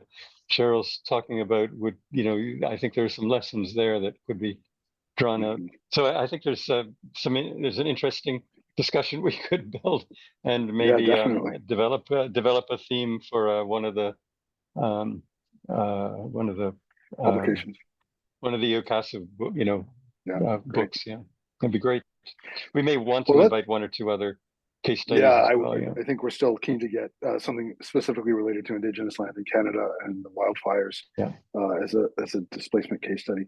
Speaker 1: Cheryl's talking about, would, I think there's some lessons there that could be drawn out. So I think there's an interesting discussion we could build, and maybe develop a theme for one of the
Speaker 3: publications,
Speaker 1: one of the ICCCASU books. Yeah, that'd be great. We may want to invite one or two other case studies.
Speaker 3: I think we're still keen to get something specifically related to Indigenous land in Canada and the wildfires as a displacement case study.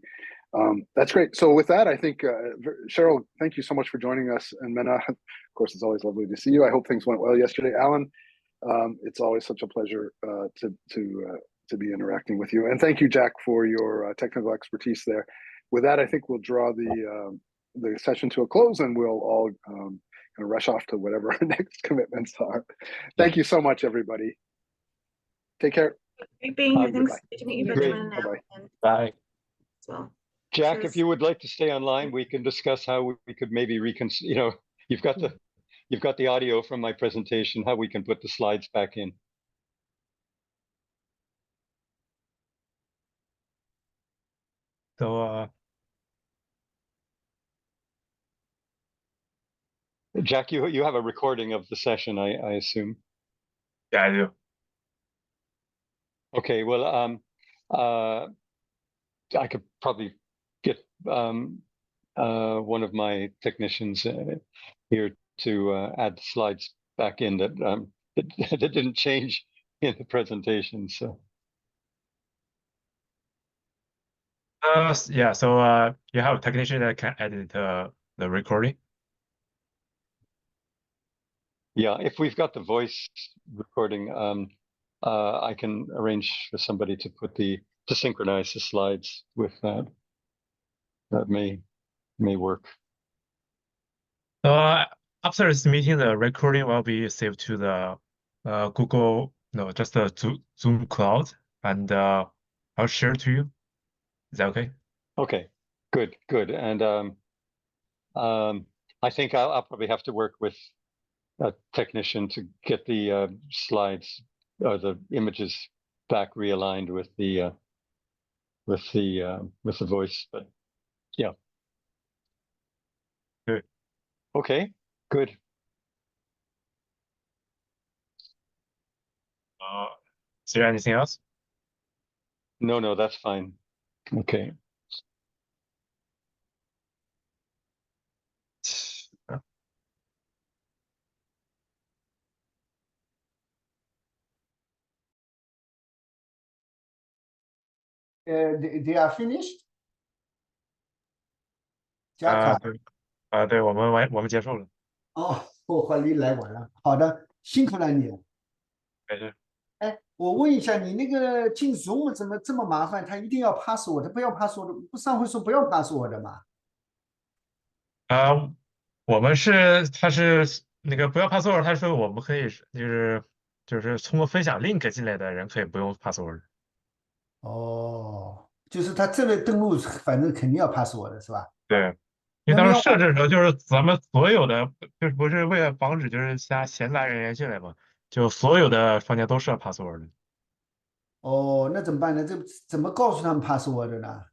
Speaker 3: That's great. So with that, I think, Cheryl, thank you so much for joining us. And Mena, of course, it's always lovely to see you. I hope things went well yesterday. Alan, it's always such a pleasure to be interacting with you. And thank you, Jack, for your technical expertise there. With that, I think we'll draw the session to a close, and we'll all kind of rush off to whatever our next commitments are. Thank you so much, everybody. Take care.
Speaker 8: Great being here. Thanks. Good to meet you, Benjamin.
Speaker 1: Bye.
Speaker 8: Well,
Speaker 1: Jack, if you would like to stay online, we can discuss how we could maybe you've got the audio from my presentation, how we can put the slides back in.
Speaker 2: So
Speaker 1: Jack, you have a recording of the session, I assume.
Speaker 2: Yeah, I do.
Speaker 1: Okay, well, I could probably get one of my technicians here to add the slides back in that didn't change in the presentation. So
Speaker 2: yeah, so you have a technician that can edit the recording.
Speaker 1: Yeah, if we've got the voice recording, I can arrange for somebody to synchronize the slides with that. That may work.
Speaker 2: After this meeting, the recording will be saved to the Google, just the Zoom cloud, and I'll share to you. Is that okay?
Speaker 1: Okay, good. And I think I'll probably have to work with technician to get the slides or the images back realigned with the voice. But yeah.
Speaker 2: Good.
Speaker 1: Okay. Good.
Speaker 2: Is there anything else?
Speaker 1: No, that's fine. Okay.
Speaker 10: They are finished. 加卡
Speaker 2: 对，我们结束了。
Speaker 10: 哦，我怀你来晚了。好的，辛苦了你。
Speaker 2: 没事。
Speaker 10: 哎，我问一下，你那个进 Zoom 怎么这么麻烦？他一定要 password，不要 password，不上回说不要 password 嘛？
Speaker 2: 他是那个不要 password，他说我们可以就是通过分享 link 进来的人可以不用 password。
Speaker 10: 哦，就是他这类登录，反正肯定要 password 是吧？
Speaker 2: 对，因为当时设置的时候就是咱们所有的，就是不是为了防止就是闲杂人员进来嘛，就所有的房间都设 password 的。
Speaker 10: 哦，那怎么办呢？这怎么告诉他们 password 呢？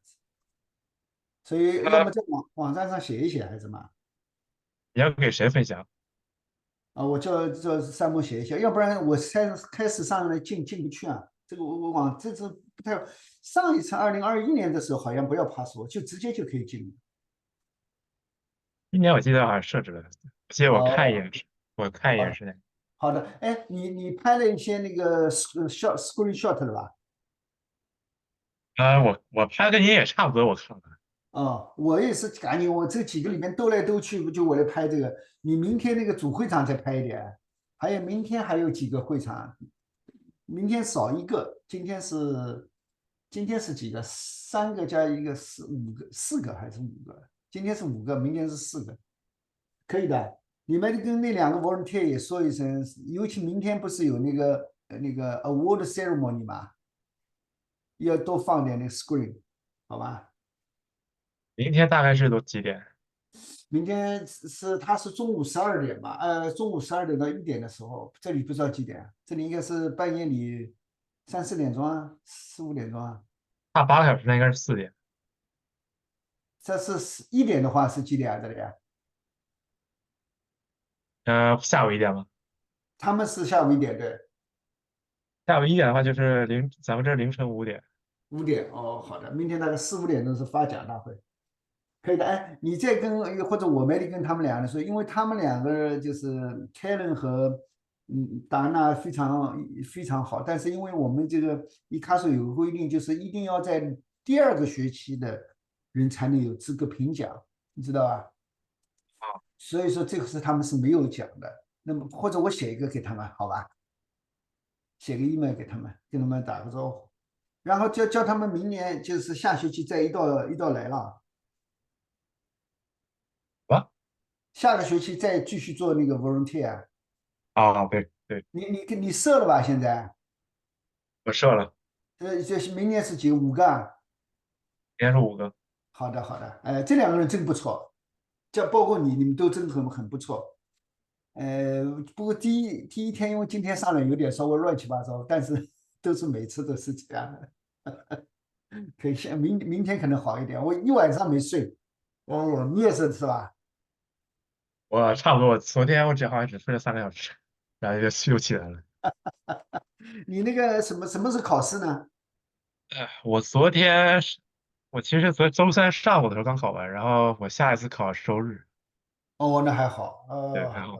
Speaker 10: 所以要么在网站上写一写，还是什么？
Speaker 2: 你要给谁分享？
Speaker 10: 我叫山木写一下，要不然我开始上来进不去啊。这个我这次不太，上一次2021年的时候好像不要 password，就直接就可以进。
Speaker 2: 今年我记得好像设置了，我看一眼是哪。
Speaker 10: 好的，哎，你拍了一些那个screenshot 了吧？
Speaker 2: 我拍的跟你也差不多，我看了。
Speaker 10: 哦，我也是赶紧，我这几个里面兜来兜去，不就我来拍这个？你明天那个主会场再拍一点，还有明天还有几个会场，明天少一个，今天是几个？3个加1个4个还是5个？今天是5个，明天是4个，可以的。你们跟那2个 volunteer 也说一声，尤其明天不是有那个award ceremony 嘛，要多放点那个 screen， 好吧？
Speaker 2: 明天大概是都几点？
Speaker 10: 明天他是中午12点吧？中午12点到1点的时候，这里不知道几点，这里应该是半夜里3、4点钟啊，4、5点钟啊。
Speaker 2: 差8个小时，那应该是4点。
Speaker 10: 这是1点的话是几点啊？这里啊？
Speaker 2: 下午1点吗？
Speaker 10: 他们是下午1点，对。
Speaker 2: 下午1点的话就是咱们这凌晨5点。
Speaker 10: 5点哦，好的，明天大概4、5点钟是发奖大会。可以的，哎，你再跟或者我没得跟他们2人说，因为他们2个就是 Karen 和达娜非常好，但是因为我们这个ICCCASU有个规定，就是一定要在第2个学期的人才能有资格评奖，你知道吧？所以说这个是他们是没有奖的。那么或者我写一个给他们，好吧？写个 email 给他们，跟他们打个招呼，然后叫他们明年就是下学期再一道来了。下个学期再继续做那个 volunteer。
Speaker 2: 对。
Speaker 10: 你设了吧？现在
Speaker 2: 我设了。
Speaker 10: 这明年是几个？5个啊？
Speaker 2: 明年是5个。
Speaker 10: 好的，这2个人真不错，包括你们都真很不错。不过第一天因为今天上来有点稍微乱七八糟，但是都是每次都是这样的。可以，明天可能好一点。我一晚上没睡。哦，你也是吧？
Speaker 2: 我差不多，昨天好像只睡了3个小时，然后又起来了。
Speaker 10: 你那个什么时候考试呢？
Speaker 2: 我其实周3上午的时候刚考完，然后我下一次考是周日。
Speaker 10: 哦，那还好。
Speaker 2: 对，还好。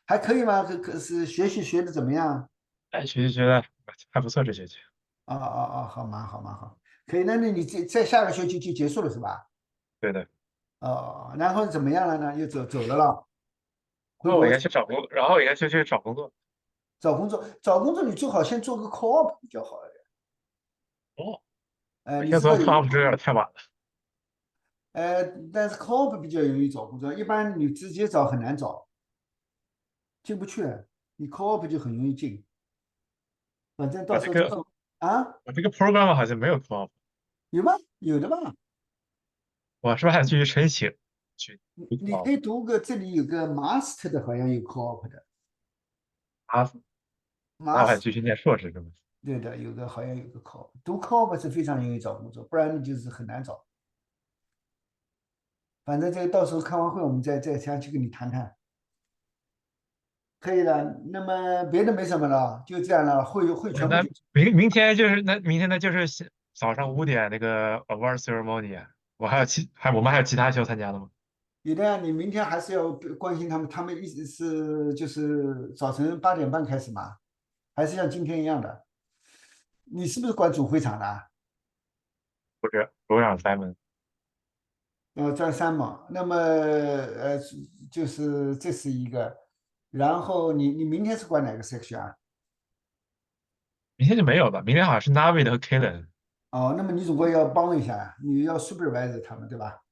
Speaker 10: 还可以吗？是学习学的怎么样？
Speaker 2: 学习学的还不错，这学期。
Speaker 10: 好嘛，可以。那你在下个学期就结束了是吧？
Speaker 2: 对的。
Speaker 10: 然后怎么样了呢？又走了了。
Speaker 2: 然后我应该去找工作，去找工作。
Speaker 10: 找工作，你最好先做个 co-op 比较好一点。
Speaker 2: 先做 co-op 有点太晚了。
Speaker 10: 但是 co-op 比较容易找工作，一般你直接找很难找，进不去。你 co-op 就很容易进。反正到时候就说
Speaker 2: 我这个 program 好像没有 co-op。
Speaker 10: 有吗？有的吧。
Speaker 2: 我是不是还继续申请？去
Speaker 10: 你可以读个这里有个 master 的，好像有 co-op 的
Speaker 2: 啊，那我还继续念硕士是吗？
Speaker 10: 对的，好像有个 co-op，读 co-op 是非常容易找工作，不然你就是很难找。反正这个到时候开完会，我们再详细跟你谈谈。可以的，那么别的没什么了，就这样了，会全部
Speaker 2: 那明天就是早上5点那个 award ceremony，我们还有其他需要参加的吗？
Speaker 10: 有的呀，你明天还是要关心他们，他们意思是就是早晨8点半开始嘛，还是像今天一样的？你是不是管主会场的啊？
Speaker 2: 不是，楼长Simon。
Speaker 10: 占3嘛，那么就是这是一个，然后你明天是管哪个 section 啊？
Speaker 2: 明天就没有吧？明天好像是 Navid 和 Kalen。
Speaker 10: 哦，那么你总归要帮一下，你要 supervise 他们，对吧？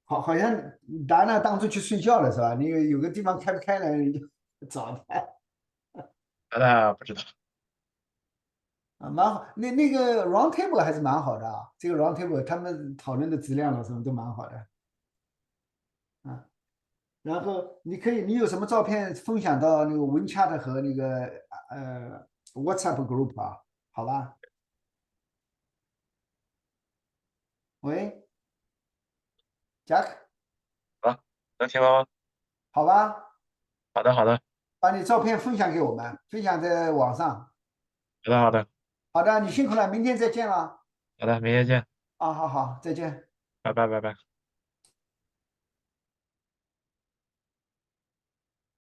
Speaker 10: 好像达娜当初去睡觉了是吧？那个有个地方开不开了，你就找他。
Speaker 2: 那不知道。
Speaker 10: 啊，蛮好，那个 round table 还是蛮好的啊，这个 round table 他们讨论的质量了什么都蛮好的。啊，然后你有什么照片分享到那个WeChat 和那个WhatsApp group 啊？好吧。喂，Jack，
Speaker 2: 啊，能听到吗？
Speaker 10: 好吧，
Speaker 2: 好的，好的，
Speaker 10: 把你照片分享给我们，分享在网上。
Speaker 2: 好的，好的，
Speaker 10: 好的，你辛苦了，明天再见了。
Speaker 2: 好的，明天见，
Speaker 10: 啊，好，再见。
Speaker 2: 拜拜，拜拜。